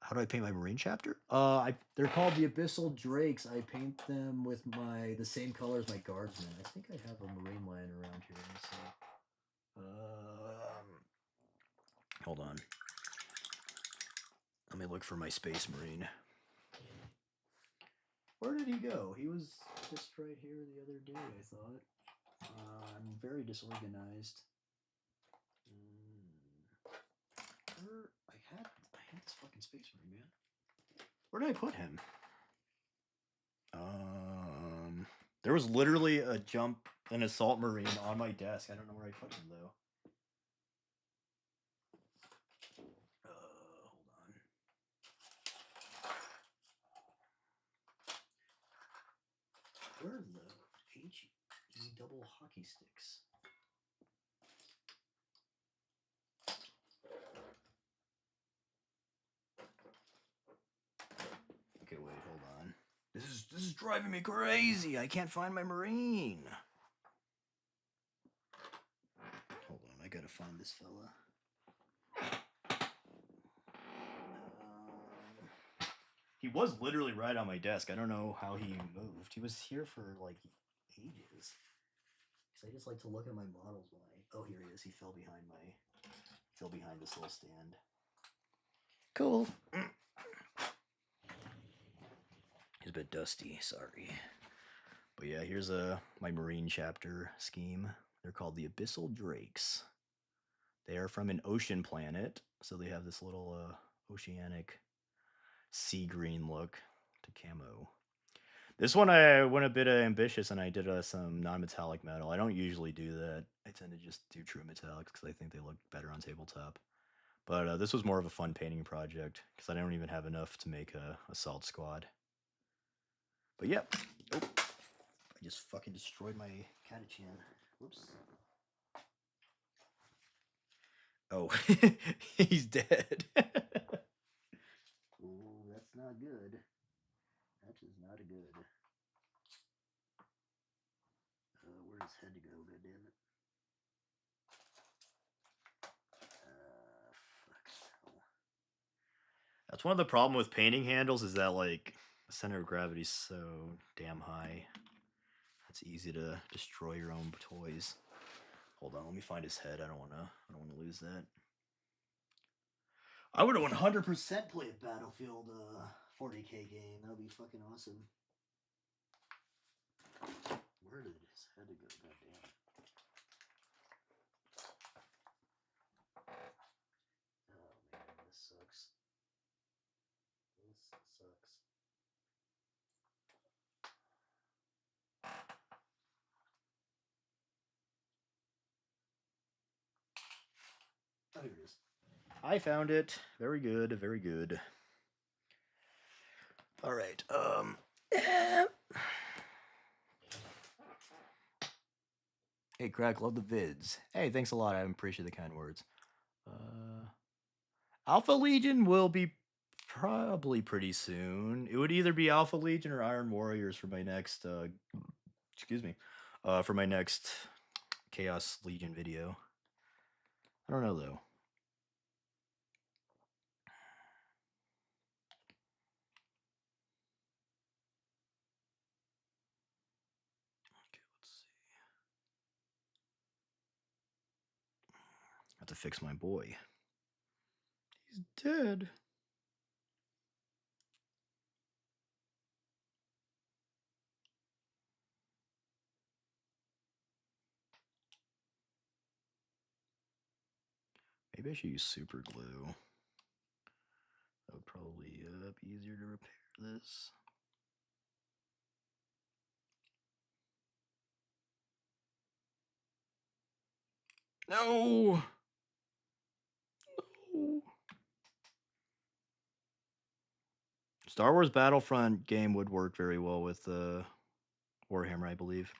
How do I paint my marine chapter? They're called the Abyssal Drakes. I paint them with the same color as my guardsmen. I think I have a marine lion around here. Let me see. Hold on. Let me look for my space marine. Where did he go? He was just right here the other day, I thought. I'm very disorganized. I had this fucking space marine, man. Where did I put him? There was literally an assault marine on my desk. I don't know where I put him though. Hold on. Where are the HE double hockey sticks? Okay, wait, hold on. This is driving me crazy. I can't find my marine. Hold on, I gotta find this fella. He was literally right on my desk. I don't know how he moved. He was here for like ages. Cause I just like to look at my models when oh, here he is. He fell behind this little stand. Cool. He's a bit dusty, sorry. But yeah, here's my marine chapter scheme. They're called the Abyssal Drakes. They are from an ocean planet, so they have this little oceanic sea green look to camo. This one I went a bit ambitious and I did some non-metallic metal. I don't usually do that. I tend to just do true metallics because I think they look better on tabletop. But this was more of a fun painting project because I don't even have enough to make a assault squad. But yeah. Oh, I just fucking destroyed my Catachan. Whoops. Oh, he's dead. Oh, that's not good. That is not good. Where's his head to go? God damn it. That's one of the problem with painting handles is that like the center of gravity is so damn high. It's easy to destroy your own toys. Hold on, let me find his head. I don't wanna lose that. I would 100% play a Battlefield 40K game. That would be fucking awesome. Where did his head go? God damn it. Oh man, this sucks. This sucks. Oh, here it is. I found it. Very good, very good. All right. Hey, Krak, love the vids. Hey, thanks a lot. I appreciate the kind words. Alpha Legion will be probably pretty soon. It would either be Alpha Legion or Iron Warriors for my next excuse me. For my next Chaos Legion video. I don't know though. Okay, let's see. I have to fix my boy. He's dead. Maybe I should use super glue. That would probably be easier to repair this. No! No! Star Wars Battlefront game would work very well with Warhammer, I believe.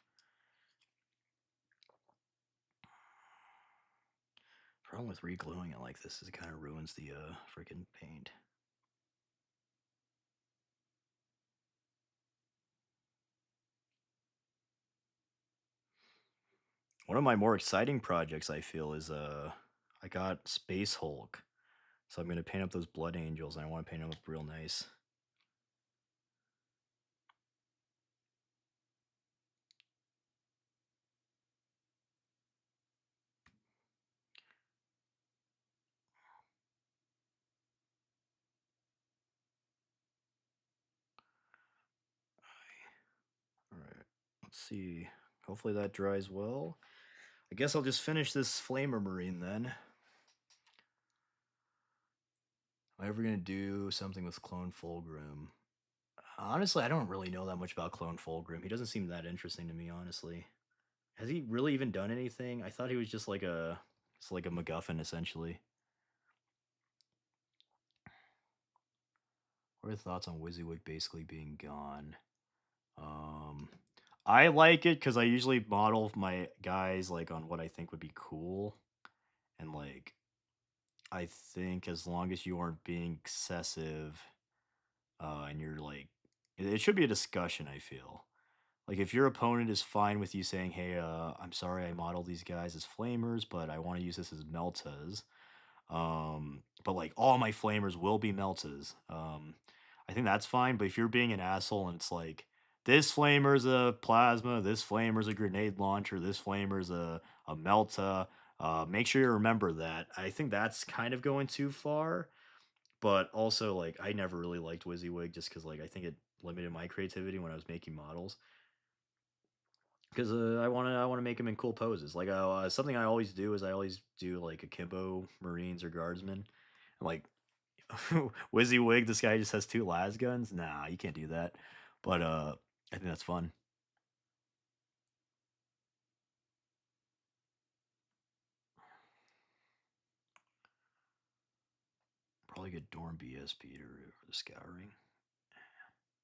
Problem with re-gluing it like this is it kind of ruins the freaking paint. One of my more exciting projects, I feel, is I got Space Hulk. So I'm gonna paint up those Blood Angels, and I want to paint them up real nice. Alright, let's see. Hopefully that dries well. I guess I'll just finish this Flamer Marine then. Am I ever gonna do something with Clone Fulgrim? Honestly, I don't really know that much about Clone Fulgrim. He doesn't seem that interesting to me, honestly. Has he really even done anything? I thought he was just like a MacGuffin, essentially. What are your thoughts on WYSIWYG basically being gone? I like it because I usually model my guys like on what I think would be cool, and like I think as long as you aren't being excessive, and you're like, it should be a discussion. I feel like if your opponent is fine with you saying, "Hey, I'm sorry, I modeled these guys as flamers, but I want to use this as meltas." But like all my flamers will be meltas. I think that's fine. But if you're being an asshole and it's like this flamer's a plasma, this flamer's a grenade launcher, this flamer's a melta, make sure you remember that. I think that's kind of going too far. But also, like, I never really liked WYSIWYG just because, like, I think it limited my creativity when I was making models. Because I wanna make them in cool poses. Like something I always do is I always do like akimbo Marines or Guardsmen. And like WYSIWYG, this guy just has two las guns. Nah, you can't do that. But I think that's fun. Probably get Dorm BSP for the scouring.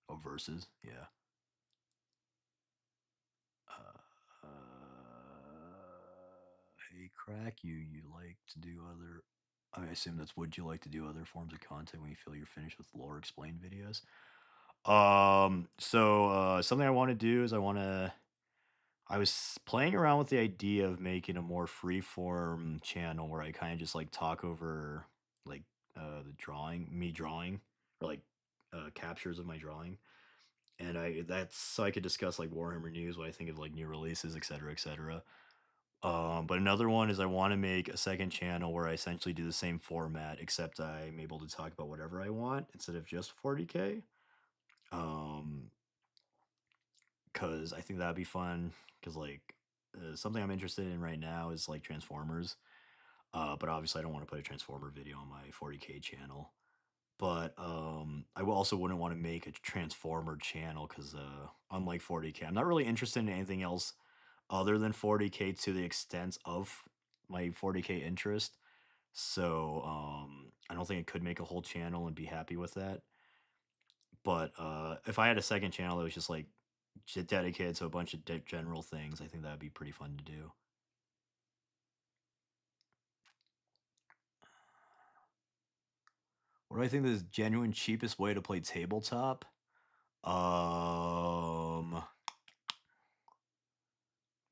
Oh, versus, yeah. Uh, hey, Krak, you like to do other? I assume that's would you like to do other forms of content when you feel you're finished with lore explained videos? Something I want to do is I was playing around with the idea of making a more free form channel where I kind of just like talk over like the drawing, me drawing, or like captures of my drawing, and that's so I could discuss like Warhammer news, what I think of like new releases, etc., etc. But another one is I want to make a second channel where I essentially do the same format, except I'm able to talk about whatever I want instead of just 40k. Um, because I think that'd be fun. Because like something I'm interested in right now is like Transformers. But obviously I don't want to put a Transformer video on my 40k channel. But I also wouldn't want to make a Transformer channel because unlike 40k, I'm not really interested in anything else other than 40k to the extent of my 40k interest. So I don't think I could make a whole channel and be happy with that. But if I had a second channel that was just like dedicated to a bunch of general things, I think that'd be pretty fun to do. What do I think is the genuine cheapest way to play tabletop? Um,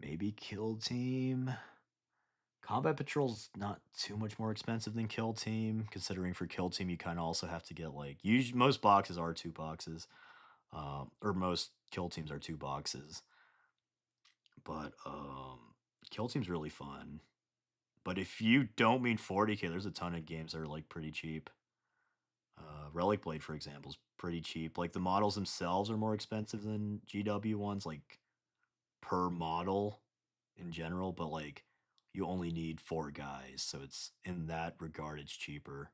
maybe Kill Team. Combat Patrol's not too much more expensive than Kill Team, considering for Kill Team you kind of also have to get like most boxes are 2 boxes, or most Kill Teams are 2 boxes. But Kill Team's really fun. But if you don't mean 40k, there's a ton of games that are like pretty cheap. Relic Blade, for example, is pretty cheap. Like the models themselves are more expensive than GW ones, like per model in general, but like you only need 4 guys, so it's in that regard it's cheaper.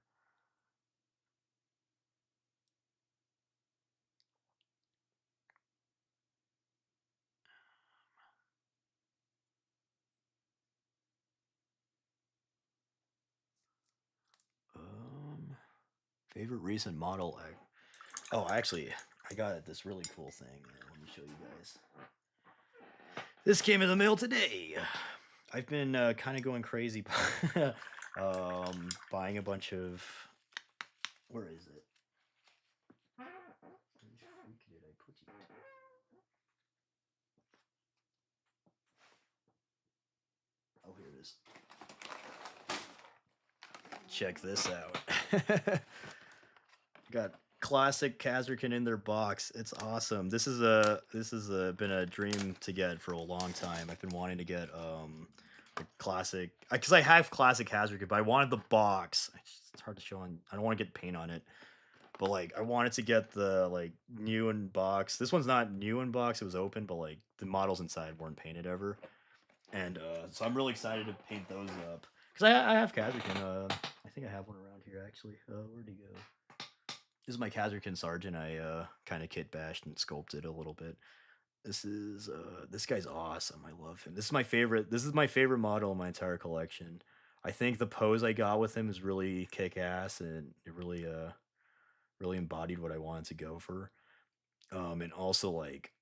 Favorite recent model. Actually, I got this really cool thing. Let me show you guys. This came in the mail today. I've been kind of going crazy, buying a bunch of. Where is it? Where did I put it? Oh, here it is. Check this out. Got classic Kazarkin in their box. It's awesome. This is been a dream to get for a long time. I've been wanting to get the classic because I have classic Kazarkin, but I wanted the box. It's hard to show on. I don't want to get paint on it, but like I wanted to get the like new in box. This one's not new in box. It was open, but like the models inside weren't painted ever. And so I'm really excited to paint those up because I have Kazarkin. I think I have one around here actually. Where'd he go? This is my Kazarkin Sergeant. I kind of kit bashed and sculpted a little bit. This guy's awesome. I love him. This is my favorite. This is my favorite model in my entire collection. I think the pose I got with him is really kick ass, and it really embodied what I wanted to go for. And also like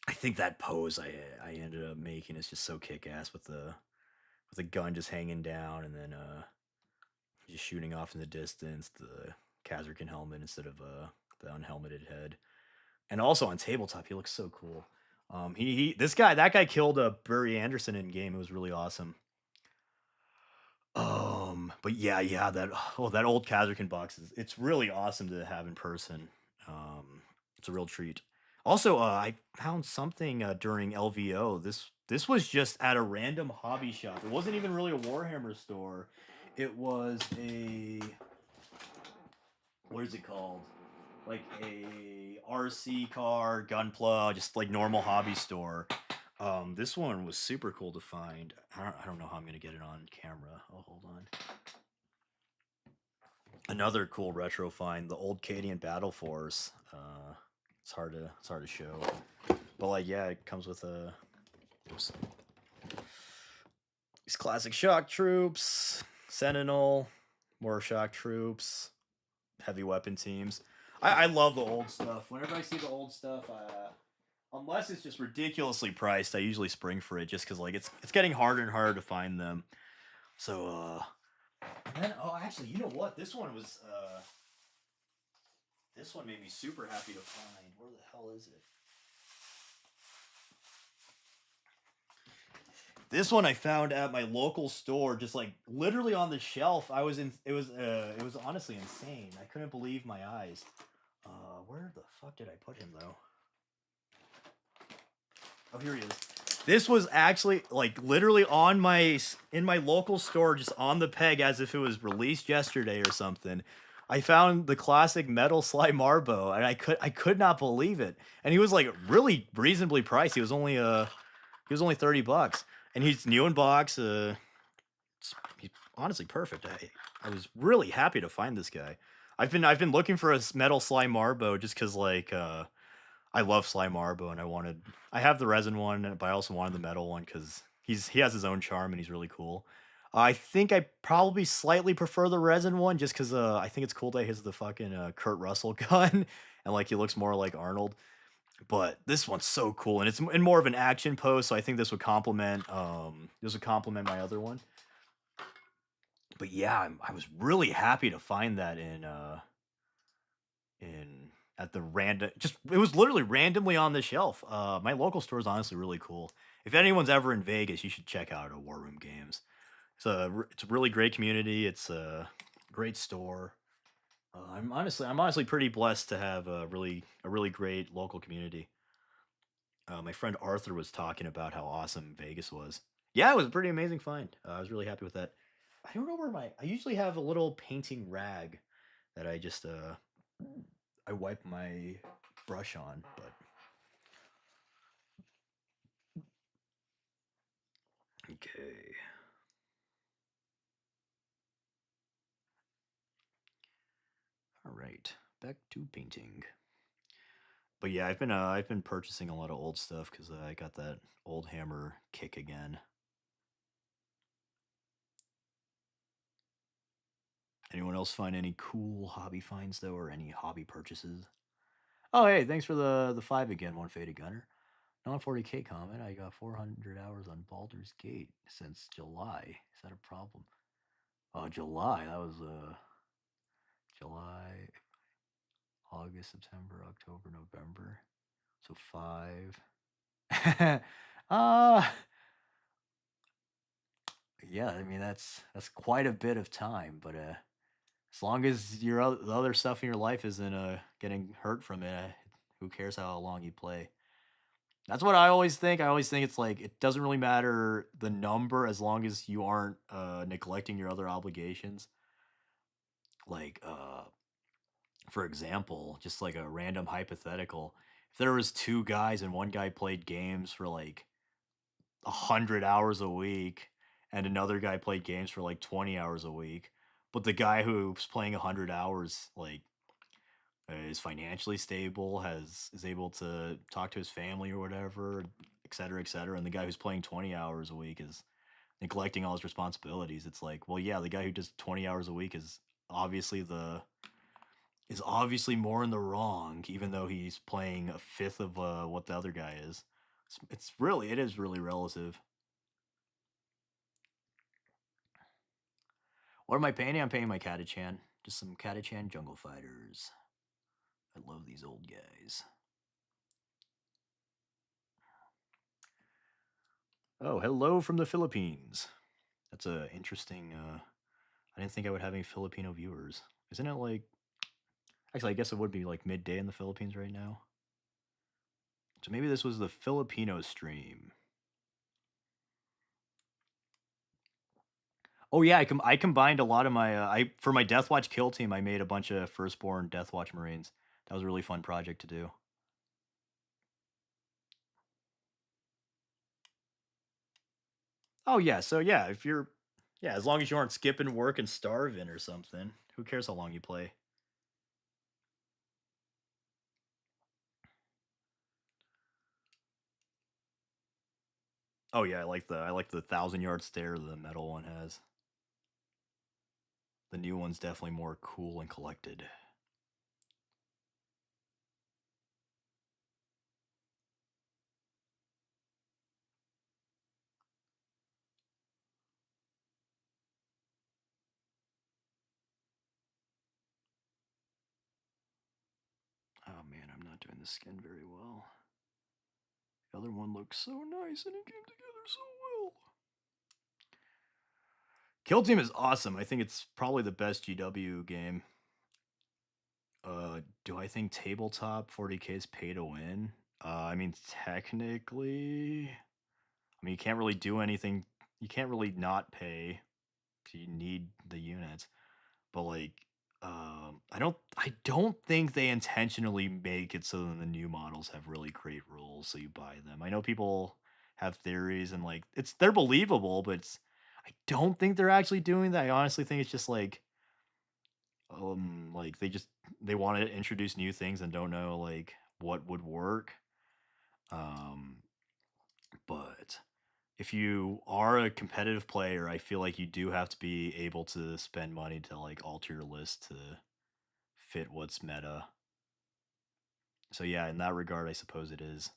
I think that pose I ended up making is just so kick ass with the gun just hanging down and then just shooting off in the distance, the Kazarkin helmet instead of the unhelmeted head. And also on tabletop, he looks so cool. That guy killed Burry Anderson in game. It was really awesome. But yeah, that old Kazarkin box it's really awesome to have in person. It's a real treat. Also, I found something during LVO. This was just at a random hobby shop. It wasn't even really a Warhammer store. It was a what is it called? Like a RC car, Gunpla, just like normal hobby store. This one was super cool to find. I don't know how I'm gonna get it on camera. Oh, hold on. Another cool retro find, the old Cadian Battle Force. It's hard to show, but like yeah, it comes with a. Oops. These classic shock troops, Sentinel, more shock troops, heavy weapon teams. I love the old stuff. Whenever I see the old stuff, unless it's just ridiculously priced, I usually spring for it just because like it's getting harder and harder to find them. So and then actually, you know what? This one made me super happy to find. Where the hell is it? This one I found at my local store, just like literally on the shelf. I was in. It was honestly insane. I couldn't believe my eyes. Where the fuck did I put him though? Oh, here he is. This was actually like literally on my in my local store, just on the peg, as if it was released yesterday or something. I found the classic metal Sly Marbo, and I could not believe it. And he was like really reasonably priced. He was only $30, and he's new in box. He's honestly perfect. I was really happy to find this guy. I've been looking for a metal Sly Marbo just because I love Sly Marbo, and I have the resin one, but I also wanted the metal one because he has his own charm and he's really cool. I think I probably slightly prefer the resin one just because I think it's cool that he has the fucking Kurt Russell gun and like he looks more like Arnold. But this one's so cool, and it's in more of an action pose, so I think this would complement my other one. But yeah, I was really happy to find that in at the random, just it was literally randomly on the shelf. My local store is honestly really cool. If anyone's ever in Vegas, you should check out a War Room Games. It's a really great community. It's a great store. I'm honestly pretty blessed to have a really great local community. My friend Arthur was talking about how awesome Vegas was. Yeah, it was a pretty amazing find. I was really happy with that. I don't know where my. I usually have a little painting rag that I wipe my brush on, but okay. All right, back to painting. But yeah, I've been purchasing a lot of old stuff because I got that old hammer kick again. Anyone else find any cool hobby finds though, or any hobby purchases? Oh hey, thanks for the five again, one faded gunner. Non 40K comment. I got 400 hours on Baldur's Gate since July. Is that a problem? Oh, July. That was July, August, September, October, November. So 5. uh yeah, I mean that's quite a bit of time, but as long as the other stuff in your life isn't getting hurt from it, who cares how long you play? That's what I always think. I always think it's like it doesn't really matter the number as long as you aren't neglecting your other obligations. Like for example, just like a random hypothetical, if there was two guys and one guy played games for like 100 hours a week and another guy played games for like 20 hours a week, but the guy who's playing 100 hours like is financially stable, has is able to talk to his family or whatever, et cetera, and the guy who's playing 20 hours a week is neglecting all his responsibilities. It's like, well, yeah, the guy who does 20 hours a week obviously the is obviously more in the wrong, even though he's playing a fifth of what the other guy is. It is really relative. What am I painting? I'm painting my Catachan. Just some Catachan Jungle Fighters. I love these old guys. Oh, hello from the Philippines. That's a interesting. I didn't think I would have any Filipino viewers. Isn't it like? Actually, I guess it would be like midday in the Philippines right now. So maybe this was the Filipino stream. Oh yeah, I combined a lot of my I for my Deathwatch kill team. I made a bunch of firstborn Deathwatch Marines. That was a really fun project to do. Oh yeah, so yeah, if you're yeah, as long as you aren't skipping work and starving or something, who cares how long you play? Oh yeah, I like the 1,000 yard stare the metal one has. The new one's definitely more cool and collected. Oh man, I'm not doing the skin very well. The other one looks so nice and it came together so well. Kill Team is awesome. I think it's probably the best GW game. Do I think tabletop 40K is pay to win? I mean, technically, I mean, you can't really do anything. You can't really not pay. 'Cause you need the units, but like, I don't think they intentionally make it so that the new models have really great rules, so you buy them. I know people have theories and like they're believable, but I don't think they're actually doing that. I honestly think it's just like they want to introduce new things and don't know like what would work. Um, but if you are a competitive player, I feel like you do have to be able to spend money to like alter your list to fit what's meta. So yeah, in that regard, I suppose it is.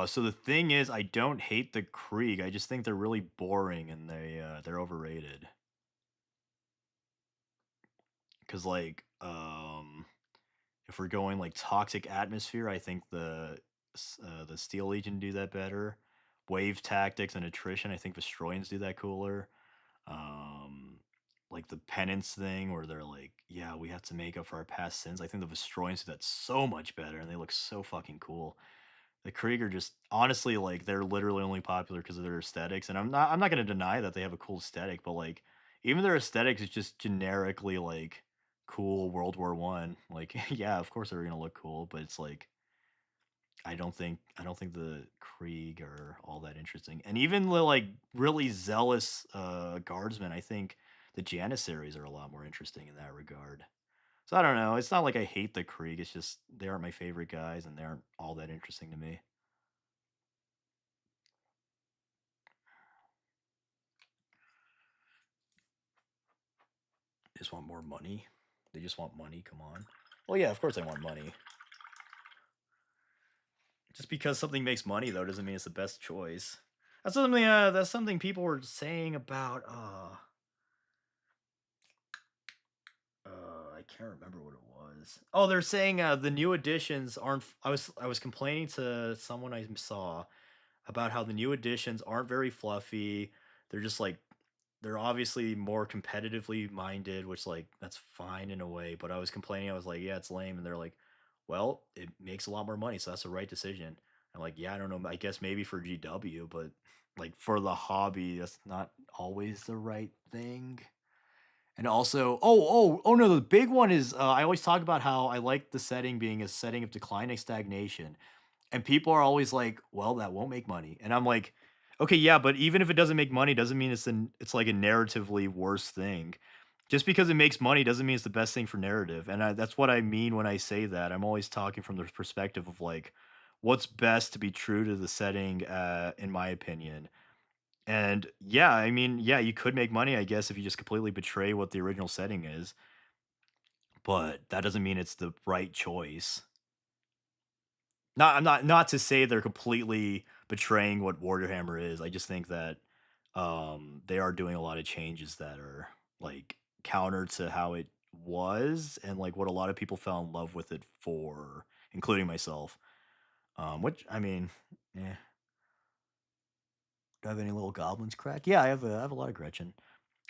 So the thing is, I don't hate the Krieg. I just think they're really boring and they're overrated. Cause like if we're going like toxic atmosphere, I think the Steel Legion do that better. Wave tactics and attrition, I think Vestroyans do that cooler. Um, like the penance thing where they're like, yeah, we have to make up for our past sins. I think the Vestroyans do that so much better, and they look so fucking cool. The Krieger just honestly like they're literally only popular because of their aesthetics, and I'm not gonna deny that they have a cool aesthetic, but like even their aesthetics is just generically like cool World War I. Like yeah, of course they're gonna look cool, but it's like I don't think the Krieg are all that interesting. And even the like really zealous guardsmen, I think the Janissaries are a lot more interesting in that regard. So I don't know. It's not like I hate the Krieg. It's just they aren't my favorite guys, and they aren't all that interesting to me. They just want more money. They just want money. Come on. Well, yeah, of course I want money. Just because something makes money though doesn't mean it's the best choice. That's something people were saying about I can't remember what it was. Oh, they're saying the new editions aren't. I was complaining to someone I saw about how the new editions aren't very fluffy. They're just like they're obviously more competitively minded, which like that's fine in a way. But I was complaining. I was like, yeah, it's lame, and they're like, well, it makes a lot more money, so that's the right decision. I'm like, yeah, I don't know. I guess maybe for GW, but like for the hobby, that's not always the right thing. And also, oh no, the big one is I always talk about how I like the setting being a setting of declining stagnation. And people are always like, well, that won't make money. And I'm like, okay, yeah, but even if it doesn't make money, doesn't mean it's like a narratively worse thing. Just because it makes money doesn't mean it's the best thing for narrative. And that's what I mean when I say that. I'm always talking from the perspective of like, what's best to be true to the setting, in my opinion. And yeah, I mean, yeah, you could make money, I guess, if you just completely betray what the original setting is, but that doesn't mean it's the right choice. I'm not to say they're completely betraying what Warhammer is. I just think that they are doing a lot of changes that are like counter to how it was and like what a lot of people fell in love with it for, including myself. Which I mean, yeah. Do I have any little goblins crack? Yeah, I have a lot of Gretchen.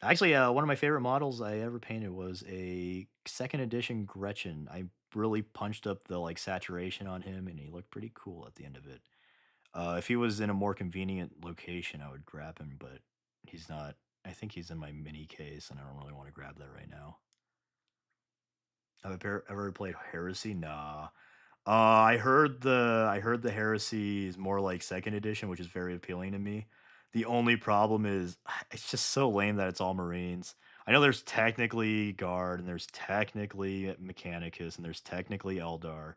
Actually, one of my favorite models I ever painted was a second edition Gretchen. I really punched up the like saturation on him, and he looked pretty cool at the end of it. If he was in a more convenient location, I would grab him, but he's not. I think he's in my mini case, and I don't really want to grab that right now. Have I ever played Heresy? Nah. I heard the Heresy is more like second edition, which is very appealing to me. The only problem is it's just so lame that it's all Marines. I know there's technically Guard and there's technically Mechanicus and there's technically Eldar,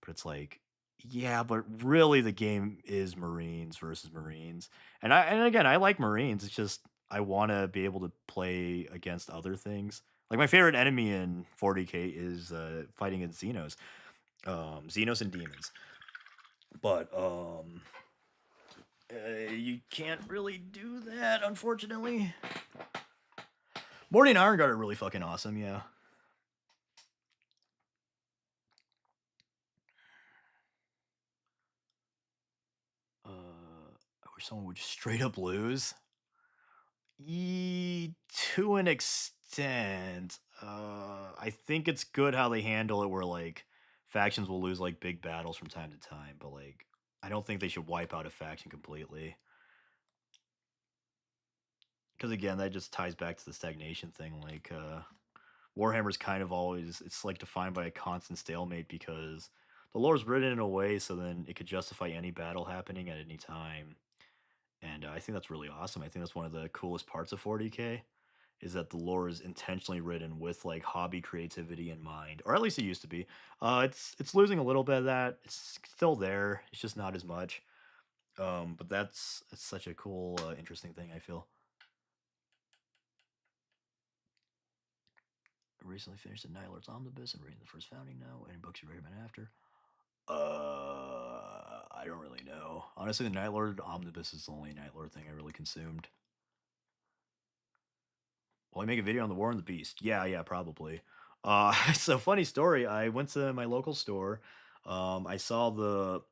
but it's like, yeah, but really the game is Marines versus Marines. And again, I like Marines. It's just I want to be able to play against other things. Like my favorite enemy in 40K is fighting against Xenos, Xenos and demons. But you can't really do that, unfortunately. Morty and Iron Guard are really fucking awesome, yeah. someone would just straight up lose. To an extent. I think it's good how they handle it where like factions will lose like big battles from time to time, but like I don't think they should wipe out a faction completely. Because again, that just ties back to the stagnation thing. Like Warhammer's kind of always it's like defined by a constant stalemate because the lore's written in a way so then it could justify any battle happening at any time. And I think that's really awesome. I think that's one of the coolest parts of 40k is that the lore is intentionally written with like hobby creativity in mind, or at least it used to be. It's losing a little bit of that. It's still there. It's just not as much. But it's such a cool, interesting thing. I feel. I recently finished the Night Lord's Omnibus and reading the first founding now. Any books you recommend after? I don't really know. Honestly, the Night Lord Omnibus is the only Night Lord thing I really consumed. Will I make a video on the War and the Beast? Yeah, yeah, probably. So funny story. I went to my local store. I saw the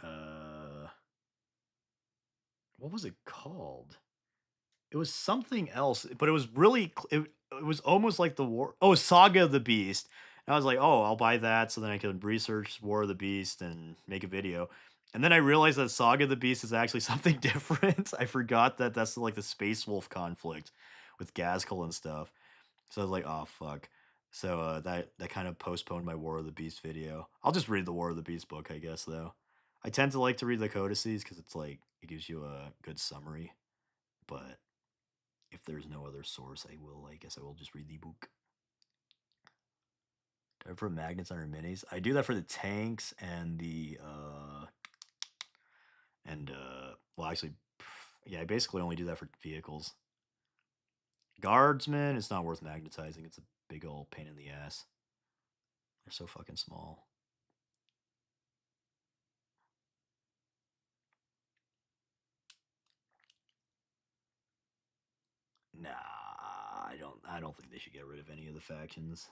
uh, what was it called? It was something else, but it was really it was almost like the War. Oh, Saga of the Beast. And I was like, oh, I'll buy that so then I can research War of the Beast and make a video. And then I realized that Saga of the Beast is actually something different. I forgot that that's like the Space Wolf conflict with Gazkul and stuff. So I was like, "Oh fuck." So that kind of postponed my War of the Beast video. I'll just read the War of the Beast book, I guess. Though I tend to like to read the codices because it's like it gives you a good summary. But if there's no other source, I will. I guess I will just read the book. Do I put magnets on our minis? I do that for the tanks and the well, actually, yeah, I basically only do that for vehicles. Guardsmen, it's not worth magnetizing. It's a big old pain in the ass. They're so fucking small. Nah, I don't think they should get rid of any of the factions.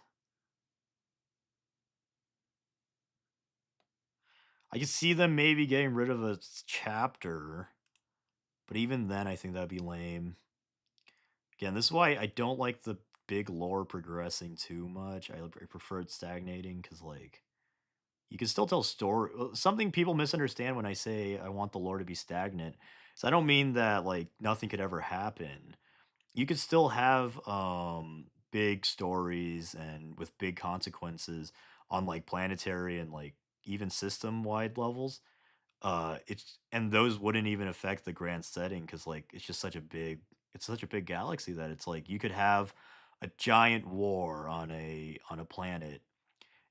I can see them maybe getting rid of a chapter, but even then, I think that'd be lame. Again, this is why I don't like the big lore progressing too much. I prefer it stagnating because, like, you can still tell story. Something people misunderstand when I say I want the lore to be stagnant. So I don't mean that like nothing could ever happen. You could still have big stories and with big consequences on like planetary and like even system wide levels. It's and those wouldn't even affect the grand setting because like it's such a big galaxy that it's like you could have a giant war on a planet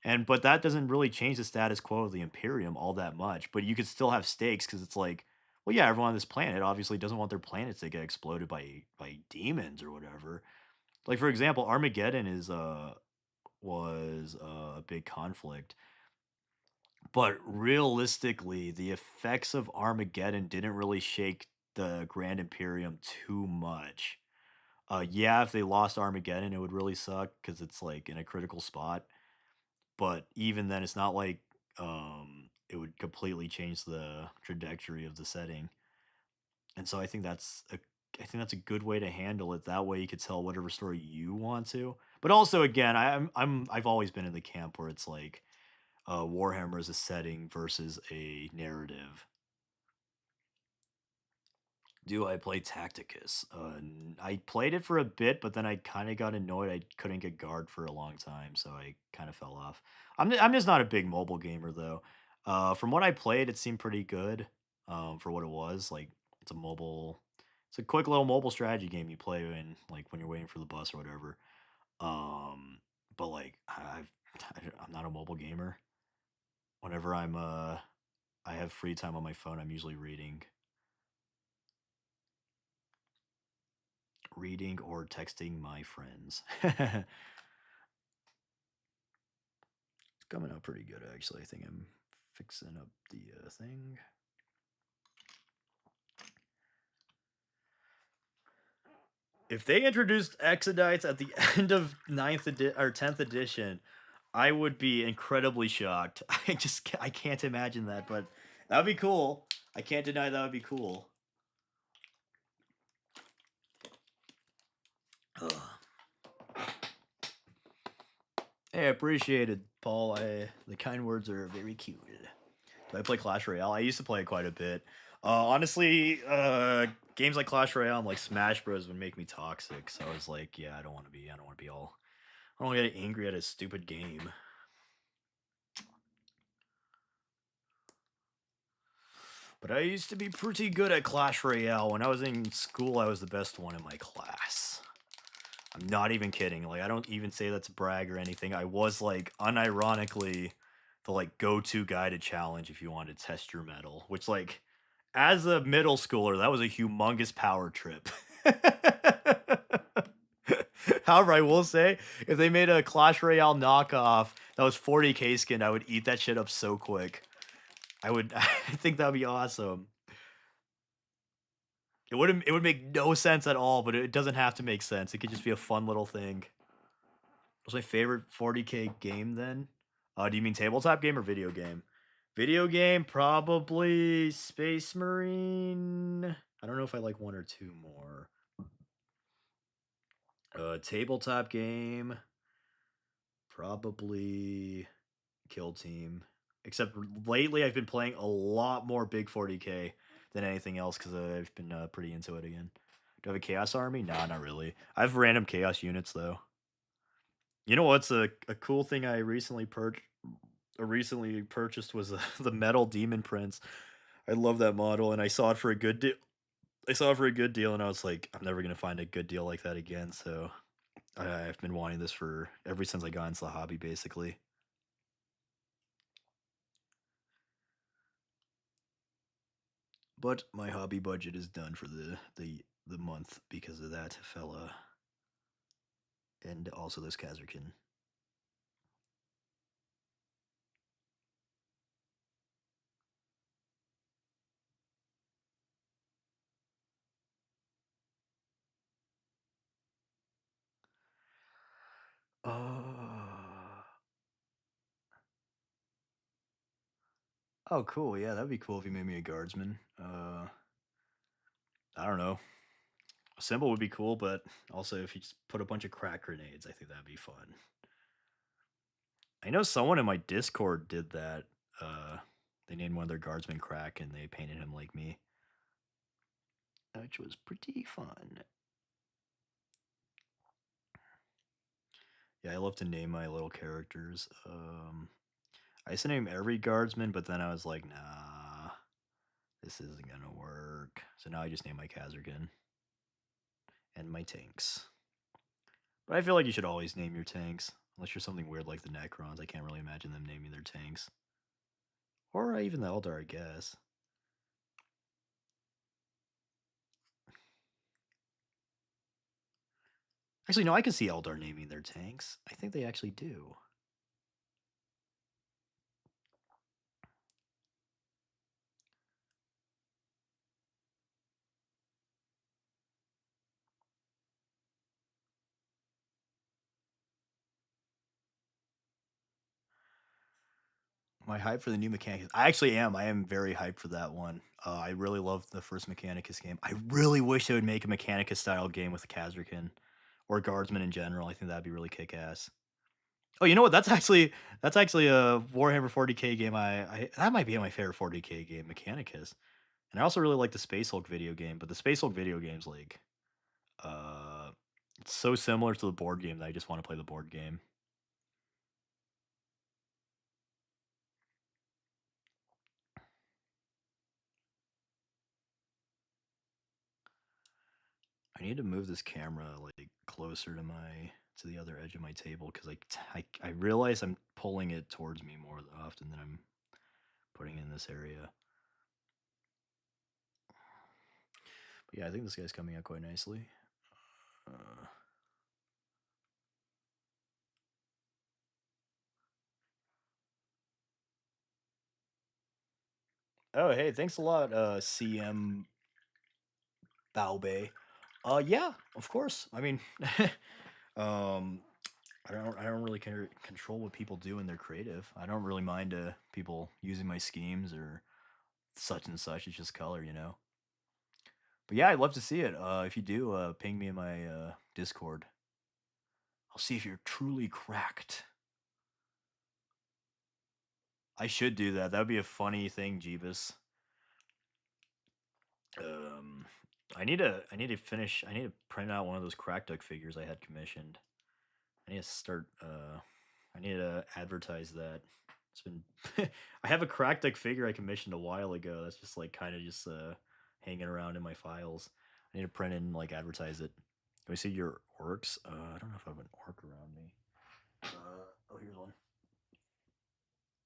and but that doesn't really change the status quo of the Imperium all that much. But you could still have stakes because it's like, well, yeah, everyone on this planet obviously doesn't want their planets to get exploded by demons or whatever. Like for example, Armageddon is was a big conflict, but realistically, the effects of Armageddon didn't really shake the Grand Imperium too much. Yeah, if they lost Armageddon, it would really suck because it's like in a critical spot. But even then, it's not like it would completely change the trajectory of the setting. And so I think that's a good way to handle it. That way, you could tell whatever story you want to. But also, again, I've always been in the camp where it's like Warhammer is a setting versus a narrative. Do I play Tacticus? I played it for a bit, but then I kind of got annoyed. I couldn't get guard for a long time, so I kind of fell off. I'm just not a big mobile gamer though. From what I played, it seemed pretty good. For what it was, like it's a quick little mobile strategy game you play in like when you're waiting for the bus or whatever. But like I'm not a mobile gamer. Whenever I have free time on my phone, I'm usually reading or texting my friends. It's coming out pretty good, actually. I think I'm fixing up the thing. If they introduced Exodites at the end of 10th edition, I would be incredibly shocked. I can't imagine that, but that would be cool. I can't deny that would be cool. Ugh. Hey, I appreciate it, Paul. The kind words are very cute. Do I play Clash Royale? I used to play it quite a bit. Honestly, games like Clash Royale and like Smash Bros would make me toxic. So I was like, yeah, I don't want to be. I don't want to be all. I don't want to get angry at a stupid game. But I used to be pretty good at Clash Royale. When I was in school, I was the best one in my class. I'm not even kidding. Like, I don't even say that to brag or anything. I was like, unironically, the like go-to guy to challenge if you wanted to test your metal. Which, like, as a middle schooler, that was a humongous power trip. However, I will say, if they made a Clash Royale knockoff that was 40k skin, I would eat that shit up so quick. I would. I think that'd be awesome. It would make no sense at all, but it doesn't have to make sense. It could just be a fun little thing. What's my favorite 40k game then? Do you mean tabletop game or video game? Video game, probably Space Marine. I don't know if I like one or two more. Tabletop game, probably Kill Team. Except lately, I've been playing a lot more Big 40k than anything else because I've been pretty into it again. Do I have a Chaos Army? Nah, not really. I have random Chaos units though. You know what's a cool thing I recently purchased was the Metal Demon Prince. I love that model, and I saw it for a good deal. I saw it for a good deal, and I was like, I'm never gonna find a good deal like that again. So I've been wanting this for ever since I got into the hobby, basically. But my hobby budget is done for the month because of that fella, and also this Kazarkin. Uh, oh, cool. Yeah, that'd be cool if you made me a guardsman. I don't know. A symbol would be cool, but also if you just put a bunch of crack grenades, I think that'd be fun. I know someone in my Discord did that. Uh, they named one of their guardsmen Crack, and they painted him like me, which was pretty fun. Yeah, I love to name my little characters. I used to name every guardsman, but then I was like, nah, this isn't gonna work. So now I just name my Kazarkin and my tanks. But I feel like you should always name your tanks, unless you're something weird like the Necrons. I can't really imagine them naming their tanks, or even the Eldar, I guess. Actually, no, I can see Eldar naming their tanks. I think they actually do. My hype for the new Mechanicus. I actually am. I am very hyped for that one. I really love the first Mechanicus game. I really wish they would make a Mechanicus style game with Kazarkin or Guardsman in general. I think that'd be really kick ass. Oh, you know what? That's actually a Warhammer 40k game. I that might be my favorite 40k game, Mechanicus. And I also really like the Space Hulk video game, but the Space Hulk video game's like uh it's so similar to the board game that I just want to play the board game. I need to move this camera like closer to the other edge of my table because I realize I'm pulling it towards me more often than I'm putting in this area. But yeah, I think this guy's coming out quite nicely. Uh, oh, hey, thanks a lot, CM Baobei. Yeah, of course. I mean, um, I don't really control what people do in their creative. I don't really mind people using my schemes or such and such. It's just color, you know. But yeah, I'd love to see it. If you do, ping me in my Discord. I'll see if you're truly cracked. I should do that. That would be a funny thing, Jeebus. Um, I need to finish. I need to print out one of those crack duck figures I had commissioned. I need to start. I need to advertise that. It's been. I have a crack duck figure I commissioned a while ago. That's just like kind of just hanging around in my files. I need to print and like advertise it. Can we see your orcs? I don't know if I have an orc around me. Oh, here's one.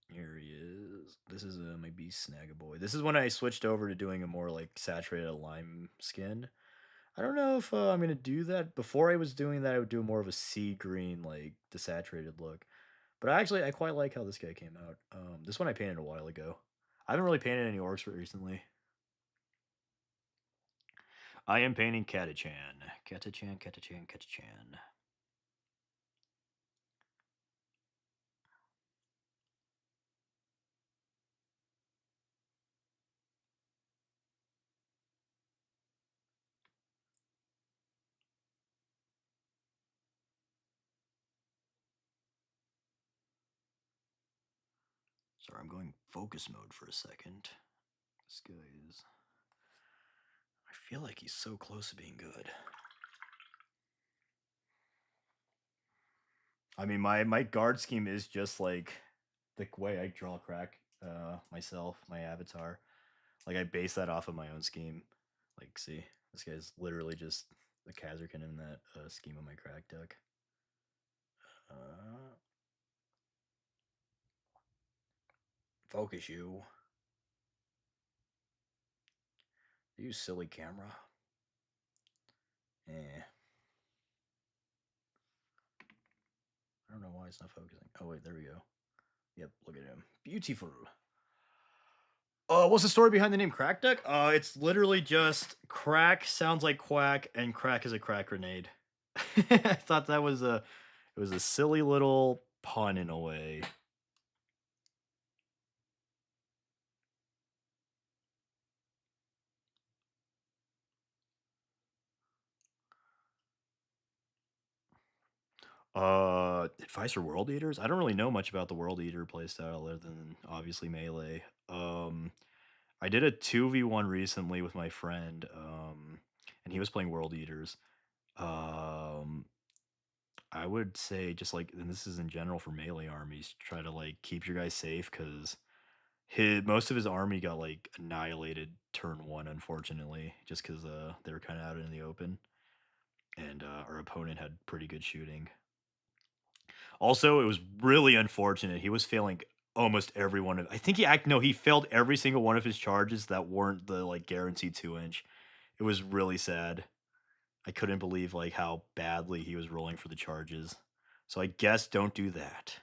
Here he is. This is my beast Snagaboy. This is when I switched over to doing a more like saturated lime skin. I don't know if I'm gonna do that. Before I was doing that, I would do more of a sea green, like desaturated look. But I quite like how this guy came out. This one I painted a while ago. I haven't really painted any orcs recently. I am painting Katachan. Katachan, Katachan, Katachan. Sorry, I'm going focus mode for a second. This guy is. I feel like he's so close to being good. I mean, my guard scheme is just like the way I draw crack myself, my avatar. Like I base that off of my own scheme. Like, see, this guy's literally just the Kazarkin in that scheme of my crack duck. Uh, Focus you. You silly camera. Eh. I don't know why it's not focusing. Oh wait, there we go. Yep, look at him. Beautiful. What's the story behind the name Crack Duck? It's literally just crack sounds like quack, and crack is a crack grenade. I thought that was it was a silly little pun in a way. Advice for World Eaters? I don't really know much about the World Eater playstyle other than obviously melee. I did a 2v1 recently with my friend, and he was playing World Eaters. Um, I would say just like, and this is in general for melee armies, try to like keep your guys safe because his most of his army got like annihilated turn one, unfortunately, just because they were kind of out in the open, and our opponent had pretty good shooting. Also, it was really unfortunate. He was failing almost every one of. I think he failed every single one of his charges that weren't the like guaranteed 2-inch. It was really sad. I couldn't believe like how badly he was rolling for the charges. So I guess don't do that.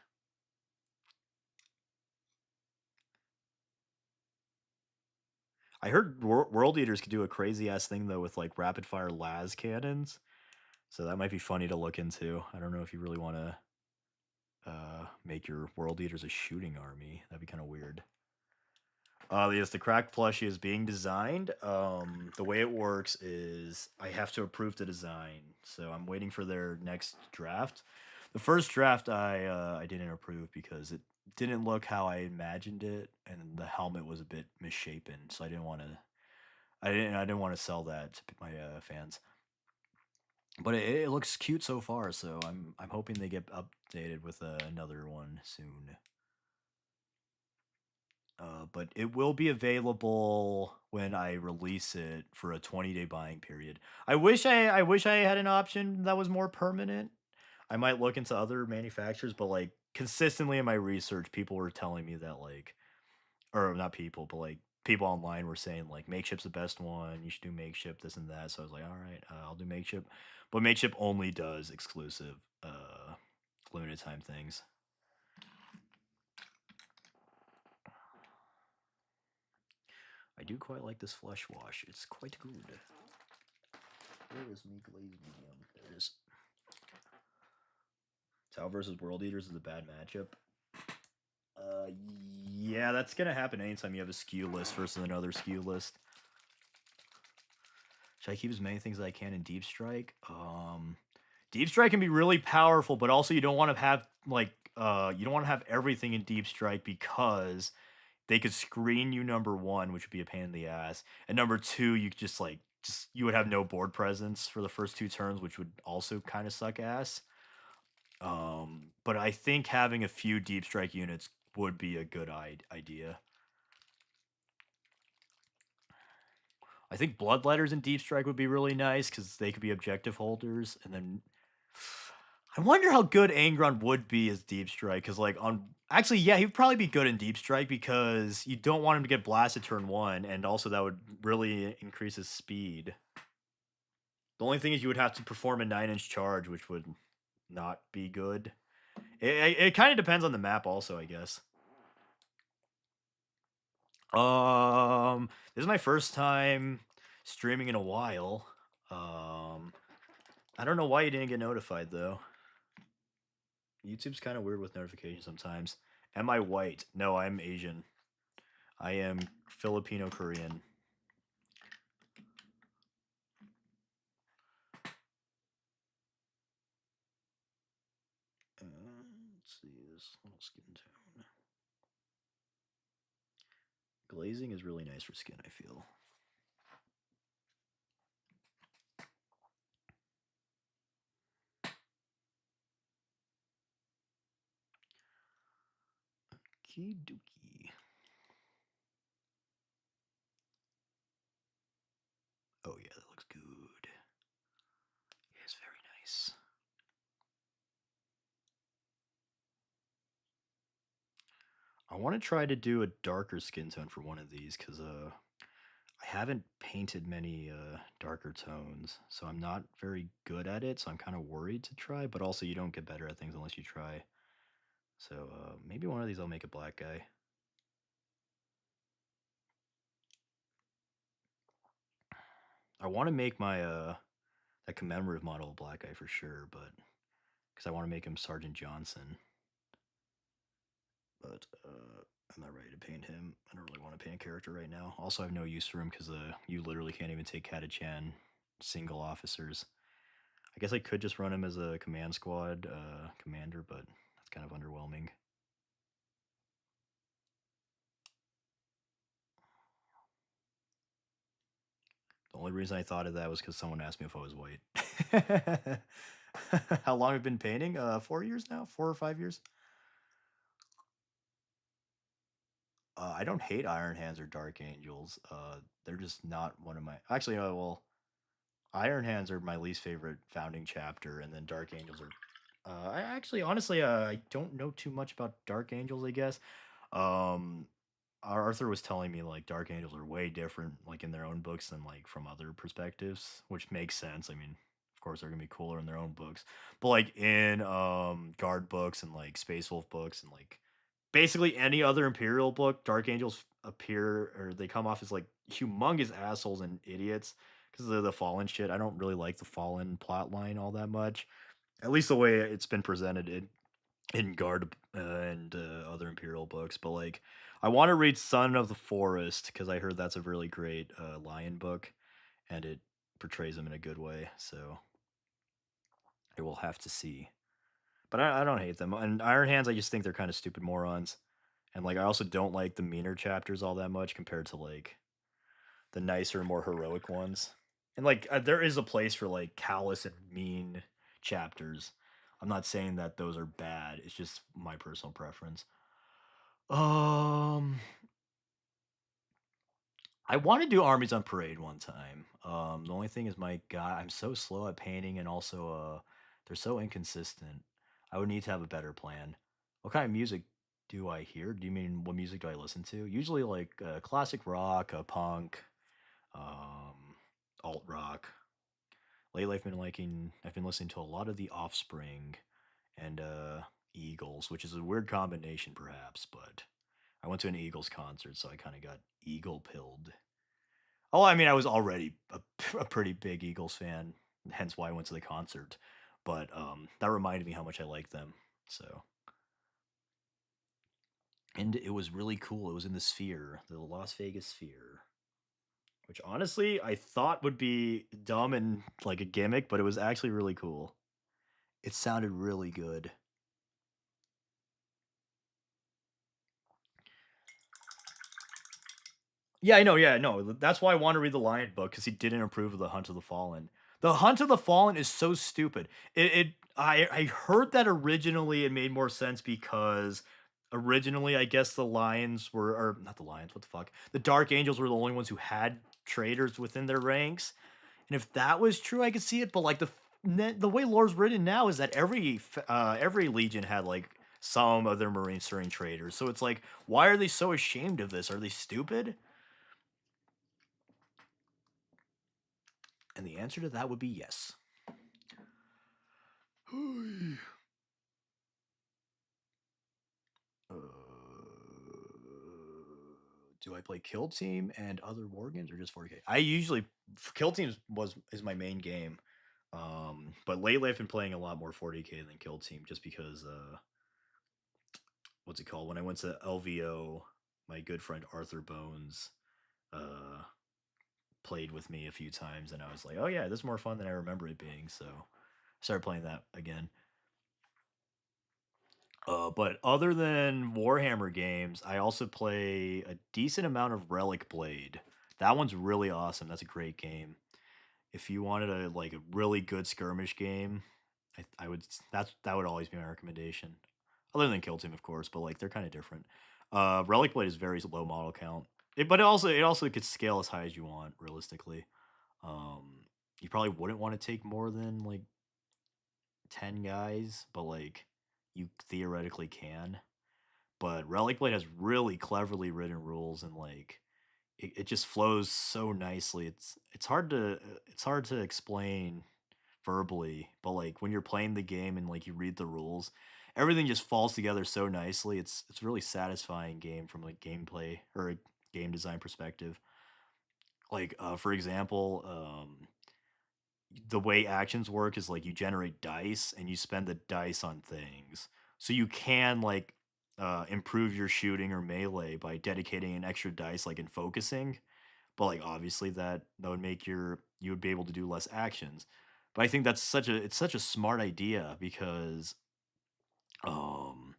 I heard World Eaters could do a crazy ass thing though with like rapid fire las cannons. So that might be funny to look into. I don't know if you really want to make your World Eaters a shooting army. That'd be kind of weird. Yes, the cracked plushie is being designed. The way it works is I have to approve the design, so I'm waiting for their next draft. The first draft I didn't approve because it didn't look how I imagined it, and the helmet was a bit misshapen, so I didn't want to. I didn't want to sell that to my fans. But it looks cute so far, so I'm hoping they get updated with another one soon. But it will be available when I release it for a 20-day buying period. I wish I had an option that was more permanent. I might look into other manufacturers, but like consistently in my research, people were telling me that like, or not people, but like people online were saying like Makeship's the best one. You should do Makeship, this and that. So I was like, all right, I'll do Makeship, but Makeship only does exclusive, limited time things. I do quite like this flesh wash. It's quite good. Where is me glazed medium? There it is. Tau versus World Eaters is a bad matchup. Yeah, that's gonna happen anytime you have a skew list versus another skew list. Should I keep as many things as I can in Deep Strike? Deep strike can be really powerful, but also you don't want to have you don't want to have everything in deep strike because they could screen you number one, which would be a pain in the ass, and number two, you could just you would have no board presence for the first two turns, which would also kind of suck ass. But I think having a few deep strike units would be a good idea. I think bloodletters in deep strike would be really nice because they could be objective holders, and then I wonder how good Angron would be as deep strike because actually yeah he'd probably be good in deep strike because you don't want him to get blasted turn one, and also that would really increase his speed. The only thing is you would have to perform a 9-inch charge, which would not be good. It kind of depends on the map also, I guess. This is my first time streaming in a while. I don't know why you didn't get notified though. YouTube's kind of weird with notifications sometimes. Am I white? No, I'm Asian. I am Filipino Korean. Let's see this little skin tone. Glazing is really nice for skin, I feel. Okie dokie. Oh yeah, that looks good. It's very nice. I want to try to do a darker skin tone for one of these because I haven't painted many darker tones, so I'm not very good at it. So I'm kind of worried to try, but also you don't get better at things unless you try. So maybe one of these I'll make a black guy. I want to make my that commemorative model a black guy for sure, but because I want to make him Sergeant Johnson. But I'm not ready to paint him. I don't really want to paint a character right now. Also, I have no use for him because you literally can't even take Katachan single officers. I guess I could just run him as a command squad commander, but that's kind of underwhelming. The only reason I thought of that was because someone asked me if I was white. How long I've been painting? 4 years now? 4 or 5 years? I don't hate Iron Hands or Dark Angels. They're just not one of my. Actually, well, Iron Hands are my least favorite founding chapter, and then Dark Angels are. I actually, honestly, I don't know too much about Dark Angels. I guess. Um, Arthur was telling me like Dark Angels are way different, like in their own books than like from other perspectives, which makes sense. I mean, of course they're gonna be cooler in their own books, but like in guard books and like Space Wolf books and like basically any other Imperial book, Dark Angels appear or they come off as like humongous assholes and idiots because of the Fallen shit. I don't really like the Fallen plot line all that much, at least the way it's been presented in Guard and other Imperial books. But like, I want to read Son of the Forest because I heard that's a really great lion book, and it portrays him in a good way. So I will have to see. But I don't hate them. And Iron Hands, I just think they're kind of stupid morons. And like, I also don't like the meaner chapters all that much compared to like the nicer, more heroic ones. And like, there is a place for like callous and mean chapters. I'm not saying that those are bad. It's just my personal preference. Um, I want to do armies on parade one time. The only thing is, my God, I'm so slow at painting, and also, they're so inconsistent. I would need to have a better plan. What kind of music do I hear? Do you mean what music do I listen to? Usually, like classic rock, punk, um, alt rock. Lately, I've been listening to a lot of The Offspring and Eagles, which is a weird combination, perhaps, but I went to an Eagles concert, so I kind of got Eagle pilled. Oh, I mean, I was already a pretty big Eagles fan, hence why I went to the concert. But that reminded me how much I like them. So, and it was really cool. It was in the Sphere, the Las Vegas Sphere, which honestly I thought would be dumb and like a gimmick, but it was actually really cool. It sounded really good. Yeah, I know. Yeah, no. That's why I want to read the Lion book because he didn't approve of the Hunt of the Fallen. The Hunt of the Fallen is so stupid. I heard that originally it made more sense because originally I guess the Lions were, or not the Lions. What the fuck? The Dark Angels were the only ones who had traitors within their ranks. And if that was true, I could see it. But like the way lore's written now is that every legion had like some of their Marines serving traitors. So it's like, why are they so ashamed of this? Are they stupid? And the answer to that would be yes. uh, do I play Kill Team and other war games or just 40k? I usually Kill Teams is my main game. But lately I've been playing a lot more 40k than Kill Team just because what's it called? When I went to LVO, my good friend Arthur Bones uh played with me a few times and I was like, "Oh yeah, this is more fun than I remember it being." So, I started playing that again. But other than Warhammer games, I also play a decent amount of Relic Blade. That one's really awesome. That's a great game. If you wanted a really good skirmish game, I would that would always be my recommendation. Other than Kill Team, of course, but like they're kind of different. Relic Blade is very low model count, but it also could scale as high as you want realistically. Um, you probably wouldn't want to take more than like 10 guys, but like you theoretically can. But Relic Blade has really cleverly written rules and like it just flows so nicely. It's hard to explain verbally, but like when you're playing the game and like you read the rules, everything just falls together so nicely. It's a really satisfying game from a gameplay or a game design perspective. Like for example, the way actions work is like you generate dice and you spend the dice on things. So you can like improve your shooting or melee by dedicating an extra dice like in focusing. But like obviously that would make you would be able to do less actions. But I think it's such a smart idea because um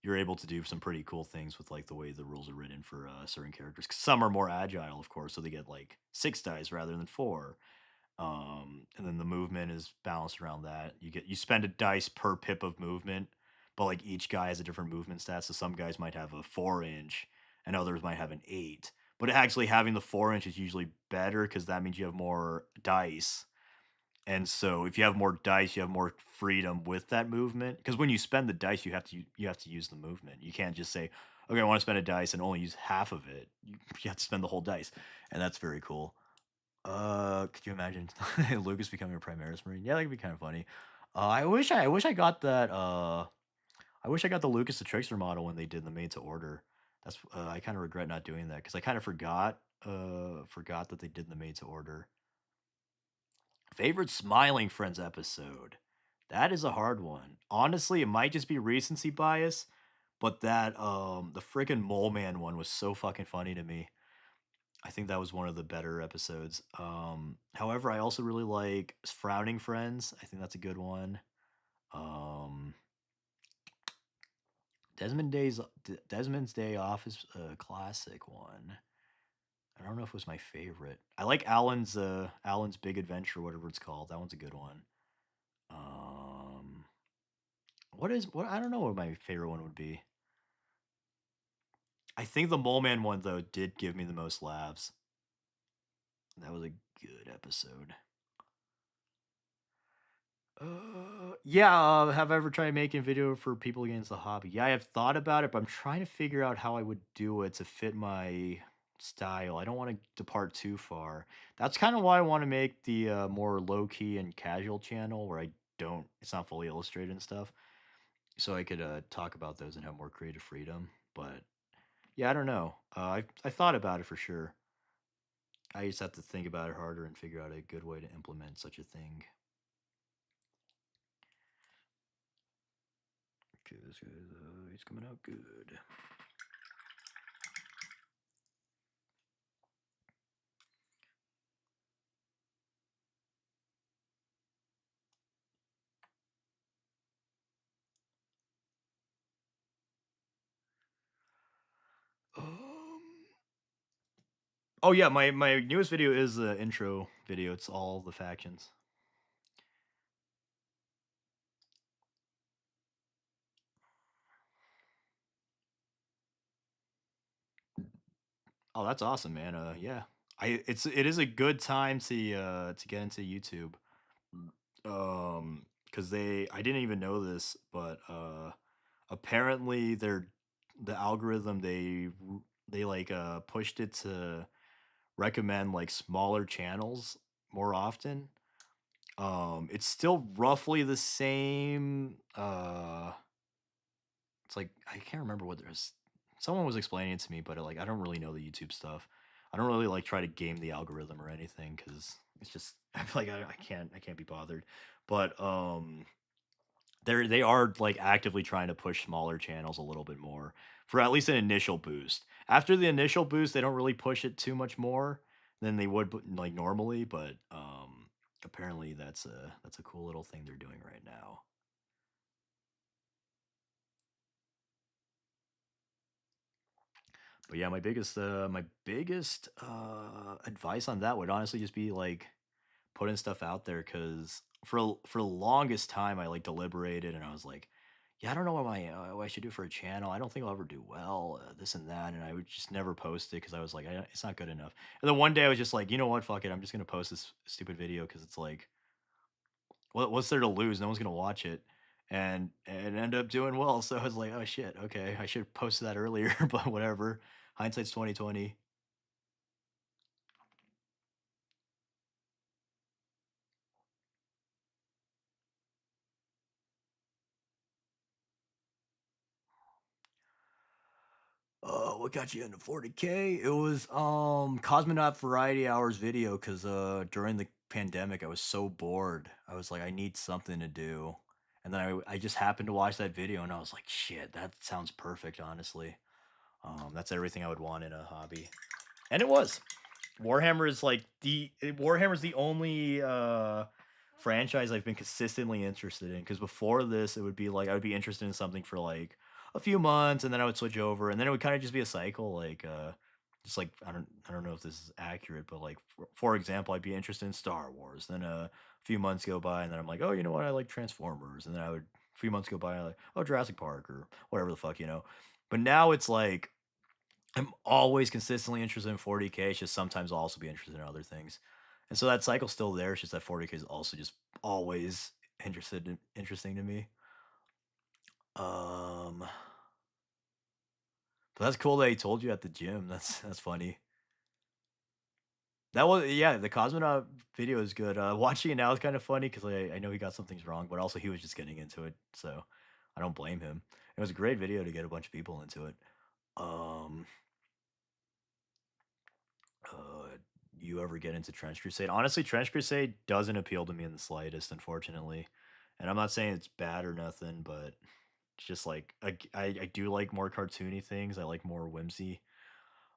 you're able to do some pretty cool things with like the way the rules are written for certain characters. 'Cause some are more agile, of course, so they get like 6 dice rather than 4. And then the movement is balanced around that. You spend a dice per pip of movement, but like each guy has a different movement stat. So some guys might have a 4 inch, and others might have an 8. But actually having the 4 inch is usually better because that means you have more dice. And so if you have more dice, you have more freedom with that movement. Because when you spend the dice, you have to use the movement. You can't just say, "Okay, I want to spend a dice and only use half of it." You have to spend the whole dice, and that's very cool. Could you imagine Lucas becoming a Primaris Marine? Yeah, that could be kind of funny. I wish I got that. I wish I got the Lucas the Trickster model when they did the made to order. That's I kind of regret not doing that because I kind of forgot that they did the made to order. Favorite Smiling Friends episode. That is a hard one. Honestly, it might just be recency bias, but that the freaking Mole Man one was so fucking funny to me. I think that was one of the better episodes. However, I also really like Frowning Friends. I think that's a good one. Um, Desmond's Day Off is a classic one. I don't know if it was my favorite. I like Alan's Big Adventure, whatever it's called. That one's a good one. Um, what I don't know what my favorite one would be. I think the Mole Man one though did give me the most laughs. That was a good episode. Yeah, have I ever tried making a video for people against the hobby? Yeah, I have thought about it, but I'm trying to figure out how I would do it to fit my style. I don't want to depart too far. That's kind of why I want to make the more low key and casual channel where it's not fully illustrated and stuff. So I could talk about those and have more creative freedom. But yeah, I don't know. I thought about it for sure. I just have to think about it harder and figure out a good way to implement such a thing. Okay, this guy's he's coming out good. Oh yeah, my newest video is the intro video. It's all the factions. Oh, that's awesome, man. Yeah, it is a good time to get into YouTube. Because I didn't even know this, but apparently the algorithm they like pushed it to recommend like smaller channels more often. It's still roughly the same. It's like I can't remember what there's. Someone was explaining it to me, but like I don't really know the YouTube stuff. I don't really like try to game the algorithm or anything because it's just I feel like I can't be bothered. But they are like actively trying to push smaller channels a little bit more for at least an initial boost. After the initial boost, they don't really push it too much more than they would like normally. But apparently that's a cool little thing they're doing right now. But yeah, my biggest advice on that would honestly just be like putting stuff out there because for the longest time I like deliberated and I was like, yeah, I don't know what I should do for a channel. I don't think I'll ever do well, this and that, and I would just never post it because I was like, it's not good enough. And then one day I was just like, you know what, fuck it, I'm just gonna post this stupid video because it's like, what's there to lose? No one's gonna watch it. And it ended up doing well. So I was like, oh shit, okay, I should have posted that earlier, but whatever. Hindsight's 2020. What got you into 40K? It was Cosmonaut Variety Hours video because during the pandemic I was so bored. I was like, I need something to do. And then I just happened to watch that video and I was like, shit, that sounds perfect, honestly. That's everything I would want in a hobby. And it was. Warhammer's the only franchise I've been consistently interested in because before this it would be like I would be interested in something for like a few months and then I would switch over and then it would kind of just be a cycle like just like I don't know if this is accurate but like for example I'd be interested in Star Wars then a few months go by and then I'm like oh you know what I like Transformers and then I would a few months go by and I'm like oh Jurassic Park or whatever the fuck but now it's like I'm always consistently interested in 40K. It's just sometimes I'll also be interested in other things. And so that cycle's still there. It's just that 40K is also just always interesting to me. Um but that's cool that he told you at the gym. That's funny. That was yeah, the Cosmonaut video is good. Watching it now is kind of funny because I know he got some things wrong, but also he was just getting into it, so I don't blame him. It was a great video to get a bunch of people into it. Um Uh, you ever get into Trench Crusade? Honestly, Trench Crusade doesn't appeal to me in the slightest, unfortunately. And I'm not saying it's bad or nothing, but it's just like I do like more cartoony things. I like more whimsy.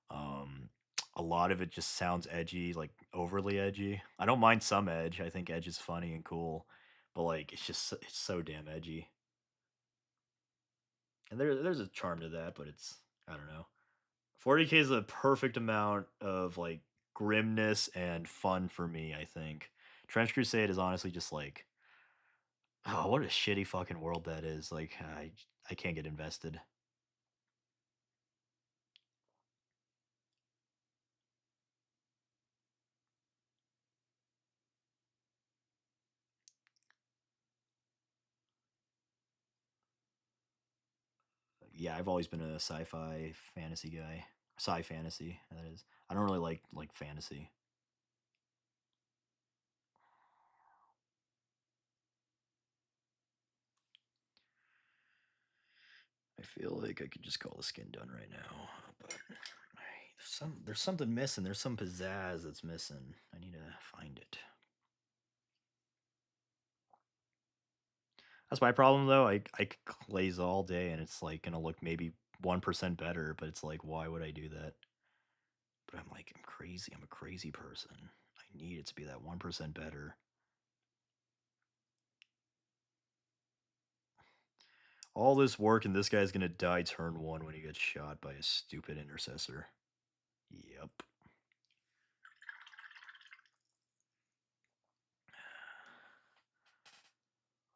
Um, a lot of it just sounds edgy, like overly edgy. I don't mind some edge. I think edge is funny and cool, but like it's so damn edgy. And there's a charm to that, but it's I don't know. 40K is the perfect amount of like grimness and fun for me, I think. Trench Crusade is honestly just like, oh, what a shitty fucking world that is. Like, I can't get invested. Yeah, I've always been a sci-fi fantasy guy. Sci fantasy, that is. I don't really like fantasy. I feel like I could just call the skin done right now, but there's something missing. There's some pizzazz that's missing. I need to find it. That's my problem though. I could glaze all day and it's like gonna look maybe 1% better, but it's like why would I do that? But I'm like I'm crazy. I'm a crazy person. I need it to be that 1% better. All this work and this guy's gonna die turn one when he gets shot by a stupid intercessor. Yep.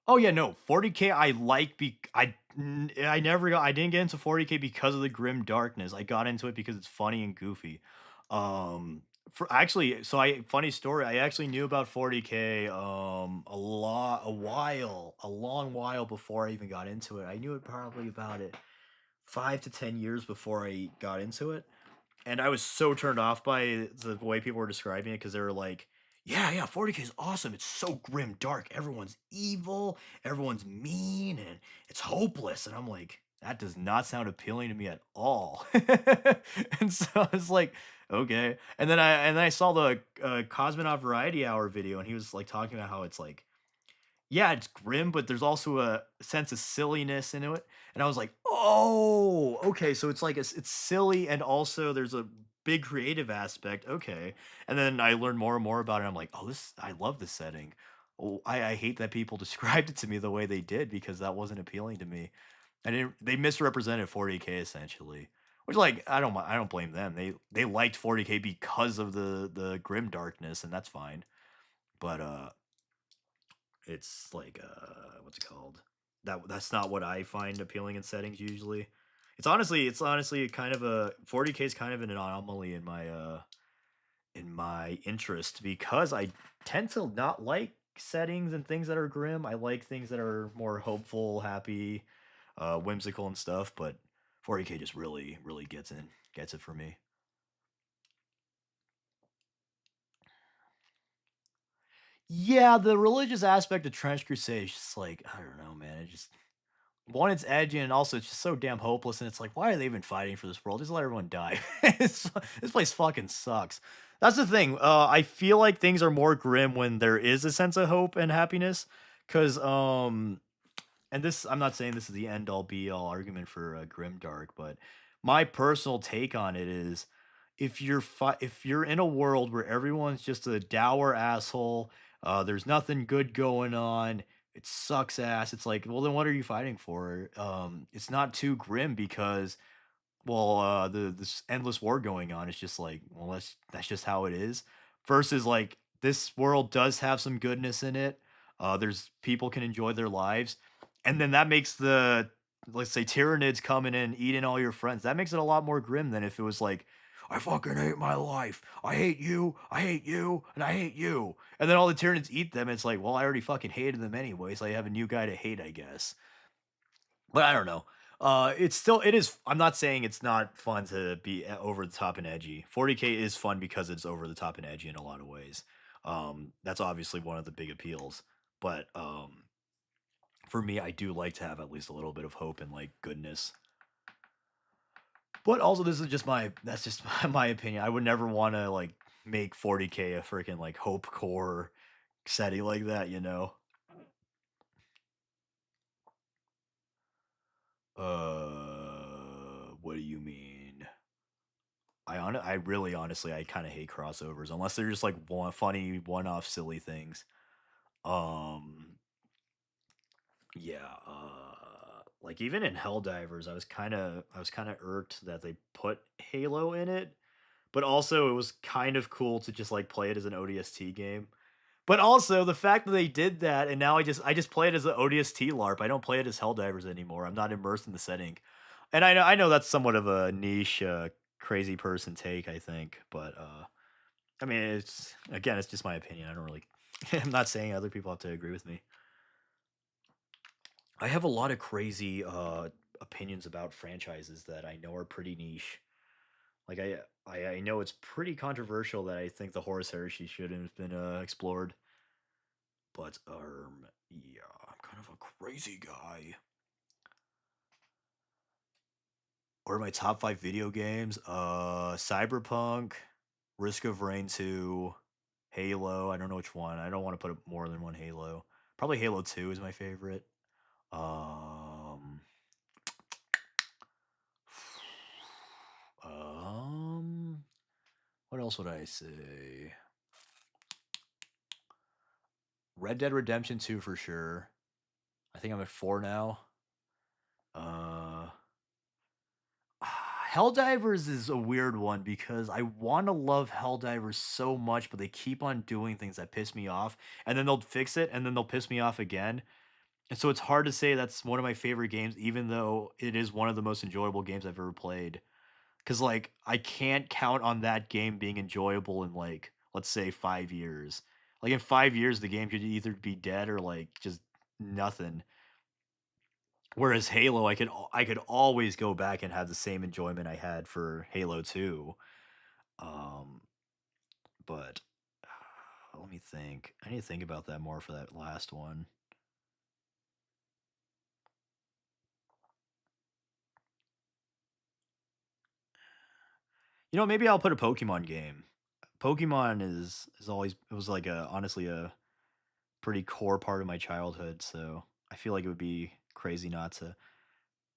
Oh yeah, no, 40K I like I never got I didn't get into 40K because of the grim darkness. I got into it because it's funny and goofy. Um for actually so I funny story, I actually knew about 40K a long while before I even got into it. I knew it probably about it 5 to 10 years before I got into it. And I was so turned off by the way people were describing it because they were like, "Yeah, yeah, 40K is awesome. It's so grim dark. Everyone's evil, everyone's mean, and it's hopeless." And I'm like, "That does not sound appealing to me at all." And so I was like, "Okay." And then I saw the Cosmonaut Variety Hour video, and he was like talking about how it's like yeah, it's grim, but there's also a sense of silliness into it, and I was like, "Oh, okay, so it's like it's silly and also there's a big creative aspect, okay." And then I learned more and more about it, I'm like, "Oh, this I love this setting." Oh, I hate that people described it to me the way they did because that wasn't appealing to me. They misrepresented 40K essentially, which, like, I don't blame them. They liked 40K because of the grim darkness, and that's fine, but, it's like, what's it called? That's not what I find appealing in settings usually. It's honestly kind of a 40K is kind of an anomaly in my interest because I tend to not like settings and things that are grim. I like things that are more hopeful, happy, whimsical and stuff, but 40K just really gets it for me. Yeah, the religious aspect of Trench Crusade is just like, I don't know, man. It just one, it's edgy, and also it's just so damn hopeless. And it's like, why are they even fighting for this world? Just let everyone die. This place fucking sucks. That's the thing. I feel like things are more grim when there is a sense of hope and happiness. Cause and this I'm not saying this is the end all be all argument for grim dark, but my personal take on it is if you're in a world where everyone's just a dour asshole, there's nothing good going on, it sucks ass. It's like, well, then what are you fighting for? It's not too grim because well, this endless war going on. It's just like, well, that's just how it is. Versus like this world does have some goodness in it. There's people can enjoy their lives, and then that makes the let's say Tyranids coming in eating all your friends. That makes it a lot more grim than if it was like, I fucking hate my life. I hate you, and I hate you. And then all the Tyranids eat them. It's like, well, I already fucking hated them anyway, so I have a new guy to hate, I guess. But I don't know. It is. I'm not saying it's not fun to be over the top and edgy. 40K is fun because it's over the top and edgy in a lot of ways. That's obviously one of the big appeals. But for me, I do like to have at least a little bit of hope and like goodness. But also, this is just my that's just my opinion. I would never want to like make 40K a freaking like hope core setting like that. You know. What do you mean? I really honestly I kind of hate crossovers unless they're just like one funny one-off silly things. Um yeah, like even in Helldivers, I was kind of irked that they put Halo in it, but also it was kind of cool to just like play it as an ODST game. But also the fact that they did that and now I just play it as an ODST LARP. I don't play it as Helldivers anymore. I'm not immersed in the setting. And I know that's somewhat of a niche crazy person take, I think, but I mean, it's again, it's just my opinion. I don't really I'm not saying other people have to agree with me. I have a lot of crazy opinions about franchises that I know are pretty niche. Like I know it's pretty controversial that I think the Horus Heresy should have been explored. But yeah, I'm kind of a crazy guy. What are my top 5 video games? Cyberpunk, Risk of Rain 2, Halo. I don't know which one. I don't want to put up more than one Halo. Probably Halo 2 is my favorite. Um um what else would I say? Red Dead Redemption 2 for sure. I think I'm at 4 now. Uh Helldivers is a weird one because I want to love Helldivers so much, but they keep on doing things that piss me off, and then they'll fix it, and then they'll piss me off again. And so it's hard to say that's one of my favorite games, even though it is one of the most enjoyable games I've ever played. Because like I can't count on that game being enjoyable in like let's say 5 years. Like in 5 years, the game could either be dead or like just nothing. Whereas Halo, I could always go back and have the same enjoyment I had for Halo 2. Um, but let me think. I need to think about that more for that last one. You know, maybe I'll put a Pokemon game. Pokemon is always it was like a honestly a pretty core part of my childhood, so I feel like it would be crazy not to.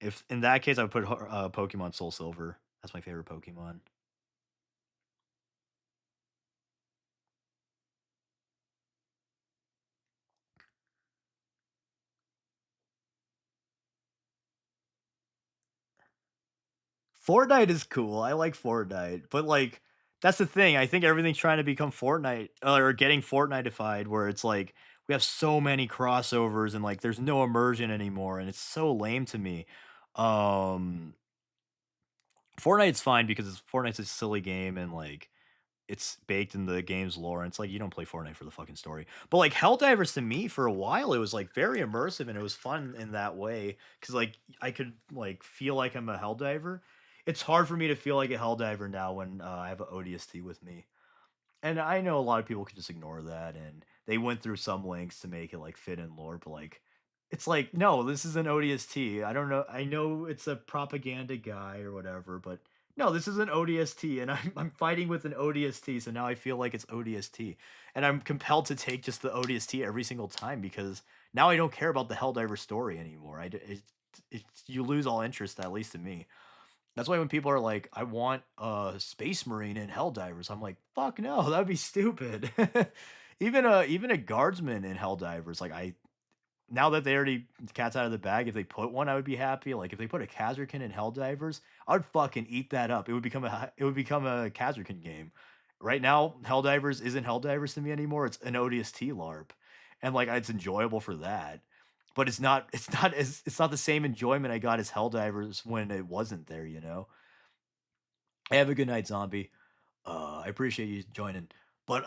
If in that case, I would put Pokemon Soul Silver. That's my favorite Pokemon. Fortnite is cool. I like Fortnite, but like that's the thing. I think everything's trying to become Fortnite or getting Fortniteified, where it's like we have so many crossovers and like there's no immersion anymore, and it's so lame to me. Um, Fortnite's fine because Fortnite's a silly game and like it's baked in the game's lore. And it's like you don't play Fortnite for the fucking story. But like Helldivers to me for a while, it was like very immersive and it was fun in that way because like I could like feel like I'm a Helldiver. It's hard for me to feel like a Helldiver now when I have an ODST with me. And I know a lot of people can just ignore that, and they went through some lengths to make it like fit in lore, but like it's like, no, this is an ODST. I don't know. I know it's a propaganda guy or whatever, but no, this is an ODST, and I'm fighting with an ODST, so now I feel like it's ODST, and I'm compelled to take just the ODST every single time because now I don't care about the Helldiver story anymore. You lose all interest, at least in me. That's why when people are like, "I want a Space Marine in Helldivers," I'm like, "Fuck no, that'd be stupid." Even a guardsman in Helldivers, like I now that they already the cat's out of the bag, if they put one, I would be happy. Like if they put a Kazurkin in Helldivers, I'd fucking eat that up. It would become a Kazurkin game. Right now, Helldivers isn't Helldivers to me anymore. It's an ODST LARP, and like it's enjoyable for that. But it's not the same enjoyment I got as Helldivers when it wasn't there. You know. Have a good night, zombie. I appreciate you joining. But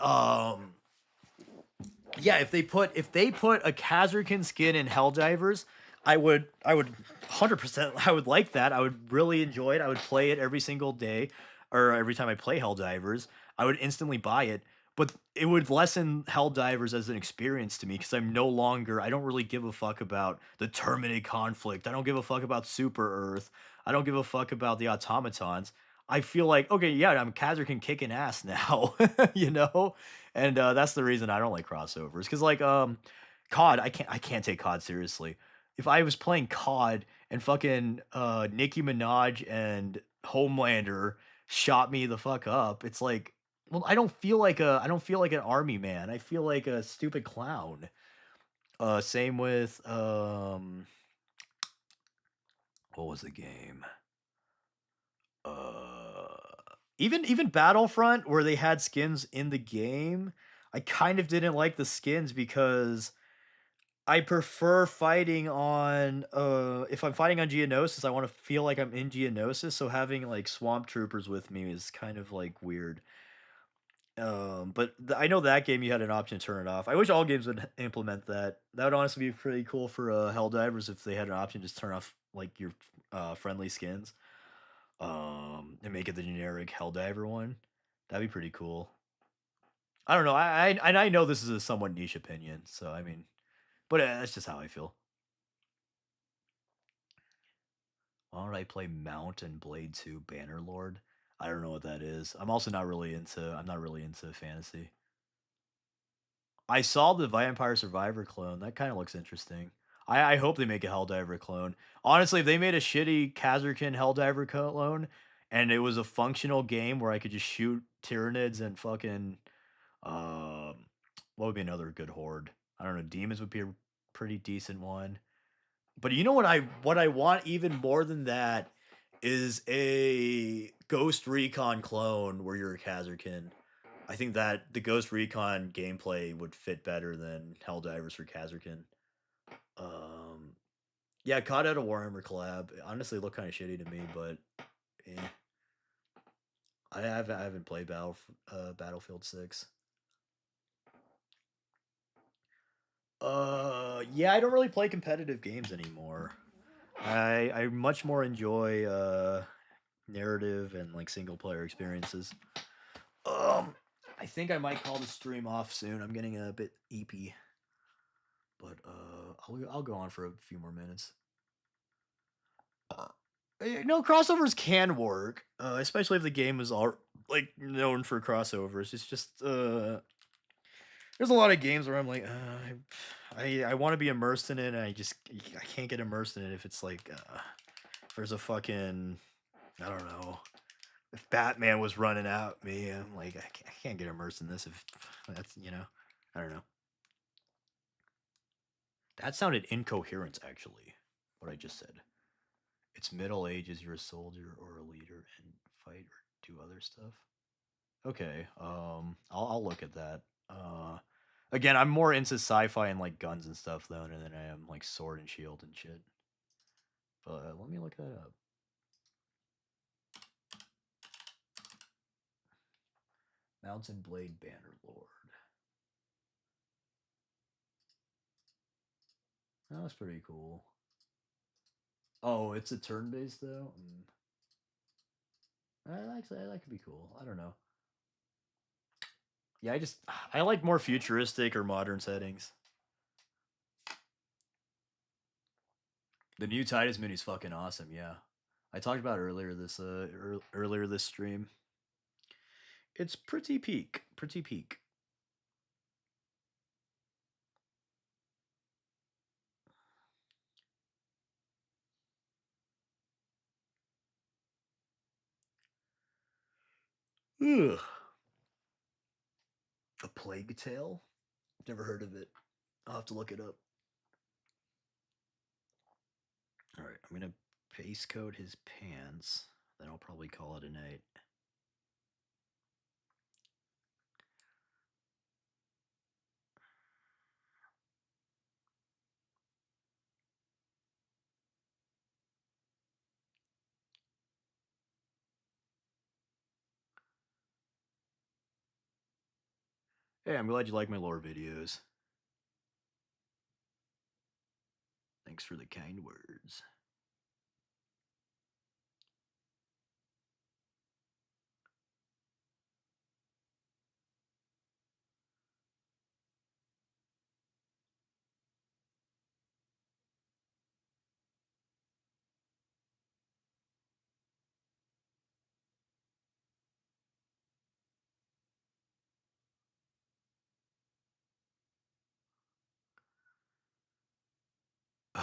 yeah, if they put a Kazurkin skin in Helldivers, I would 100% I would like that. I would really enjoy it. I would play it every single day or every time I play Helldivers. I would instantly buy it. But it would lessen Helldivers as an experience to me because I don't really give a fuck about the Terminate conflict. I don't give a fuck about Super Earth. I don't give a fuck about the automatons. I feel like, okay, yeah, I'm Kazurkin kicking ass now, you know? And that's the reason I don't like crossovers. Cause like COD, I can't take COD seriously. If I was playing COD and fucking Nicki Minaj and Homelander shot me the fuck up, it's like, well, I don't feel like an army man. I feel like a stupid clown. Same with what was the game? Uh, even Battlefront where they had skins in the game, I kind of didn't like the skins because I prefer fighting on if I'm fighting on Geonosis, I want to feel like I'm in Geonosis, so having like swamp troopers with me is kind of like weird. But I know that game you had an option to turn it off. I wish all games would implement that. That would honestly be pretty cool for Helldivers if they had an option to just turn off like your friendly skins and make it the generic Helldiver one. That'd be pretty cool. I don't know. I know this is a somewhat niche opinion, so I mean, but that's just how I feel. Why don't I play Mount and Blade 2 Bannerlord? I don't know what that is. I'm not really into fantasy. I saw the Vampire Survivor clone. That kind of looks interesting. I hope they make a Helldiver clone. Honestly, if they made a shitty Kazurkin Helldiver clone and it was a functional game where I could just shoot Tyranids and fucking what would be another good horde? I don't know. Demons would be a pretty decent one. But you know what I want even more than that is a Ghost Recon clone where you're a Kazurkin. I think that the Ghost Recon gameplay would fit better than Helldivers for Kazurkin. Yeah, caught at a Warhammer collab. Honestly, looked kind of shitty to me, but eh. I haven't played Battlefield 6. Yeah, I don't really play competitive games anymore. I much more enjoy narrative and like single player experiences. Um, I think I might call the stream off soon. I'm getting a bit eepy, but I'll go on for a few more minutes. No, crossovers can work, especially if the game is all like known for crossovers. It's just there's a lot of games where I'm like, I want to be immersed in it, and I can't get immersed in it if it's like if there's a fucking I don't know if Batman was running at me. I'm like I can't get immersed in this if that's I don't know. That sounded incoherent actually. What I just said. It's Middle Ages. You're a soldier or a leader and fight or do other stuff. Okay. I'll look at that. Again, I'm more into sci-fi and like guns and stuff though, than I am like sword and shield and shit. But let me look that up. Mountain Blade Banner Lord. Oh, that's pretty cool. Oh, it's a turn-based though. Actually, that could be cool. I don't know. Yeah, I like more futuristic or modern settings. The new Titus mini is fucking awesome. Yeah, I talked about it earlier this stream. It's pretty peak. Pretty peak. Ugh. A Plague Tale? Never heard of it. I'll have to look it up. All right, I'm gonna base coat his pants. Then I'll probably call it a night. Hey, I'm glad you like my lore videos. Thanks for the kind words.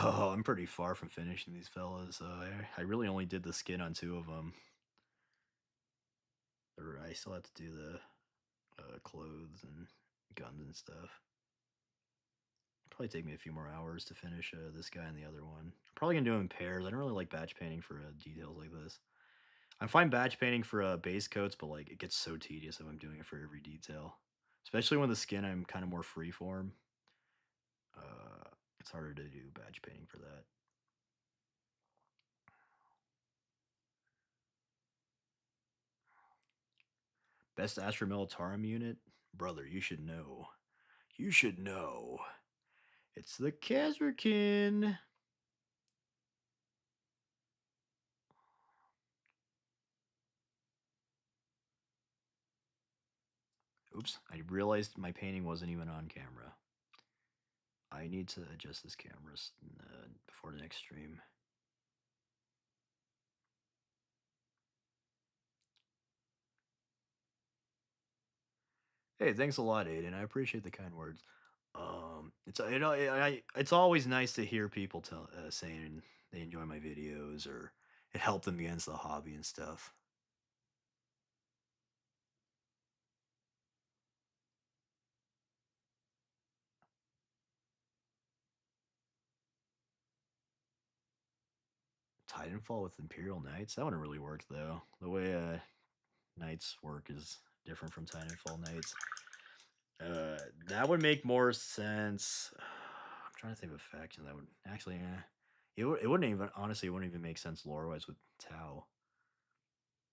Oh, I'm pretty far from finishing these fellas. I really only did the skin on 2 of them. I still have to do the clothes and guns and stuff. Probably take me a few more hours to finish this guy and the other one. I'm probably gonna do them in pairs. I don't really like batch painting for details like this. I'm fine batch painting for base coats, but like it gets so tedious if I'm doing it for every detail. Especially when the skin I'm kind of more freeform. It's harder to do batch painting for that. Best Astra Militarum unit? Brother, you should know. You should know. It's the Kazarkin. Oops, I realized my painting wasn't even on camera. I need to adjust this camera before the next stream. Hey, thanks a lot, Aiden. I appreciate the kind words. It's always nice to hear people saying they enjoy my videos or it helped them against the hobby and stuff. Titanfall with Imperial Knights? That wouldn't really work though. The way Knights work is different from Titanfall Knights. That would make more sense. I'm trying to think of a faction that would actually. It wouldn't even honestly. It wouldn't even make sense lore wise with Tau.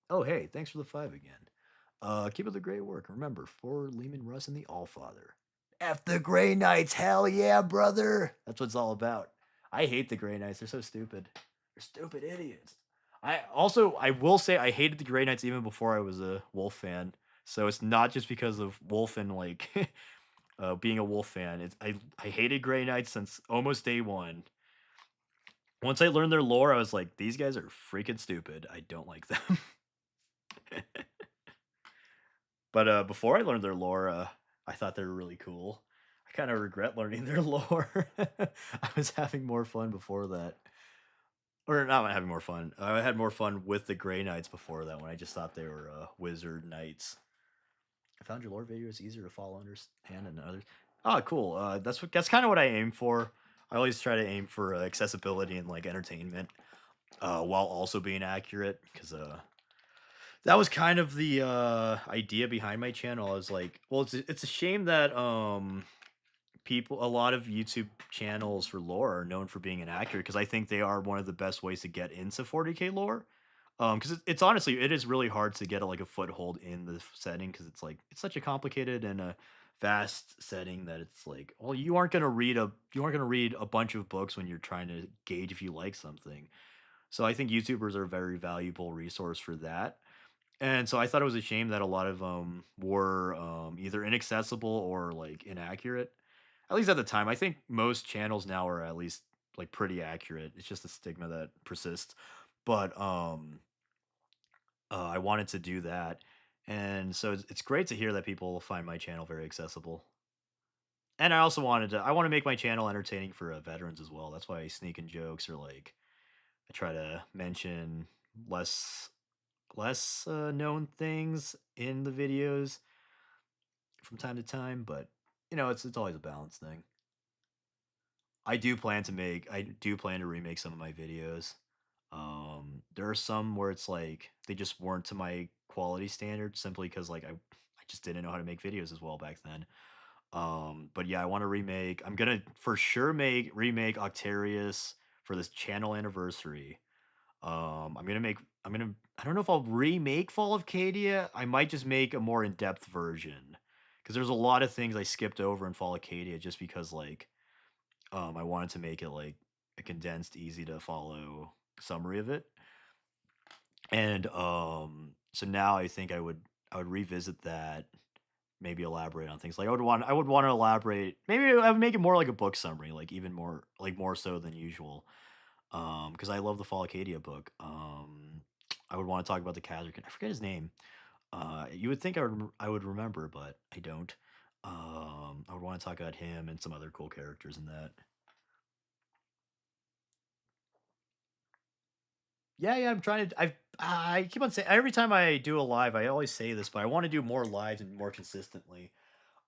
Oh hey, thanks for the 5 again. Keep up the great work. Remember, for Lehman Russ and the Allfather. F the Grey Knights, hell yeah, brother! That's what it's all about. I hate the Grey Knights. They're so stupid. They're stupid idiots. I will say I hated the Grey Knights even before I was a Wolf fan. So it's not just because of Wolf and like being a Wolf fan. I hated Grey Knights since almost day one. Once I learned their lore, I was like, these guys are freaking stupid. I don't like them. But before I learned their lore, I thought they were really cool. I kind of regret learning their lore. I was having more fun before that. Or not having more fun. I had more fun with the Grey Knights before that when I just thought they were wizard knights. I found your lore videos easier to follow, understand, and others. Oh, cool. That's kind of what I aim for. I always try to aim for accessibility and like entertainment, while also being accurate. Because that was kind of the idea behind my channel. I was like, well, it's a shame that a lot of YouTube channels for lore are known for being inaccurate because I think they are one of the best ways to get into 40k lore. Because it's honestly it is really hard to get like a foothold in the setting because it's such a complicated and a vast setting that it's like, well, you aren't gonna read a bunch of books when you're trying to gauge if you like something. So I think YouTubers are a very valuable resource for that. And so I thought it was a shame that a lot of them were either inaccessible or like inaccurate. At least at the time, I think most channels now are at least like pretty accurate. It's just a stigma that persists. But I wanted to do that, and so it's great to hear that people find my channel very accessible. And I want to make my channel entertaining for veterans as well. That's why I sneak in jokes or like I try to mention less known things in the videos from time to time, but it's always a balance thing. I do plan to remake some of my videos. There are some where it's like they just weren't to my quality standard simply because I just didn't know how to make videos as well back then. But yeah, I want to remake. I'm gonna for sure make remake Octarius for this channel anniversary. I'm gonna make. I'm gonna. I don't know if I'll remake Fall of Cadia. I might just make a more in-depth version because there's a lot of things I skipped over in Fall of Cadia just because I wanted to make it like a condensed, easy to follow summary of it. And so now I think I would revisit that, maybe elaborate on things. Like I would want to elaborate. Maybe I would make it more like a book summary, like even more like more so than usual. Because I love the Fall Acadia book. I would want to talk about the Kazakh. I forget his name. You would think I would remember, but I don't. I would want to talk about him and some other cool characters in that. Yeah, yeah, I'm trying to. I keep on saying every time I do a live, I always say this, but I want to do more lives and more consistently.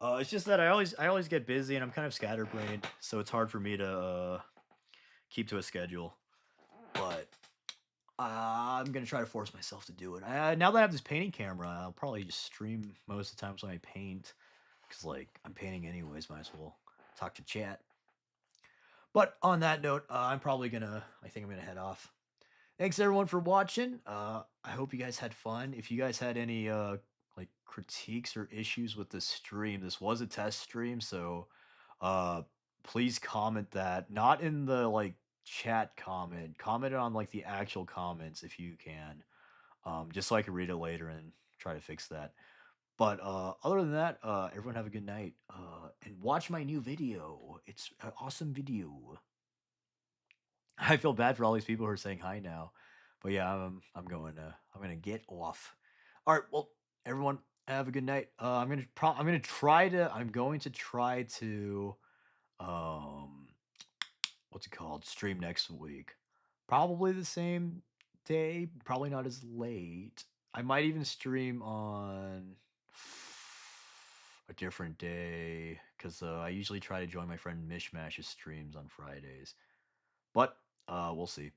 It's just that I always get busy and I'm kind of scatterbrained, so it's hard for me to keep to a schedule. But I'm gonna try to force myself to do it. Now that I have this painting camera, I'll probably just stream most of the times when I paint, because like I'm painting anyways. Might as well talk to chat. But on that note, I'm probably gonna. I think I'm gonna head off. Thanks everyone for watching. I hope you guys had fun. If you guys had any like critiques or issues with the stream, this was a test stream, so uh please comment that. Not in the like chat comment. Comment it on like the actual comments if you can. Just so I can read it later and try to fix that. But other than that, everyone have a good night. And watch my new video. It's an awesome video. I feel bad for all these people who are saying hi now, but yeah, I'm gonna get off. All right, well, everyone have a good night. I'm going to try to um what's it called stream next week. Probably the same day, probably not as late. I might even stream on a different day because I usually try to join my friend Mishmash's streams on Fridays. But we'll see.